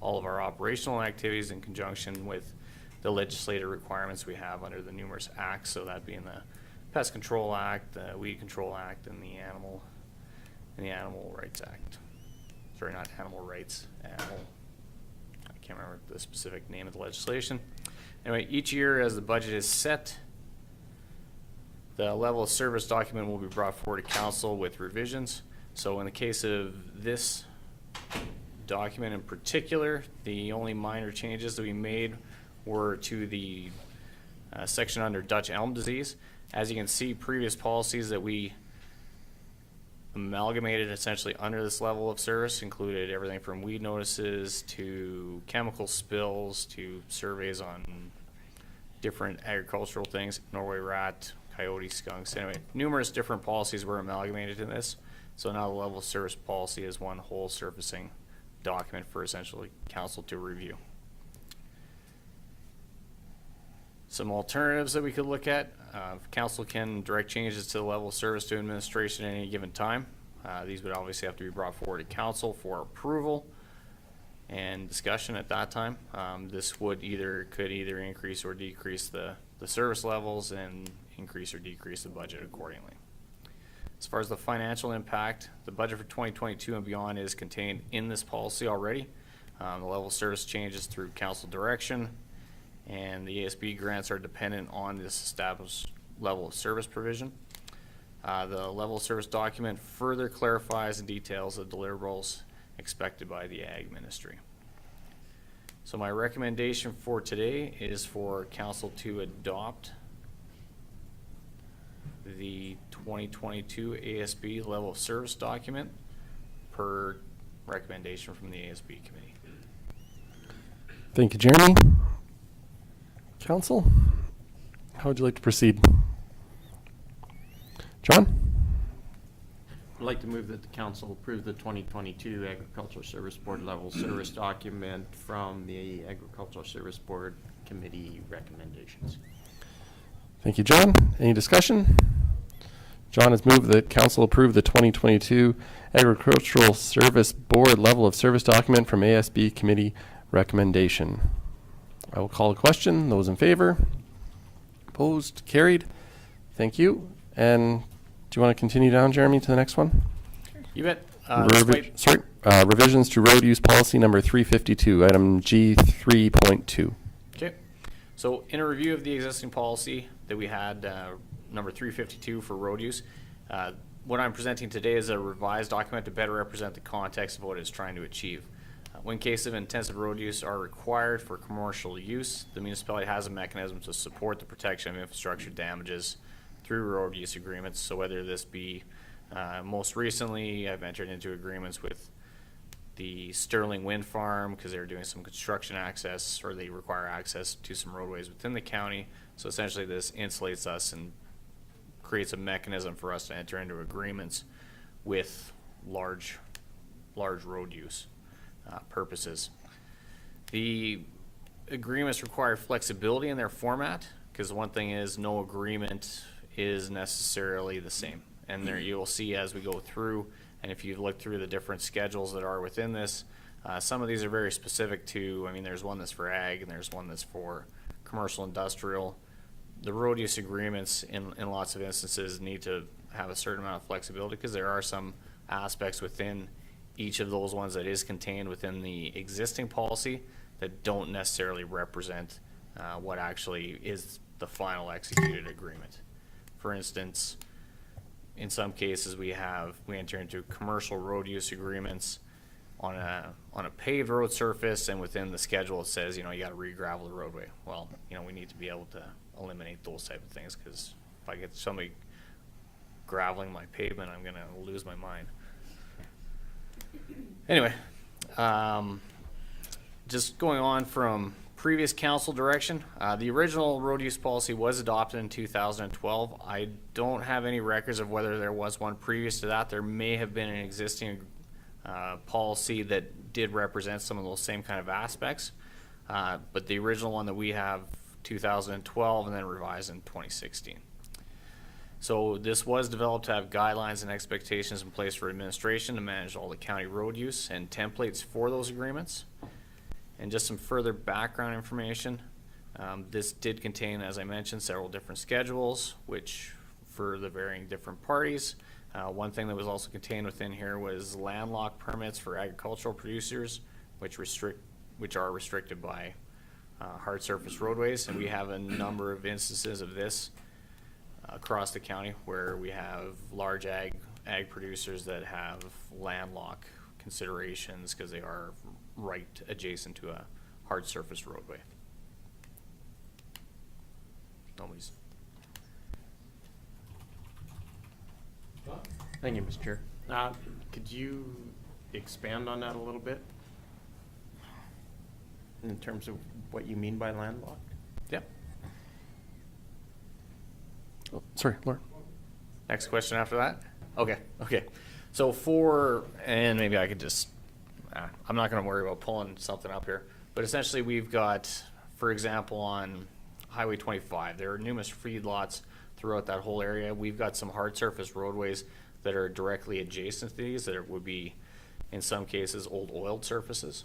all of our operational activities in conjunction with the legislative requirements we have under the numerous acts, so that being the Pest Control Act, the Weed Control Act, and the Animal Rights Act. Sorry, not animal rights, animal, I can't remember the specific name of the legislation. Anyway, each year as the budget is set, the level of service document will be brought forward to council with revisions. So in the case of this document in particular, the only minor changes that we made were to the section under Dutch elm disease. As you can see, previous policies that we amalgamated essentially under this level of service included everything from weed notices to chemical spills to surveys on different agricultural things, Norway rat, coyote, skunks. Anyway, numerous different policies were amalgamated in this. So now the level of service policy is one whole surfacing document for essentially council to review. Some alternatives that we could look at. Council can direct changes to the level of service to administration at any given time. These would obviously have to be brought forward to council for approval and discussion at that time. This could either increase or decrease the service levels and increase or decrease the budget accordingly. As far as the financial impact, the budget for 2022 and beyond is contained in this policy already. The level of service changes through council direction, and the ASB grants are dependent on this established level of service provision. The level of service document further clarifies and details the deliverables expected by the Ag Ministry. So my recommendation for today is for council to adopt the 2022 ASB level of service document per recommendation from the ASB committee. Thank you, Jeremy. Council, how would you like to proceed? John? I'd like to move that the council approve the 2022 Agricultural Service Board level service document from the Agricultural Service Board Committee recommendations. Thank you, John. Any discussion? John has moved that council approve the 2022 Agricultural Service Board level of service document from ASB committee recommendation. I will call a question. Those in favor? Opposed? Carried? Thank you. And do you want to continue down, Jeremy, to the next one? You bet. Revisions to road use policy number 352, item G 3.2. Okay. So in a review of the existing policy that we had, number 352 for road use, what I'm presenting today is a revised document to better represent the context of what it's trying to achieve. When cases of intensive road use are required for commercial use, the municipality has a mechanism to support the protection of infrastructure damages through road use agreements. So whether this be, most recently, I've entered into agreements with the Sterling Wind Farm because they're doing some construction access, or they require access to some roadways within the county. So essentially this insulates us and creates a mechanism for us to enter into agreements with large road use purposes. The agreements require flexibility in their format, because one thing is no agreement is necessarily the same. And there you will see as we go through, and if you look through the different schedules that are within this, some of these are very specific to, I mean, there's one that's for ag and there's one that's for commercial industrial. The road use agreements in lots of instances need to have a certain amount of flexibility, because there are some aspects within each of those ones that is contained within the existing policy that don't necessarily represent what actually is the final executed agreement. For instance, in some cases we enter into commercial road use agreements on a paved road surface, and within the schedule it says, you know, you got to re-gravel the roadway. Well, you know, we need to be able to eliminate those type of things, because if I get somebody graveling my pavement, I'm going to lose my mind. Anyway, just going on from previous council direction, the original road use policy was adopted in 2012. I don't have any records of whether there was one previous to that. There may have been an existing policy that did represent some of those same kind of aspects, but the original one that we have, 2012, and then revised in 2016. So this was developed to have guidelines and expectations in place for administration to manage all the county road use and templates for those agreements. And just some further background information. This did contain, as I mentioned, several different schedules, which for the varying different parties. One thing that was also contained within here was landlocked permits for agricultural producers, which are restricted by hard surface roadways. And we have a number of instances of this across the county where we have large ag producers that have landlocked considerations because they are right adjacent to a hard surface roadway. Nobody's. Thank you, Mr. Chair. Could you expand on that a little bit in terms of what you mean by landlocked? Yep. Oh, sorry, Laura. Next question after that? Okay. So and maybe I could just, I'm not going to worry about pulling something up here, but essentially we've got, for example, on Highway 25, there are numerous feedlots throughout that whole area. We've got some hard surface roadways that are directly adjacent to these that would be, in some cases, old oiled surfaces.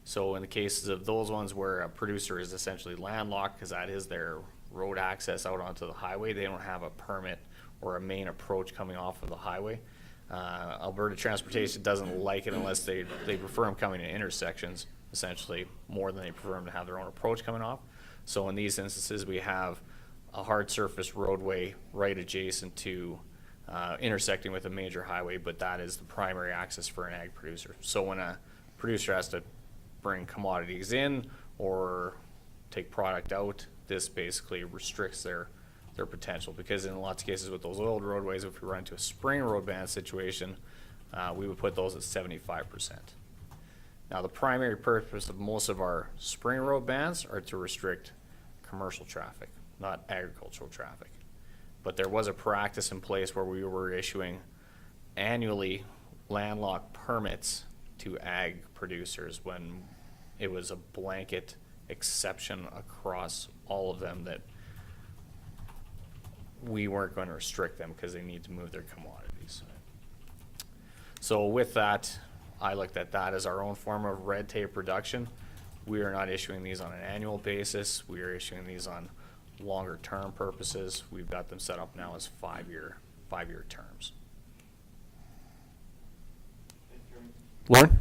So in the cases of those ones where a producer is essentially landlocked because that is their road access out onto the highway, they don't have a permit or a main approach coming off of the highway. Alberta Transportation doesn't like it unless they prefer them coming in intersections, essentially, more than they prefer them to have their own approach coming off. So in these instances, we have a hard surface roadway right adjacent to intersecting with a major highway, but that is the primary access for an ag producer. So when a producer has to bring commodities in or take product out, this basically restricts their potential, because in lots of cases with those old roadways, if we run into a spring road ban situation, we would put those at 75%. Now, the primary purpose of most of our spring road bans are to restrict commercial traffic, not agricultural traffic. But there was a practice in place where we were issuing annually landlocked permits to ag producers when it was a blanket exception across all of them that we weren't going to restrict them because they need to move their commodities. So with that, I looked at that as our own form of red tape reduction. We are not issuing these on an annual basis. We are issuing these on longer term purposes. We've got them set up now as five-year terms. Lauren?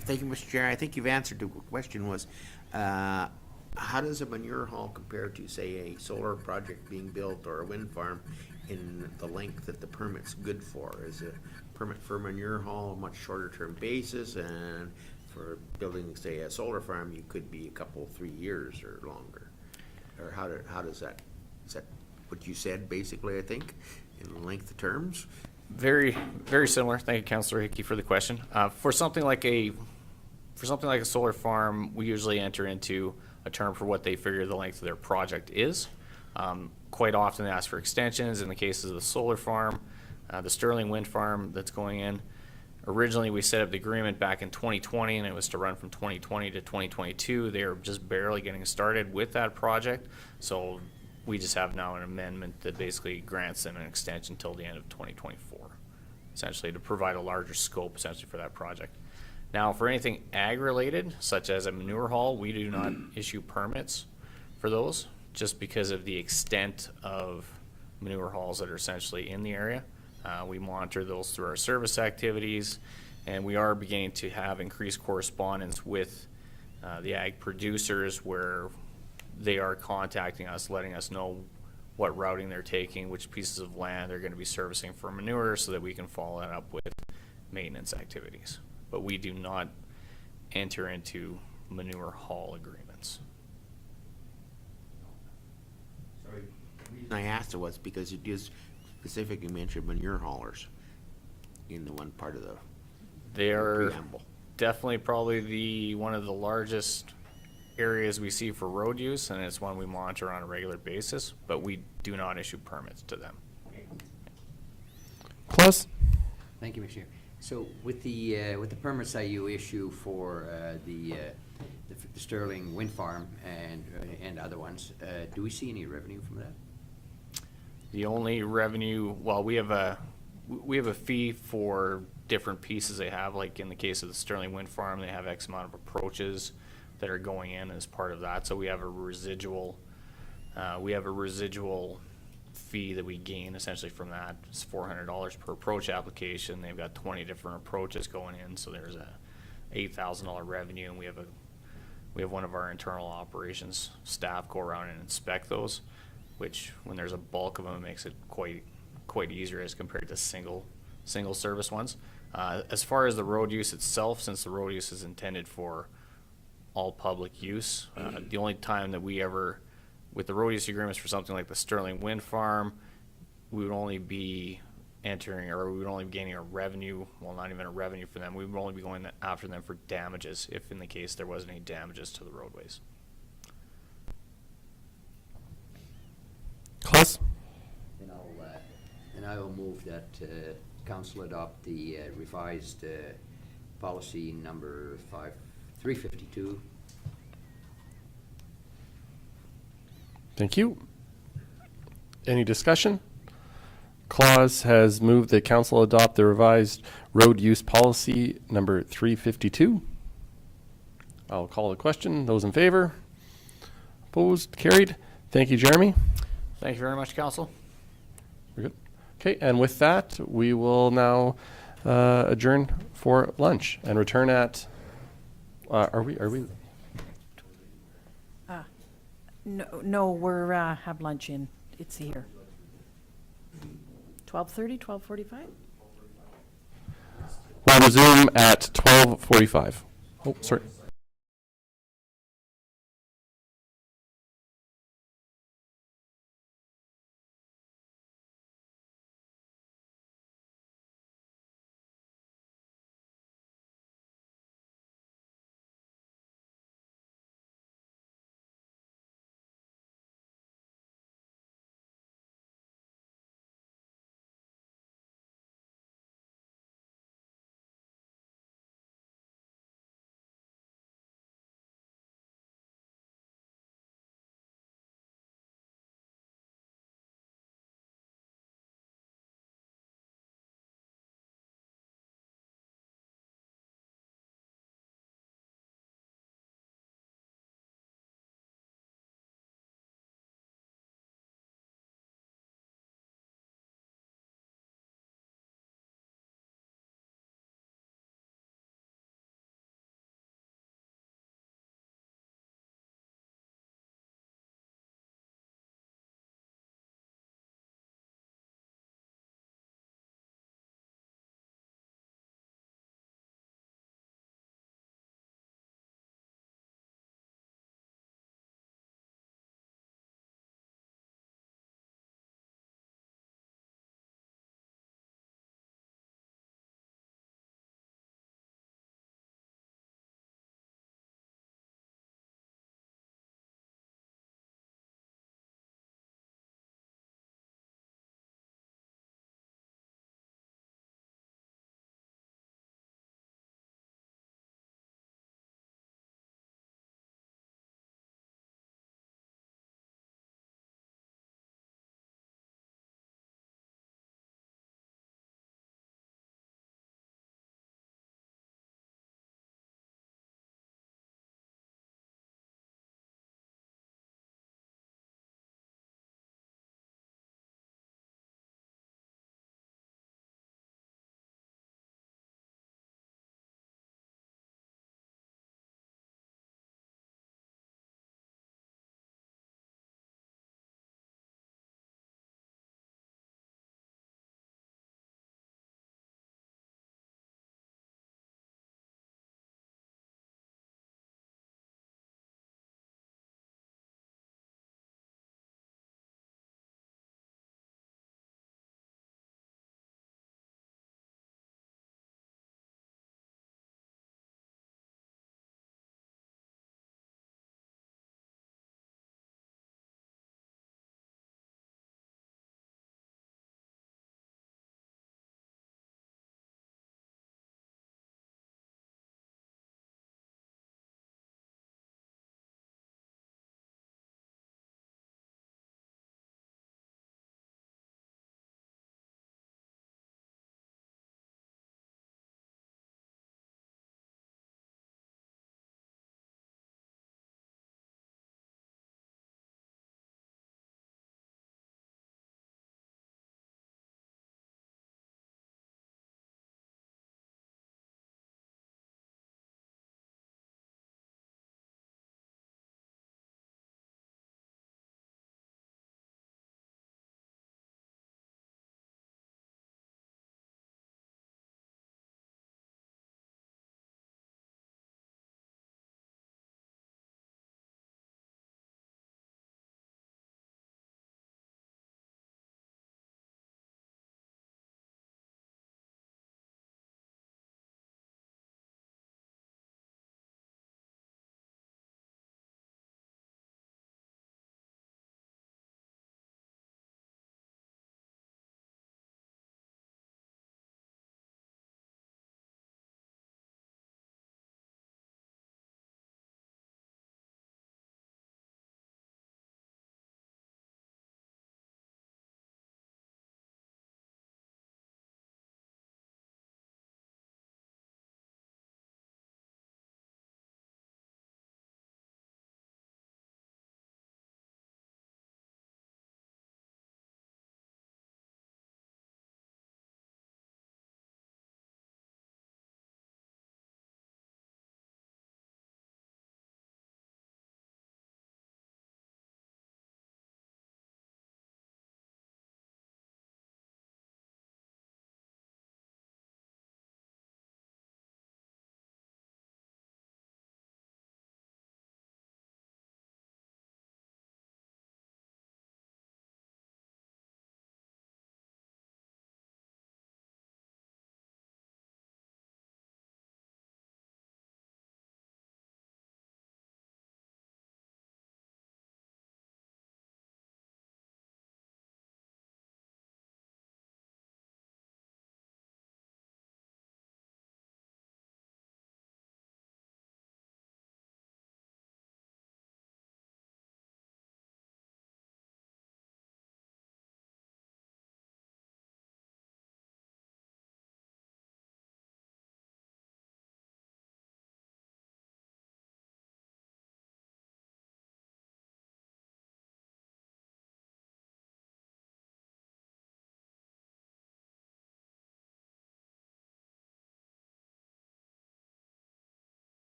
Thank you, Mr. Chair. I think you've answered the question was, how does a manure haul compare to, say, a solar project being built or a wind farm in the length that the permit's good for? Is a permit for manure haul a much shorter term basis, and for building, say, a solar farm, you could be a couple, 3 years or longer? Or how does that, is that what you said basically, I think, in length of terms? Very, very similar. Thank you, Councillor Hickey, for the question. For something like a solar farm, we usually enter into a term for what they figure the length of their project is. Quite often they ask for extensions. In the cases of the solar farm, the Sterling wind farm that's going in, originally we set up the agreement back in 2020, and it was to run from 2020 to 2022. They are just barely getting started with that project, so we just have now an amendment that basically grants them an extension until the end of 2024, essentially to provide a larger scope essentially for that project. Now, for anything ag-related, such as a manure haul, we do not issue permits for those, just because of the extent of manure hauls that are essentially in the area. We monitor those through our service activities, and we are beginning to have increased correspondence with the ag producers, where they are contacting us, letting us know what routing they're taking, which pieces of land they're going to be servicing for manure, so that we can follow that up with maintenance activities. But we do not enter into manure haul agreements. Sorry. The reason I asked it was because it is specifically mentioned manure haulers in the one part of the They are preamble. definitely probably one of the largest areas we see for road use, and it's one we monitor on a regular basis, but we do not issue permits to them. Claus? Thank you, Mr. Chair. So with the permits that you issue for the Sterling wind farm and other ones, do we see any revenue from that? The only revenue, well, we have a fee for different pieces they have. Like in the case of the Sterling wind farm, they have X amount of approaches that are going in as part of that. So we have a residual fee that we gain essentially from that. It's $400 per approach application. They've got 20 different approaches going in, so there's a $8,000 revenue, and we have one of our internal operations staff go around and inspect those, which when there's a bulk of them, it makes it quite easier as compared to single service ones. As far as the road use itself, since the road use is intended for all public use, the only time that we ever, with the road use agreements for something like the Sterling wind farm, we would only be entering, or we would only be gaining a revenue, well, not even a revenue for them. We would only be going after them for damages, if in the case there wasn't any damages to the roadways. Claus? And I will move that council adopt the revised policy number 352. Thank you. Any discussion? Claus has moved that council adopt the revised road use policy number 352. I'll call the question. Those in favor? Opposed? Carried. Thank you, Jeremy. Thank you very much, Council. We're good. Okay, and with that, we will now adjourn for lunch and return at, are we? No, we're, have lunch in, it's here. 12:30, 12:45? We'll resume at 12:45. Oh, sorry.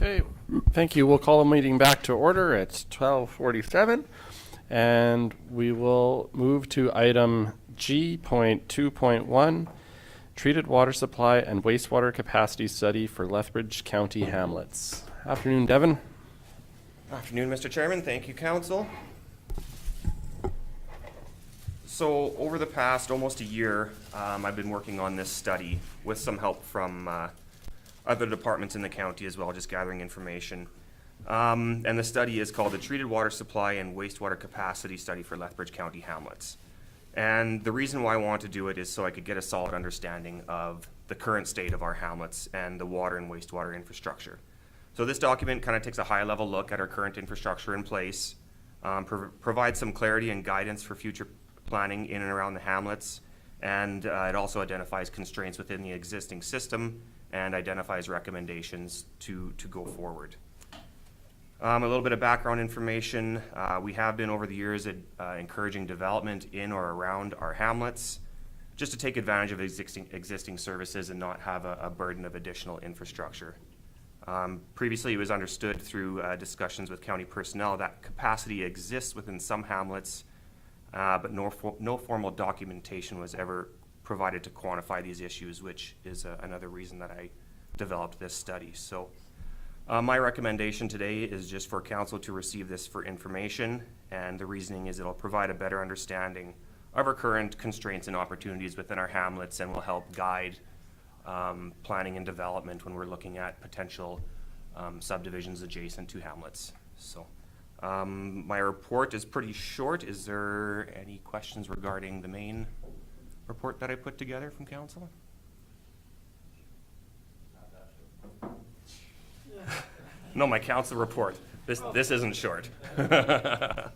Okay, thank you. We'll call the meeting back to order. It's 12:47, and we will move to item G.2.1, Treated Water Supply and Wastewater Capacity Study for Lethbridge County Hamlets. Afternoon, Devin. Afternoon, Mr. Chairman. Thank you, Council. So over the past almost a year, I've been working on this study with some help from other departments in the county as well, just gathering information. And the study is called the Treated Water Supply and Wastewater Capacity Study for Lethbridge County Hamlets. And the reason why I want to do it is so I could get a solid understanding of the current state of our hamlets and the water and wastewater infrastructure. So this document kind of takes a high-level look at our current infrastructure in place, provides some clarity and guidance for future planning in and around the hamlets, and it also identifies constraints within the existing system and identifies recommendations to go forward. A little bit of background information. We have been over the years encouraging development in or around our hamlets just to take advantage of existing services and not have a burden of additional infrastructure. Previously, it was understood through discussions with county personnel that capacity exists within some hamlets, but no formal documentation was ever provided to quantify these issues, which is another reason that I developed this study. So my recommendation today is just for council to receive this for information, and the reasoning is it'll provide a better understanding of our current constraints and opportunities within our hamlets and will help guide planning and development when we're looking at potential subdivisions adjacent to hamlets. So my report is pretty short. Is there any questions regarding the main report that I put together from council? No, my council report. This isn't short. I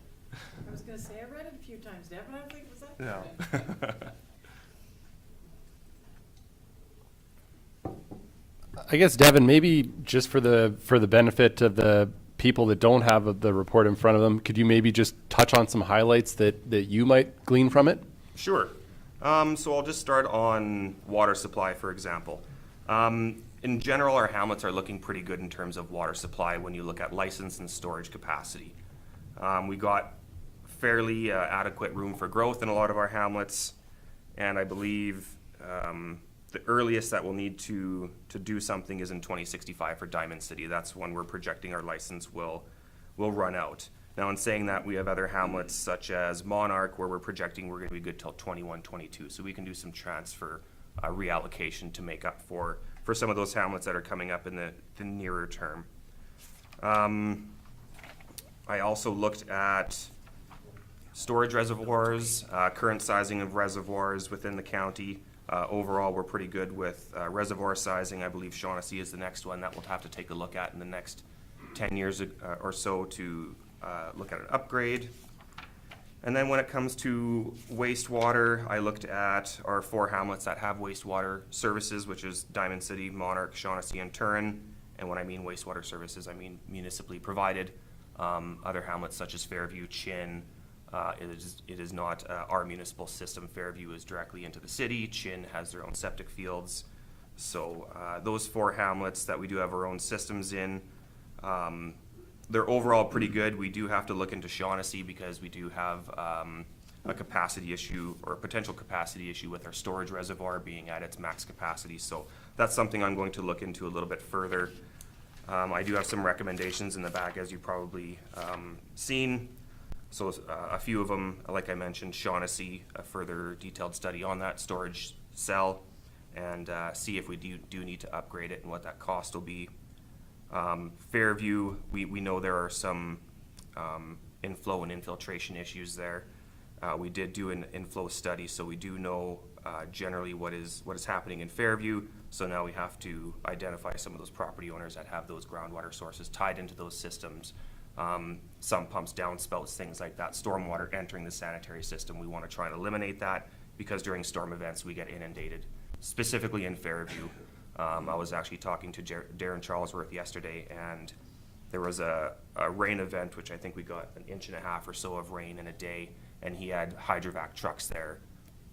was gonna say, I read it a few times, Deb, and I was like, was that? No. I guess, Devin, maybe just for the benefit of the people that don't have the report in front of them, could you maybe just touch on some highlights that you might glean from it? Sure. So I'll just start on water supply, for example. In general, our hamlets are looking pretty good in terms of water supply when you look at license and storage capacity. We got fairly adequate room for growth in a lot of our hamlets, and I believe the earliest that we'll need to do something is in 2065 for Diamond City. That's when we're projecting our license will run out. Now, in saying that, we have other hamlets such as Monarch, where we're projecting we're going to be good till 21, 22. So we can do some transfer reallocation to make up for some of those hamlets that are coming up in the nearer term. I also looked at storage reservoirs, current sizing of reservoirs within the county. Overall, we're pretty good with reservoir sizing. I believe Shaughnessy is the next one that we'll have to take a look at in the next 10 years or so to look at an upgrade. And then when it comes to wastewater, I looked at our 4 hamlets that have wastewater services, which is Diamond City, Monarch, Shaughnessy, and Turin. And when I mean wastewater services, I mean municipally provided. Other hamlets such as Fairview, Chin, it is not our municipal system. Fairview is directly into the city. Chin has their own septic fields. So those 4 hamlets that we do have our own systems in, they're overall pretty good. We do have to look into Shaughnessy because we do have a capacity issue or a potential capacity issue with our storage reservoir being at its max capacity. So that's something I'm going to look into a little bit further. I do have some recommendations in the back, as you've probably seen. So a few of them, like I mentioned, Shaughnessy, a further detailed study on that storage cell, and see if we do need to upgrade it and what that cost will be. Fairview, we know there are some inflow and infiltration issues there. We did do an inflow study, so we do know generally what is happening in Fairview. So now we have to identify some of those property owners that have those groundwater sources tied into those systems. Some pumps, downspouts, things like that, stormwater entering the sanitary system. We want to try and eliminate that because during storm events we get inundated, specifically in Fairview. I was actually talking to Darren Charlesworth yesterday, and there was a rain event, which I think we got 1.5 inches or so of rain in a day, and he had hydrovac trucks there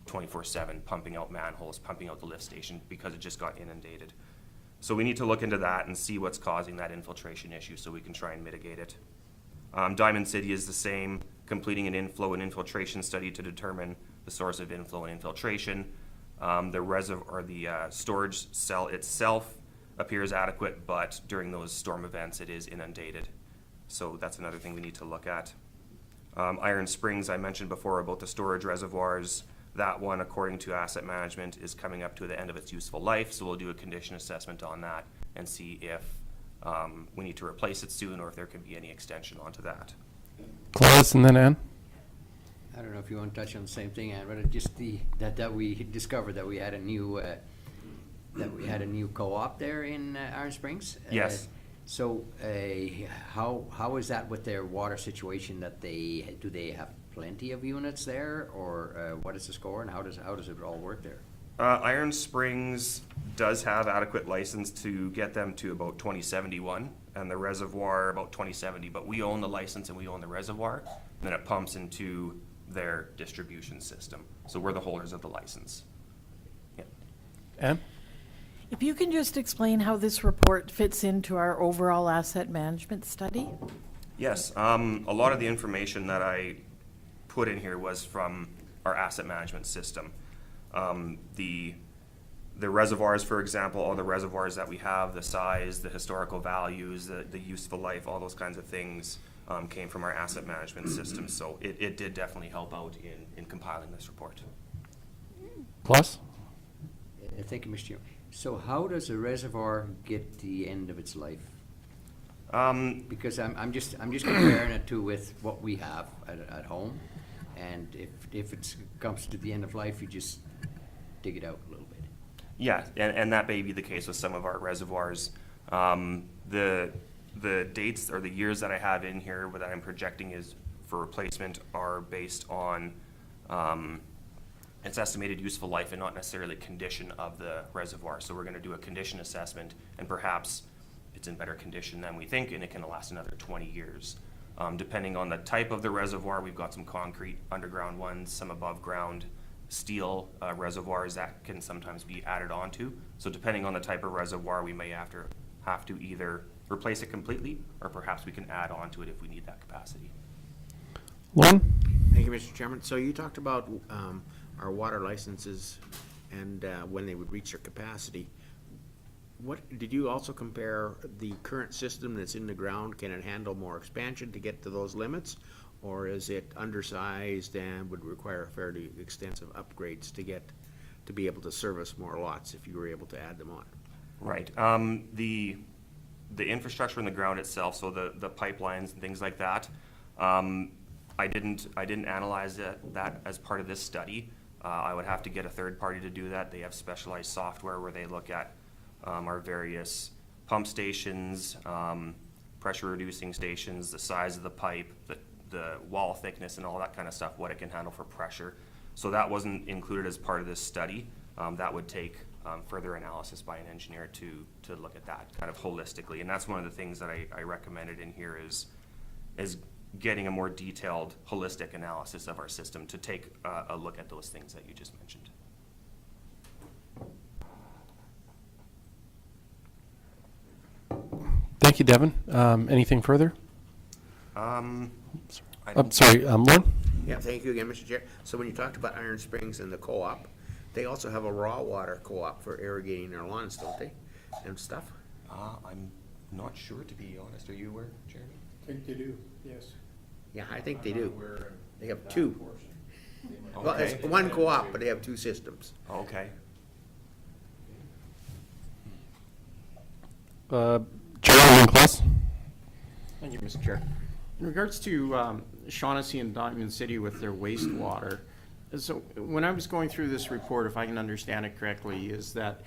24/7 pumping out manholes, pumping out the lift station because it just got inundated. So we need to look into that and see what's causing that infiltration issue so we can try and mitigate it. Diamond City is the same, completing an inflow and infiltration study to determine the source of inflow and infiltration. The storage cell itself appears adequate, but during those storm events, it is inundated. So that's another thing we need to look at. Iron Springs, I mentioned before about the storage reservoirs. That one, according to asset management, is coming up to the end of its useful life, so we'll do a condition assessment on that and see if we need to replace it soon or if there can be any extension onto that. Claus and then Ann. I don't know if you want to touch on the same thing, Ann, but just that we discovered that we had a new co-op there in Iron Springs. Yes. So how is that with their water situation? That do they have plenty of units there, or what is the score, and how does it all work there? Iron Springs does have adequate license to get them to about 2071, and the reservoir about 2070, but we own the license and we own the reservoir, and then it pumps into their distribution system. So we're the holders of the license. Yeah. Ann? If you can just explain how this report fits into our overall asset management study? Yes, a lot of the information that I put in here was from our asset management system. The reservoirs, for example, all the reservoirs that we have, the size, the historical values, the useful life, all those kinds of things came from our asset management system. So it did definitely help out in compiling this report. Claus? Thank you, Mr. Chairman. So how does a reservoir get to the end of its life? Because I'm just comparing it with what we have at home, and if it comes to the end of life, you just dig it out a little bit. Yeah, and that may be the case with some of our reservoirs. The dates or the years that I have in here that I'm projecting is for replacement are based on its estimated useful life and not necessarily condition of the reservoir. So we're going to do a condition assessment, and perhaps it's in better condition than we think, and it can last another 20 years. Depending on the type of the reservoir, we've got some concrete underground ones, some above ground steel reservoirs that can sometimes be added onto. So depending on the type of reservoir, we may have to either replace it completely, or perhaps we can add on to it if we need that capacity. Lauren? Thank you, Mr. Chairman. So you talked about our water licenses and when they would reach their capacity. What did you also compare the current system that's in the ground? Can it handle more expansion to get to those limits, or is it undersized and would require fairly extensive upgrades to be able to service more lots if you were able to add them on? Right. The infrastructure in the ground itself, so the pipelines and things like that, I didn't analyze that as part of this study. I would have to get a third party to do that. They have specialized software where they look at our various pump stations, pressure reducing stations, the size of the pipe, the wall thickness, and all that kind of stuff, what it can handle for pressure. So that wasn't included as part of this study. That would take further analysis by an engineer to look at that kind of holistically. And that's one of the things that I recommended in here is getting a more detailed, holistic analysis of our system to take a look at those things that you just mentioned. Thank you, Devin. Anything further? Lauren? Yeah, thank you again, Mr. Chair. So when you talked about Iron Springs and the co-op, they also have a raw water co-op for irrigating their lawns, don't they? And stuff? I'm not sure, to be honest. Are you aware, Jeremy? I think they do, yes. Yeah, I think they do. They have two. Well, Okay. it's one co-op, but they have two systems. Okay. Jeremy and Claus? Thank you, Mr. Chair. In regards to Shaughnessy and Diamond City with their wastewater, so when I was going through this report, if I can understand it correctly, is that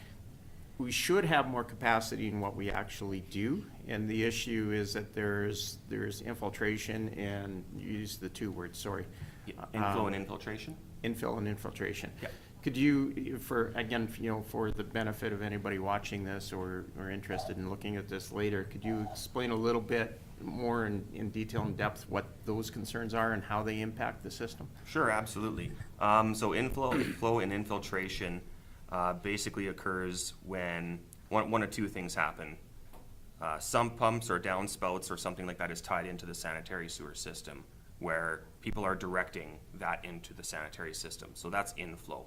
we should have more capacity in what we actually do, and the issue is that there's infiltration, and you use the two words, sorry. Inflow and infiltration? Infill and infiltration. Yeah. Could you, for the benefit of anybody watching this or interested in looking at this later, could you explain a little bit more in detail and depth what those concerns are and how they impact the system? Sure, absolutely. So inflow and infiltration basically occurs when one of two things happen. Sump pumps or downspouts or something like that is tied into the sanitary sewer system, where people are directing that into the sanitary system. So that's inflow.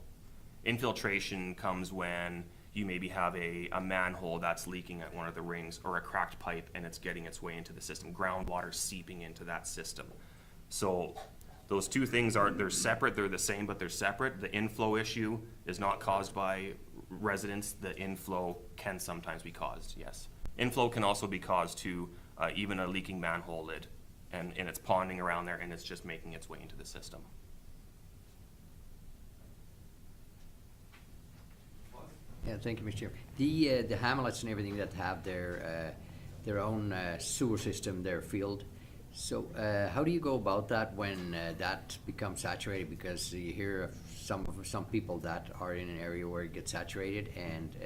Infiltration comes when you maybe have a manhole that's leaking at one of the rings, or a cracked pipe and it's getting its way into the system, groundwater seeping into that system. So those two things they're separate, they're the same, but they're separate. The inflow issue is not caused by residents. The inflow can sometimes be caused, yes. Inflow can also be caused to even a leaking manhole lid, and it's ponding around there and it's just making its way into the system. Yeah, thank you, Mr. Chair. The hamlets and everything that have their own sewer system, their field. So how do you go about that when that becomes saturated? Because you hear of some people that are in an area where it gets saturated, and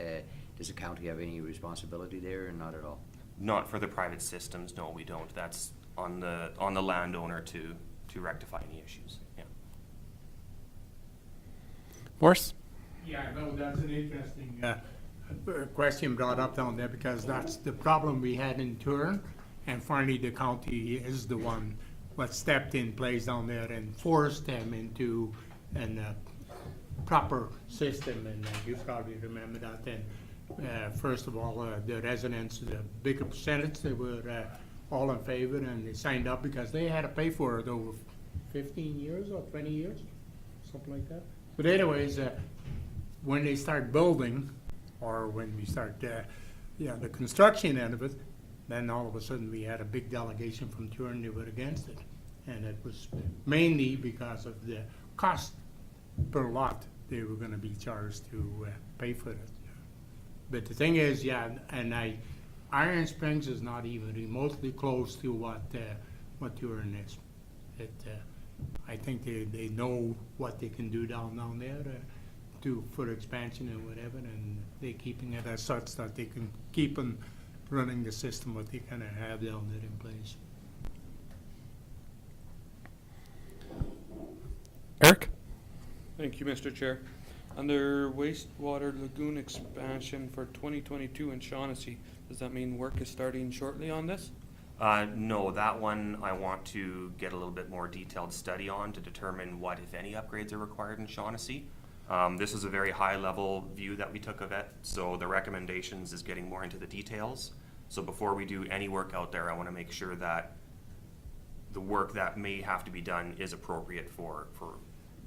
does the county have any responsibility there, or not at all? Not for the private systems, no, we don't. That's on the landowner to rectify any issues. Yeah. Morris? Yeah, no, that's an interesting question brought up down there, because that's the problem we had in Turin, and finally the county is the one what stepped in place down there and forced them into a proper system, and you probably remember that. And first of all, the residents, the bigger percentage, they were all in favor, and they signed up because they had to pay for it over 15 years or 20 years, something like that. But anyways, when they start building, or when we start the construction end of it, then all of a sudden we had a big delegation from Turin that were against it. And it was mainly because of the cost per lot they were going to be charged to pay for it. But the thing is, Iron Springs is not even remotely close to what Turin is. I think they know what they can do down there for expansion and whatever, and they're keeping it as such that they can keep on running the system what they kind of have down there in place. Eric? Thank you, Mr. Chair. Under wastewater lagoon expansion for 2022 in Shaughnessy, does that mean work is starting shortly on this? No, that one I want to get a little bit more detailed study on to determine what, if any, upgrades are required in Shaughnessy. This is a very high-level view that we took of it, so the recommendations is getting more into the details. So before we do any work out there, I want to make sure that the work that may have to be done is appropriate for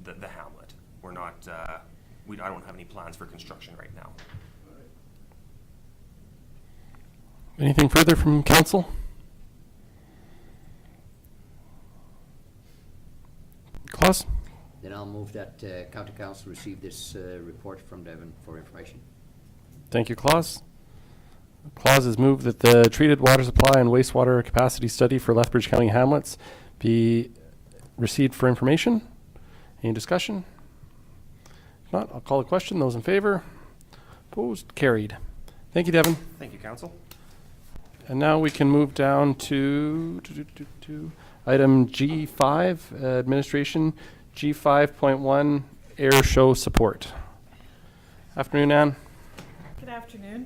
the hamlet. We're not, I don't have any plans for construction right now. Anything further from council? Claus? Then I'll move that county council receive this report from Devon for information. Thank you, Claus. Claus has moved that the treated water supply and wastewater capacity study for Lethbridge County hamlets be received for information. Any discussion? If not, I'll call a question. Those in favor? Opposed? Carried. Thank you, Devon. Thank you, council. And now we can move down to item G5, administration, G5.1, air show support. Afternoon, Ann. Good afternoon.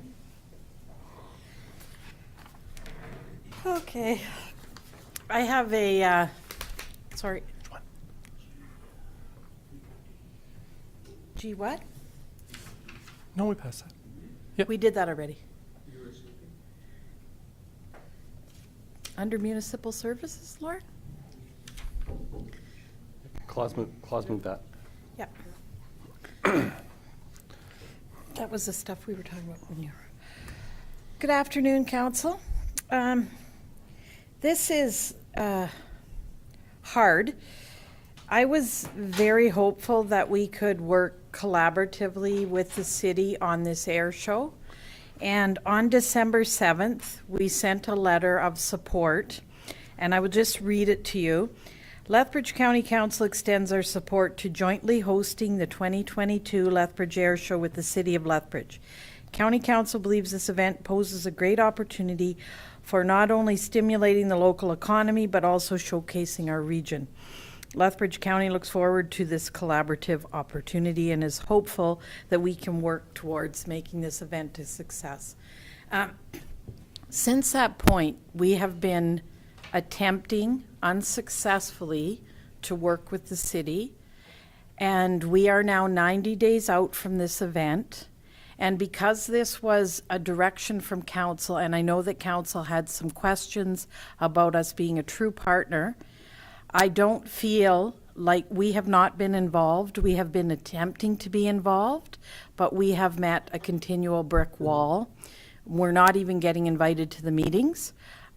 Okay. I have a, sorry. G what? No, we passed that. Yep. We did that already. Under municipal services, Lauren? Claus moved that. Yeah. That was the stuff we were talking about when you were. Good afternoon, council. This is hard. I was very hopeful that we could work collaboratively with the city on this air show. And on December 7th, we sent a letter of support, and I will just read it to you. Lethbridge County Council extends our support to jointly hosting the 2022 Lethbridge Air Show with the City of Lethbridge. County Council believes this event poses a great opportunity for not only stimulating the local economy, but also showcasing our region. Lethbridge County looks forward to this collaborative opportunity and is hopeful that we can work towards making this event a success. Since that point, we have been attempting unsuccessfully to work with the city, and we are now 90 days out from this event. And because this was a direction from council, and I know that council had some questions about us being a true partner, I don't feel like we have not been involved. We have been attempting to be involved, but we have met a continual brick wall. We're not even getting invited to the meetings.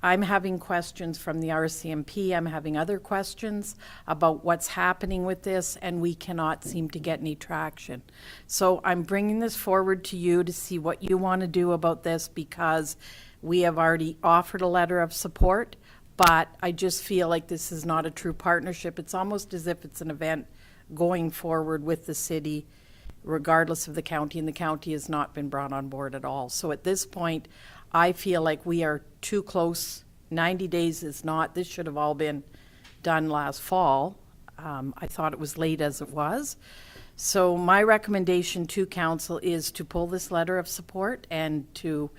I'm having questions from the RCMP. I'm having other questions about what's happening with this, and we cannot seem to get any traction. So I'm bringing this forward to you to see what you want to do about this, because we have already offered a letter of support, but I just feel like this is not a true partnership. It's almost as if it's an event going forward with the city, regardless of the county, and the county has not been brought on board at all. So at this point, I feel like we are too close. 90 days is not, this should have all been done last fall. I thought it was late as it was. So my recommendation to council is to pull this letter of support and to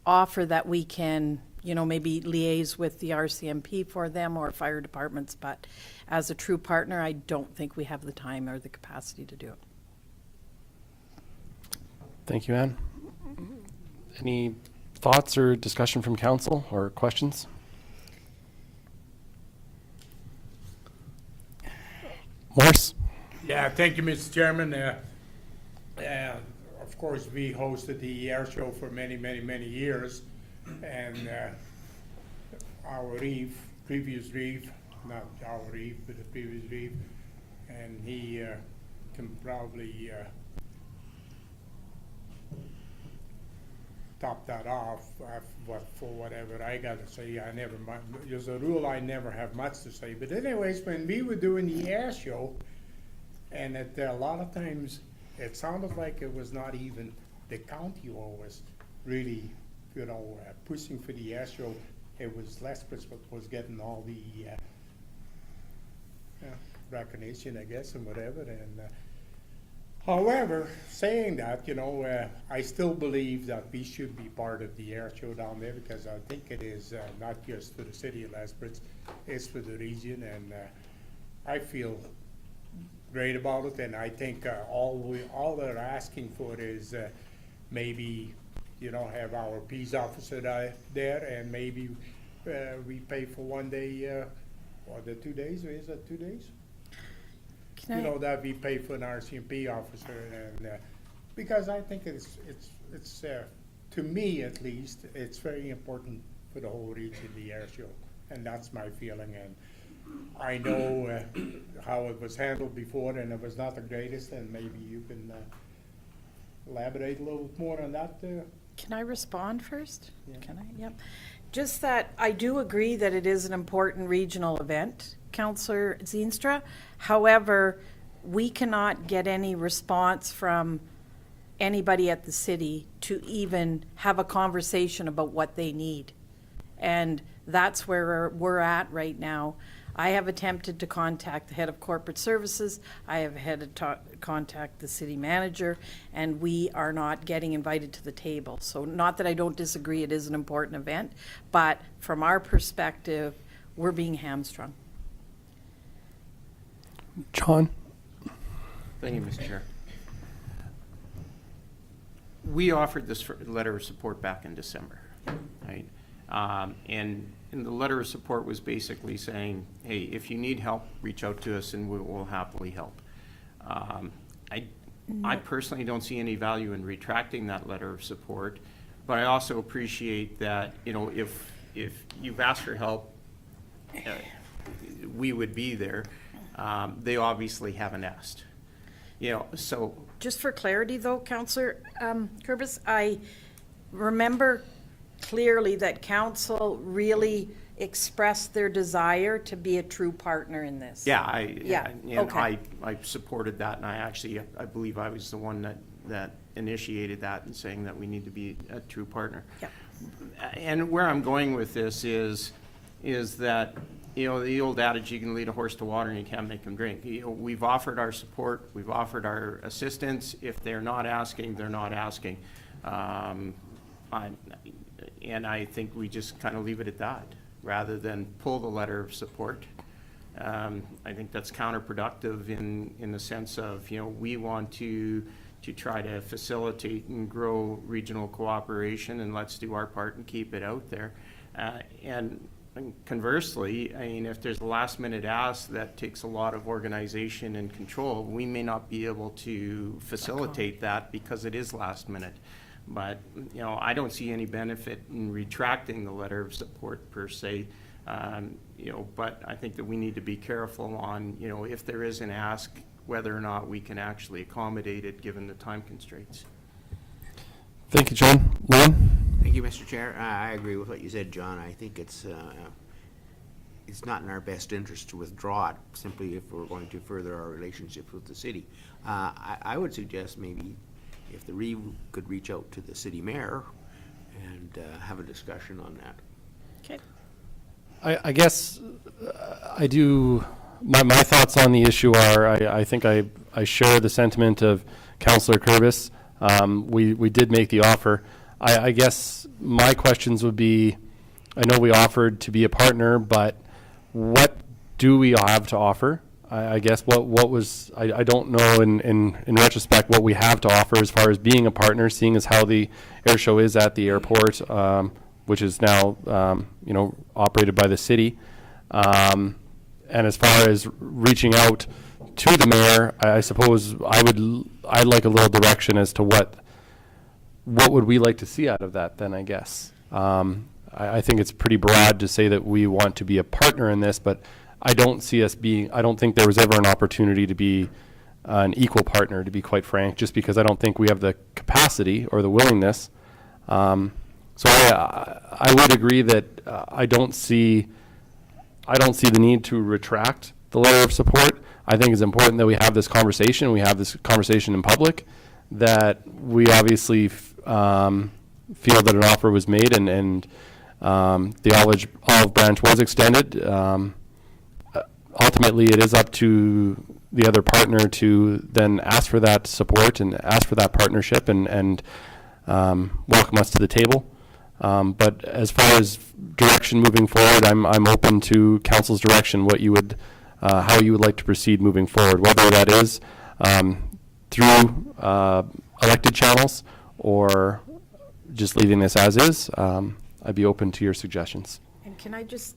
offer that we can, you know, maybe liaise with the RCMP for them or fire departments, but as a true partner, I don't think we have the time or the capacity to do it. Thank you, Ann. Any thoughts or discussion from council or questions? Morris? Yeah, thank you, Mr. Chairman. Of course, we hosted the air show for many, many, many years, and our previous reef, not our reef, but the previous reef, and he can probably top that off for whatever I gotta say. I never, there's a rule I never have much to say. But anyways, when we were doing the air show, and a lot of times it sounded like it was not even the county always really, you know, pushing for the air show. It was Lethbridge what was getting all the recognition, I guess, and whatever. And however, saying that, you know, I still believe that we should be part of the air show down there, because I think it is not just for the city of Lethbridge, it's for the region, and I feel great about it. And I think all they're asking for is maybe, you know, have our peace officer there, and maybe we pay for 1 day or the 2 days, or is it 2 days? You know, that we pay for an RCMP officer, and because I think it's to me at least, it's very important for the whole region, the air show, and that's my feeling. And I know how it was handled before, and it was not the greatest, and maybe you can elaborate a little more on that. Can I respond first? Yeah. Can I? Yep. Just that I do agree that it is an important regional event, Councillor Zeenstra. However, we cannot get any response from anybody at the city to even have a conversation about what they need. And that's where we're at right now. I have attempted to contact the head of corporate services. I have had to contact the city manager, and we are not getting invited to the table. So not that I don't disagree, it is an important event, but from our perspective, we're being hamstrung. John? Thank you, Mr. Chair. We offered this letter of support back in December, right? And the letter of support was basically saying, hey, if you need help, reach out to us and we will happily help. I personally don't see any value in retracting that letter of support, but I also appreciate that, you know, if you've asked for help, we would be there. They obviously haven't asked. You know, so. Just for clarity though, Councillor Kurbis, I remember clearly that council really expressed their desire to be a true partner in this. Yeah, Okay. I supported that, and I believe I was the one that initiated that and saying that we need to be a true partner. Yeah. And where I'm going with this is that you know, the old adage, you can lead a horse to water and you can't make him drink. You know, we've offered our support, we've offered our assistance. If they're not asking, they're not asking. And I think we just kind of leave it at that, rather than pull the letter of support. I think that's counterproductive in the sense of, you know, we want to try to facilitate and grow regional cooperation, and let's do our part and keep it out there. And conversely, I mean, if there's a last minute ask that takes a lot of organization and control, we may not be able to facilitate that because it is last minute. But, you know, I don't see any benefit in retracting the letter of support per se. You know, but I think that we need to be careful on, you know, if there is an ask, whether or not we can actually accommodate it given the time constraints. Thank you, John. Lynn? Thank you, Mr. Chair. I agree with what you said, John. I think it's not in our best interest to withdraw it simply if we're going to further our relationships with the city. I would suggest maybe if the REIT could reach out to the city mayor and have a discussion on that. Okay. I guess I do, my thoughts on the issue are, I think I share the sentiment of Councillor Kurbis. We did make the offer. I guess my questions would be, I know we offered to be a partner, but what do we have to offer? I guess what was, I don't know in retrospect what we have to offer as far as being a partner, seeing as how the air show is at the airport, which is now, you know, operated by the city. And as far as reaching out to the mayor, I suppose I'd like a little direction as to what would we like to see out of that then, I guess. I think it's pretty broad to say that we want to be a partner in this, but I don't see us being, I don't think there was ever an opportunity to be an equal partner, to be quite frank, just because I don't think we have the capacity or the willingness. So I would agree that I don't see the need to retract the letter of support. I think it's important that we have this conversation. We have this conversation in public, that we obviously feel that an offer was made and the olive branch was extended. Ultimately, it is up to the other partner to then ask for that support and ask for that partnership and welcome us to the table. But as far as direction moving forward, I'm open to council's direction, what you would, how you would like to proceed moving forward, whether that is through elected channels or just leaving this as is. I'd be open to your suggestions. And can I just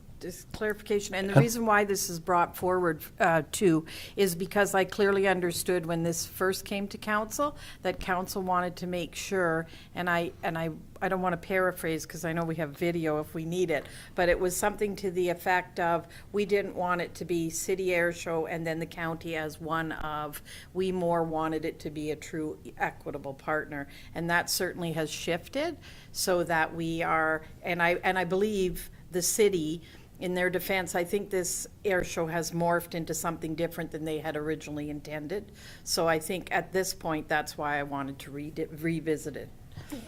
clarification, and the reason why this is brought forward too is because I clearly understood when this first came to council that council wanted to make sure, and I don't want to paraphrase because I know we have video if we need it, but it was something to the effect of we didn't want it to be city air show and then the county as one of, we more wanted it to be a true equitable partner, and that certainly has shifted so that we are, and I believe the city, in their defense, I think this air show has morphed into something different than they had originally intended. So I think at this point, that's why I wanted to revisit it.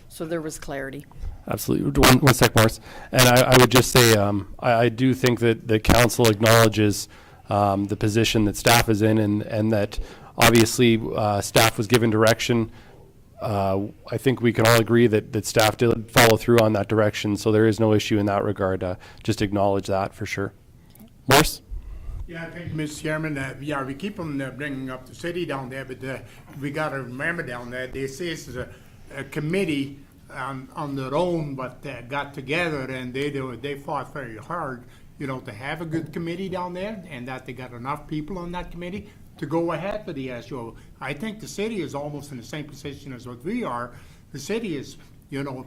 So there was clarity. Absolutely. One sec, Morris. And I would just say, I do think that the council acknowledges the position that staff is in and that obviously staff was given direction. I think we can all agree that staff did follow through on that direction, so there is no issue in that regard. Just acknowledge that for sure. Morris? Yeah, I think, Mr. Chairman, yeah, we keep on bringing up the city down there, but we got to remember down there, they say it's a committee on their own, but got together and they fought very hard, you know, to have a good committee down there, and that they got enough people on that committee to go ahead with the SO. I think the city is almost in the same position as what we are. The city is, you know,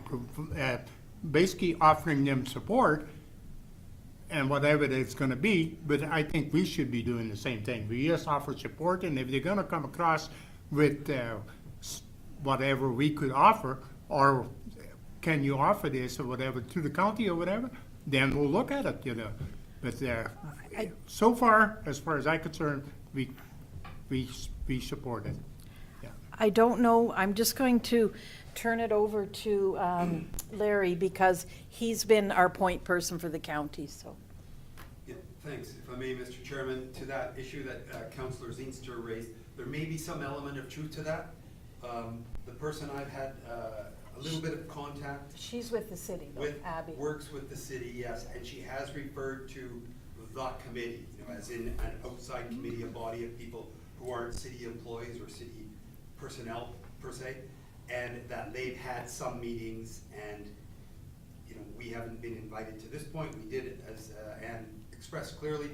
basically offering them support and whatever it's going to be, but I think we should be doing the same thing. We just offer support, and if they're going to come across with whatever we could offer, or can you offer this or whatever to the county or whatever, then we'll look at it, you know. But so far as I'm concerned, we support it. Yeah. I don't know, I'm just going to turn it over to Larry because he's been our point person for the county, so. Thanks. If I may, Mr. Chairman, to that issue that Councillor Zinstra raised, there may be some element of truth to that. The person I've had a little bit of contact She's with the city, though, with, Abby. works with the city, yes, and she has referred to the committee, you know, as in an outside committee, a body of people who aren't city employees or city personnel per se, and that they've had some meetings, and you know, we haven't been invited to this point. We did, as Ann expressed clearly,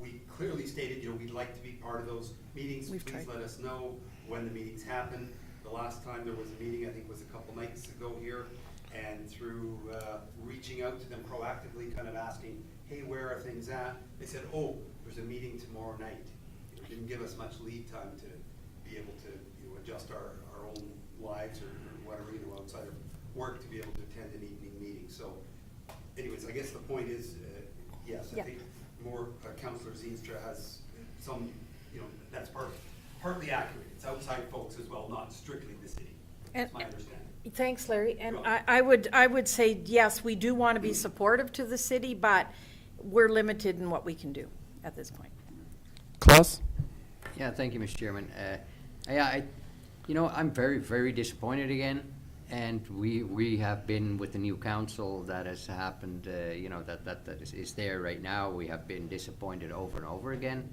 we clearly stated, you know, we'd like to be part of those meetings. Please let us know when the meetings happen. The last time there was a meeting, I think, was a couple nights ago here, and through reaching out to them proactively, kind of asking, hey, where are things at? They said, oh, there's a meeting tomorrow night. You know, didn't give us much lead time to be able to, you know, adjust our own lives or whatever, you know, outside of work to be able to attend an evening meeting. So anyways, I guess the point is, yes, I think more Councillor Zinstra has some, you know, that's partly accurate. It's outside folks as well, not strictly the city. That's my understanding. Thanks, Larry. And I would say, yes, we do want to be supportive to the city, but we're limited in what we can do at this point. Klaus? Yeah, thank you, Mr. Chairman. You know, I'm very, very disappointed again, and we have been with the new council that has happened, you know, that is there right now. We have been disappointed over and over again,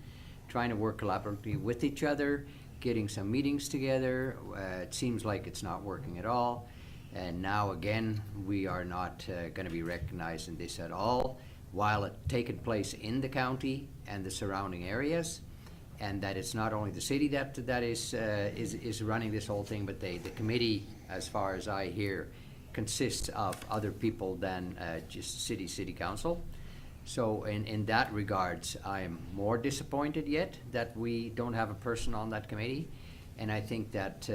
trying to work collaboratively with each other, getting some meetings together. It seems like it's not working at all, and now again, we are not going to be recognized in this at all, while it taken place in the county and the surrounding areas. And that it's not only the city that is running this whole thing, but the committee, as far as I hear, consists of other people than just city council. So in that regards, I am more disappointed yet that we don't have a person on that committee. And I think that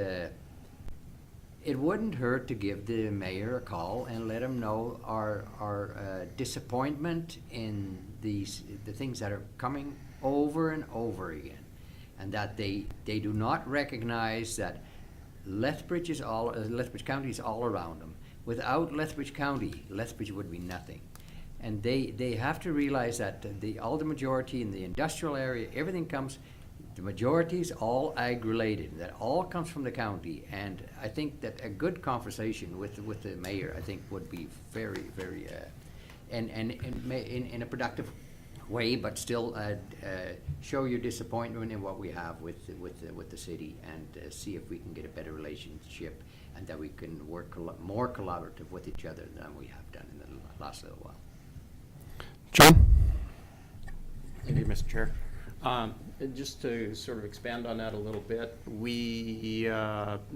it wouldn't hurt to give the mayor a call and let him know our disappointment in the things that are coming over and over again, and that they do not recognize that Lethbridge County is all around them. Without Lethbridge County, Lethbridge would be nothing. And they have to realize that all the majority in the industrial area, everything comes, the majority is all ag-related. That all comes from the county. And I think that a good conversation with the mayor, I think, would be very, very, in a productive way, but still show your disappointment in what we have with the city, and see if we can get a better relationship, and that we can work more collaborative with each other than we have done in the last little while. John? Thank you, Mr. Chair. Just to sort of expand on that a little bit, we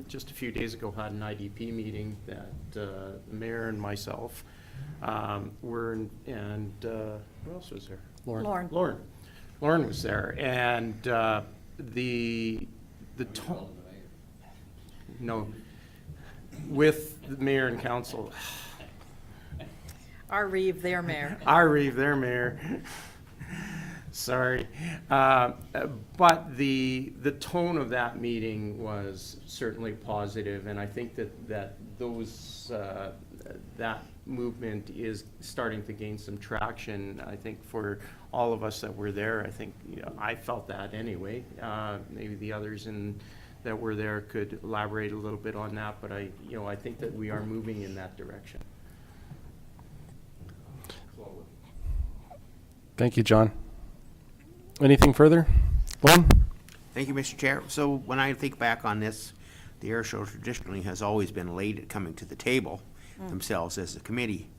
just a few days ago had an IDP meeting that the mayor and myself were in, and who else was there? Lauren was there, and the no, with the mayor and council. Our Reeve, their mayor. Our Reeve, their mayor. Sorry, but the tone of that meeting was certainly positive, and I think that those that movement is starting to gain some traction. I think for all of us that were there, I think, you know, I felt that anyway. Maybe the others that were there could elaborate a little bit on that, but I think that we are moving in that direction. Thank you, John. Anything further? Lauren? Thank you, Mr. Chair. So when I think back on this, the air show traditionally has always been late at coming to the table themselves as a committee.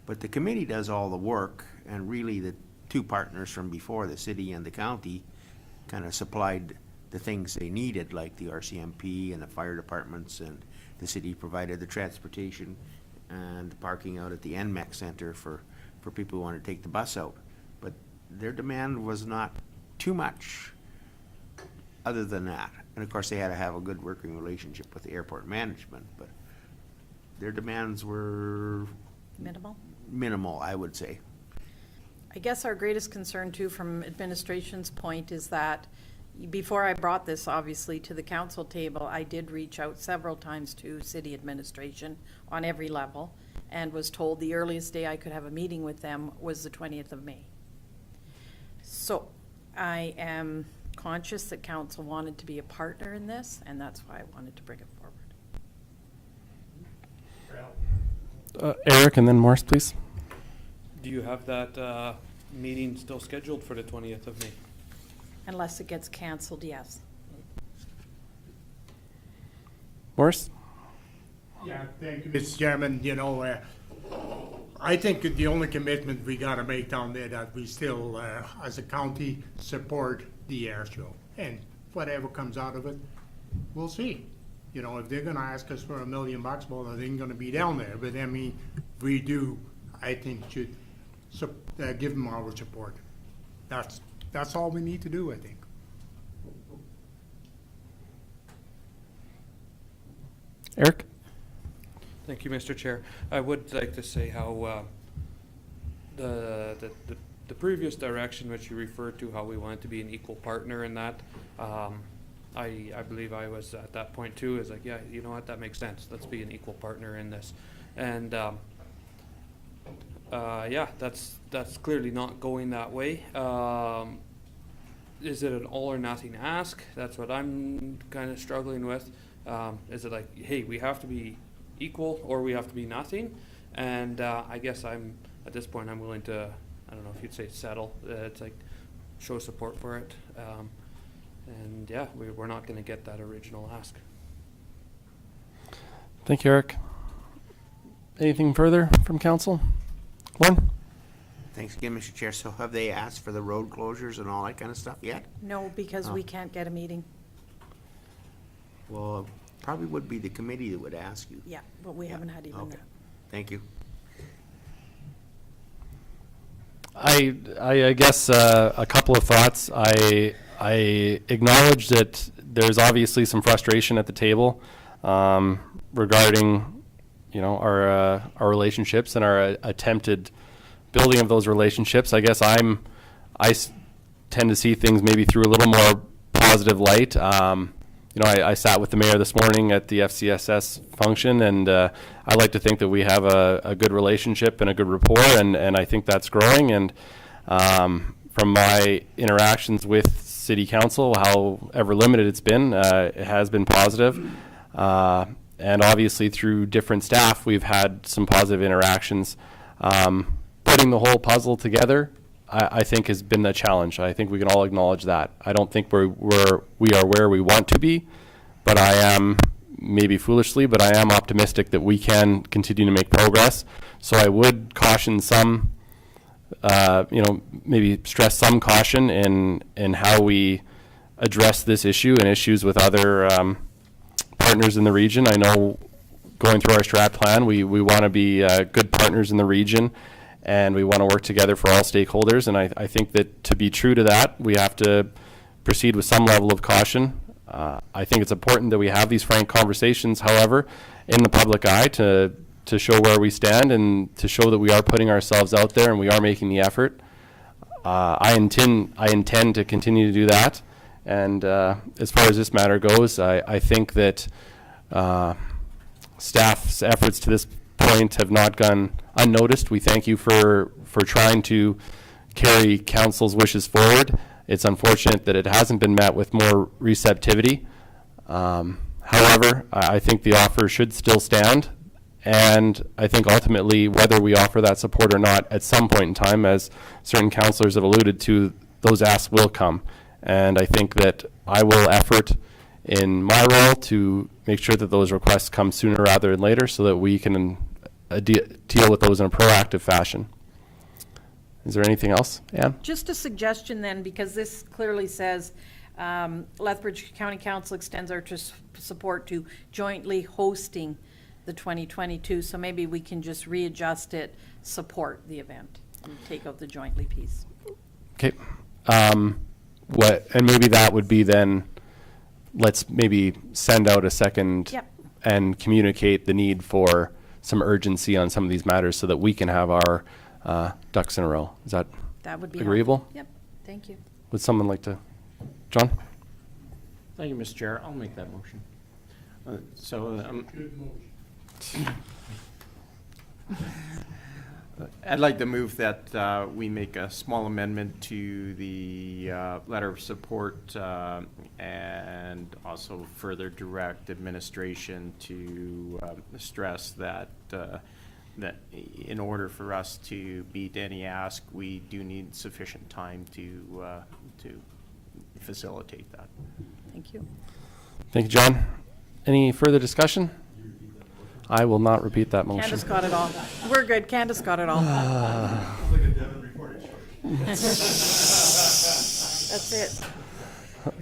But the committee does all the work, and really the two partners from before, the city and the county, kind of supplied the things they needed, like the RCMP and the fire departments, and the city provided the transportation and parking out at the NMEX Center for people who want to take the bus out. But their demand was not too much other than that. And of course, they had to have a good working relationship with the airport management, but their demands were minimal, I would say. I guess our greatest concern too, from administration's point, is that before I brought this obviously to the council table, I did reach out several times to city administration on every level, and was told the earliest day I could have a meeting with them was the 20th of May. So I am conscious that council wanted to be a partner in this, and that's why I wanted to bring it forward. Eric and then Morris, please. Do you have that meeting still scheduled for the 20th of May? Unless it gets canceled, yes. Morris? Yeah, thank you, Mr. Chairman. You know, I think that the only commitment we gotta make down there that we still, as a county, support the air show. And whatever comes out of it, we'll see. You know, if they're gonna ask us for $1 million, well, it ain't gonna be down there. But I mean, we do, I think, should give them our support. That's all we need to do, I think. Eric? Thank you, Mr. Chair. I would like to say how the previous direction which you referred to, how we wanted to be an equal partner in that, I believe I was at that point too, is like, yeah, you know what, that makes sense. Let's be an equal partner in this. And yeah, that's clearly not going that way. Is it an all or nothing ask? That's what I'm kind of struggling with. Is it like, hey, we have to be equal or we have to be nothing? And I guess at this point I'm willing to, I don't know if you'd say settle. It's like show support for it. And yeah, we're not going to get that original ask. Thank you, Eric. Anything further from council? One? Thanks again, Mr. Chair. So have they asked for the road closures and all that kind of stuff yet? No, because we can't get a meeting. Well, probably would be the committee that would ask you. Yeah, but we haven't had even Okay. that. Thank you. I guess a couple of thoughts. I acknowledge that there's obviously some frustration at the table regarding, you know, our relationships and our attempted building of those relationships. I guess I tend to see things maybe through a little more positive light. You know, I sat with the mayor this morning at the FCSS function, and I like to think that we have a good relationship and a good rapport, and I think that's growing. And from my interactions with City Council, however limited it's been, it has been positive. And obviously through different staff, we've had some positive interactions. Putting the whole puzzle together, I think has been a challenge. I think we can all acknowledge that. I don't think we are where we want to be, but I am, maybe foolishly, but I am optimistic that we can continue to make progress. So I would caution some, you know, maybe stress some caution in how we address this issue and issues with other partners in the region. I know going through our strat plan, we want to be good partners in the region, and we want to work together for all stakeholders. And I think that to be true to that, we have to proceed with some level of caution. I think it's important that we have these frank conversations, however, in the public eye to show where we stand and to show that we are putting ourselves out there and we are making the effort. I intend to continue to do that. And as far as this matter goes, I think that staff's efforts to this point have not gone unnoticed. We thank you for trying to carry council's wishes forward. It's unfortunate that it hasn't been met with more receptivity. However, I think the offer should still stand. And I think ultimately, whether we offer that support or not, at some point in time, as certain councillors have alluded to, those asks will come. And I think that I will effort in my role to make sure that those requests come sooner rather than later so that we can deal with those in a proactive fashion. Is there anything else, Ann? Just a suggestion then, because this clearly says Lethbridge County Council extends our support to jointly hosting the 2022. So maybe we can just readjust it, support the event, and take out the jointly piece. Okay. And maybe that would be then, let's maybe send out a second and communicate the need for some urgency on some of these matters so that we can have our ducks in a row. Is that would be agreeable? helpful. Yep, thank you. Would someone like to? John? Thank you, Mr. Chair. I'll make that motion. Good motion. I'd like to move that we make a small amendment to the letter of support and also further direct administration to stress that that in order for us to meet any ask, we do need sufficient time to facilitate that. Thank you. Thank you, John. Any further discussion? I will not repeat that motion. Candace got it all. We're good. Candace got it all. That's it.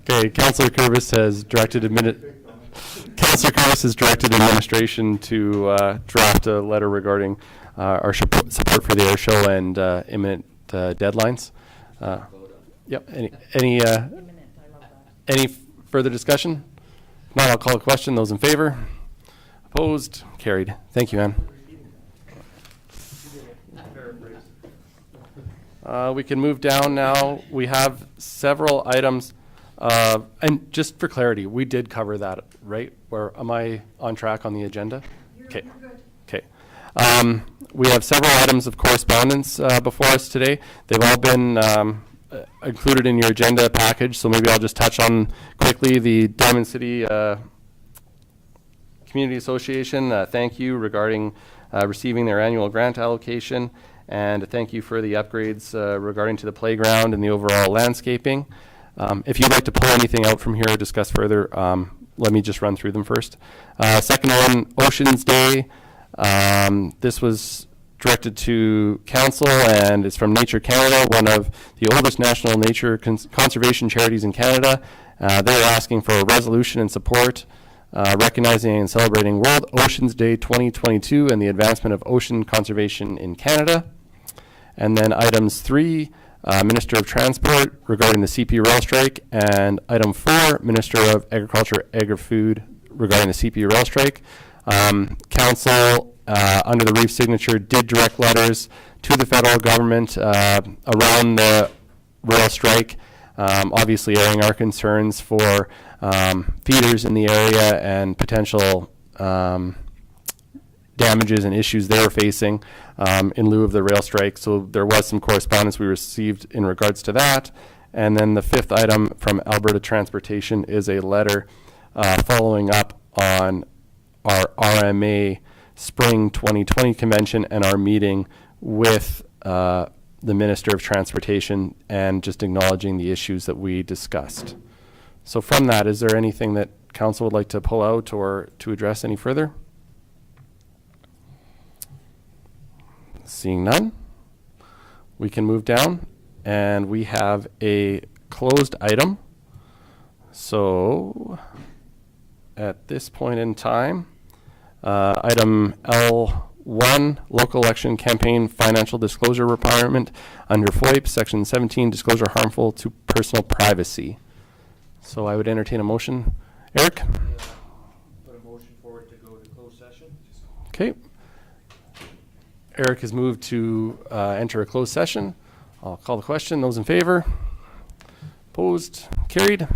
Okay, Councillor Curvis has directed administration to draft a letter regarding our support for the air show and imminent deadlines. Yep. Any further discussion? If not, I'll call a question. Those in favor? Opposed? Carried. Thank you, Ann. We can move down now. We have several items. And just for clarity, we did cover that, right? Where am I on track on the agenda? Okay. Okay. We have several items of correspondence before us today. They've all been included in your agenda package, so maybe I'll just touch on quickly the Diamond City Community Association. Thank you regarding receiving their annual grant allocation, and a thank you for the upgrades regarding to the playground and the overall landscaping. If you'd like to pull anything out from here or discuss further, let me just run through them first. Second one, Oceans Day. This was directed to Council and it's from Nature Canada, one of the oldest national nature conservation charities in Canada. They're asking for a resolution and support recognizing and celebrating World Oceans Day 2022 and the advancement of ocean conservation in Canada. And then items 3, Minister of Transport regarding the CP rail strike, and item 4, Minister of Agriculture, Agri-Food regarding the CP rail strike. Council, under the Reef signature, did direct letters to the federal government around the rail strike, obviously airing our concerns for feeders in the area and potential damages and issues they were facing in lieu of the rail strike. So there was some correspondence we received in regards to that. And then the 5th item from Alberta Transportation is a letter following up on our RMA Spring 2020 convention and our meeting with the Minister of Transportation and just acknowledging the issues that we discussed. So from that, is there anything that Council would like to pull out or to address any further? Seeing none, we can move down, and we have a closed item. So at this point in time, item L1, local election campaign financial disclosure requirement under FOIP, section 17, disclosure harmful to personal privacy. So I would entertain a motion. Eric? Put a motion forward to go to closed session. Okay. Eric has moved to enter a closed session. I'll call the question. Those in favor? Opposed? Carried.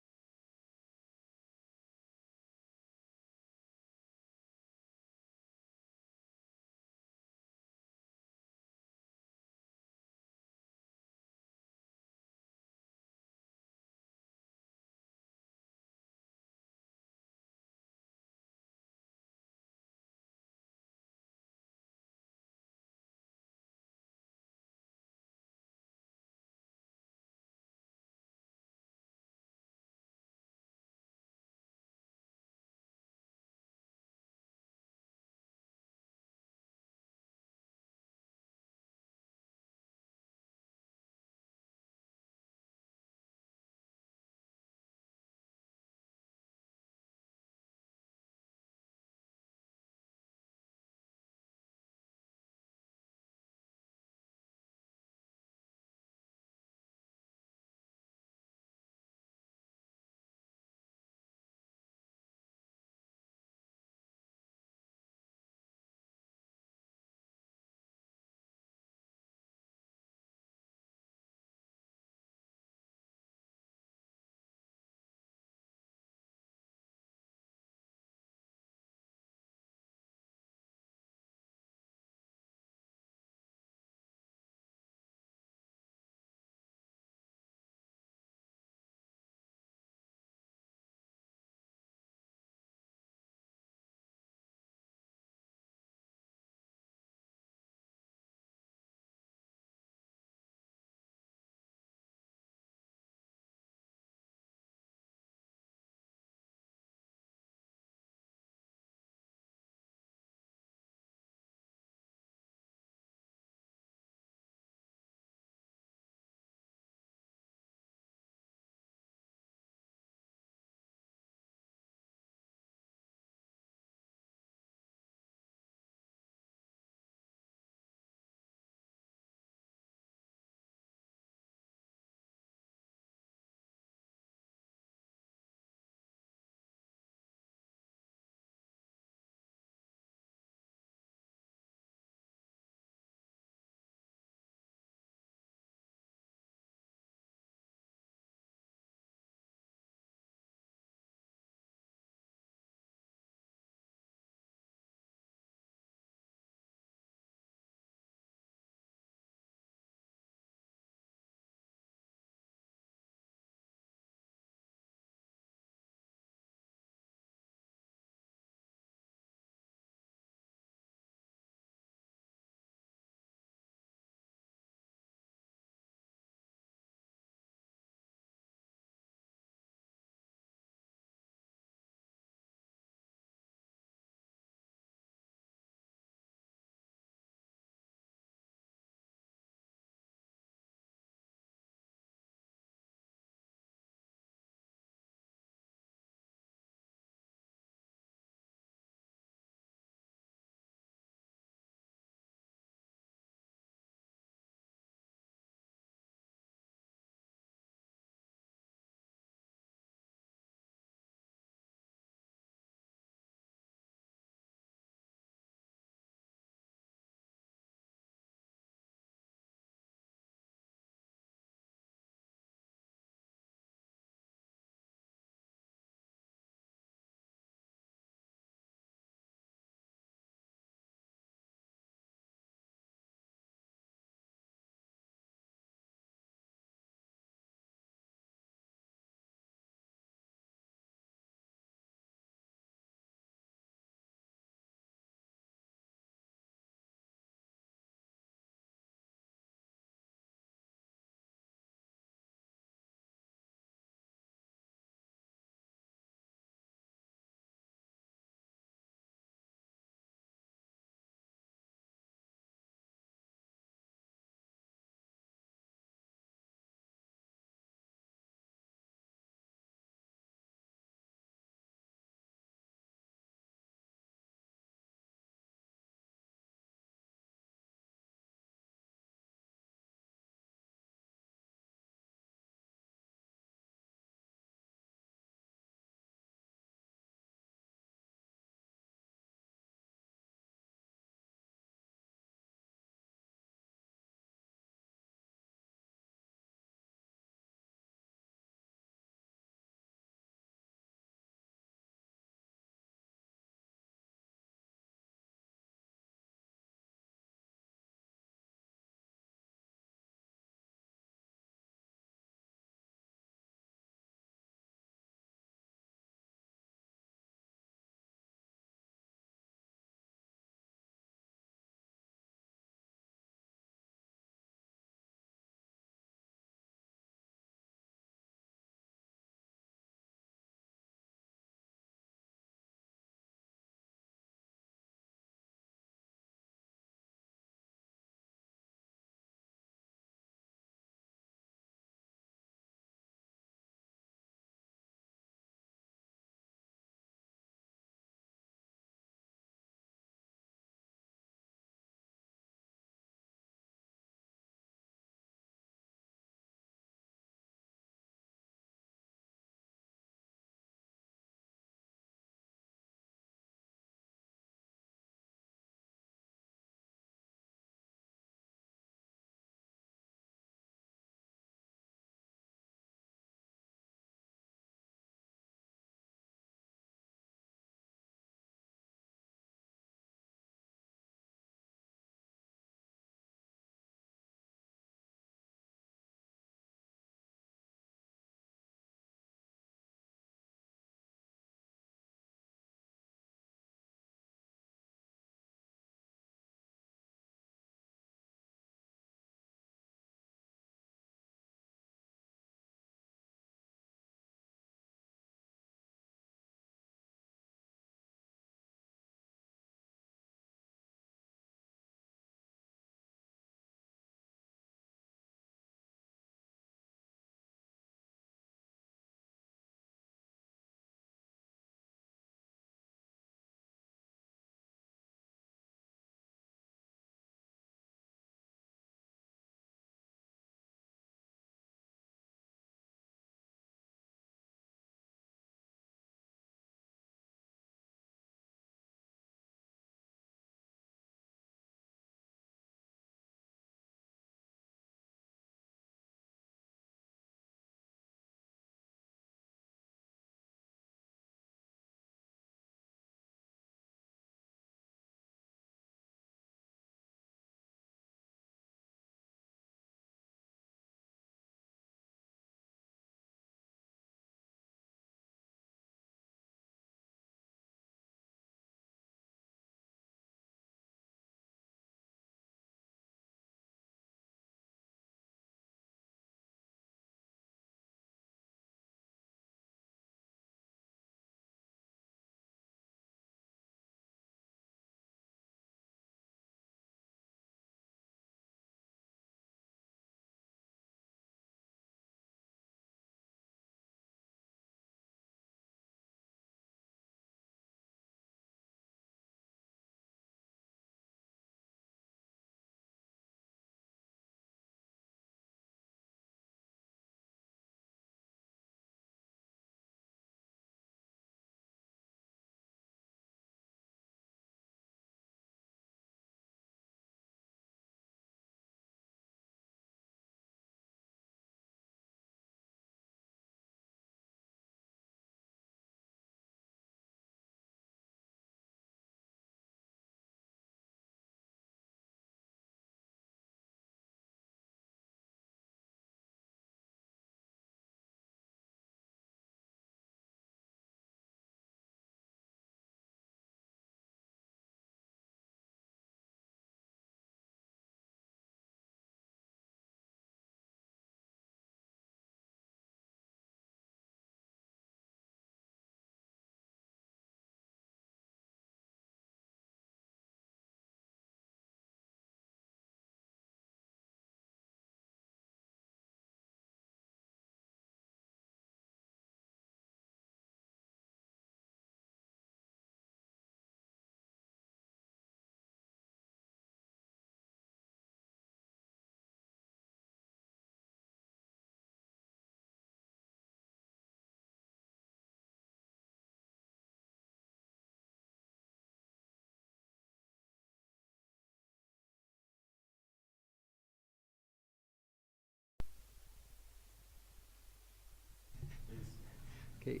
Okay,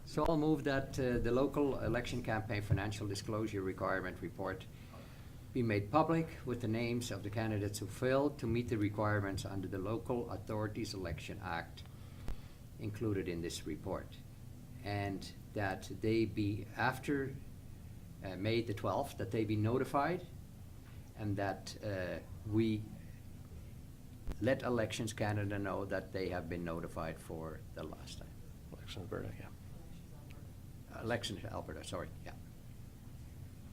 so I'll move that the local election campaign financial disclosure requirement report be made public with the names of the candidates who failed to meet the requirements under the Local Authorities Election Act included in this report. And that they be, after May the 12th, that they be notified, and that we let Elections Canada know that they have been notified for the last time. Elections Alberta, yeah. Elections Alberta, sorry, yeah.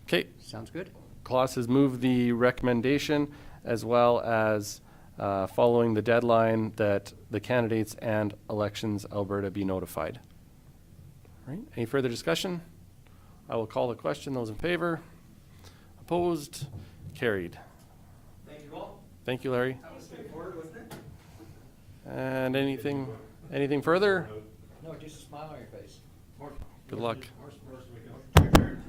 Okay. Sounds good? Claus has moved the recommendation, as well as following the deadline that the candidates and Elections Alberta be notified. All right, any further discussion? I will call the question. Those in favor? Opposed? Carried. Thank you all. Thank you, Larry. That was straightforward, wasn't it? And anything further? No, just a smile on your face. Good luck.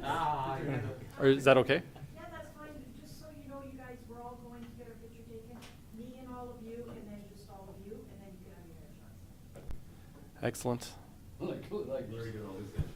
Ah, yeah. Or is that okay? Yeah, that's fine. Just so you know, you guys, we're all going to get our picture taken. Me and all of you, and then just all of you, and then you can have your headshots. Excellent. Very good, all this.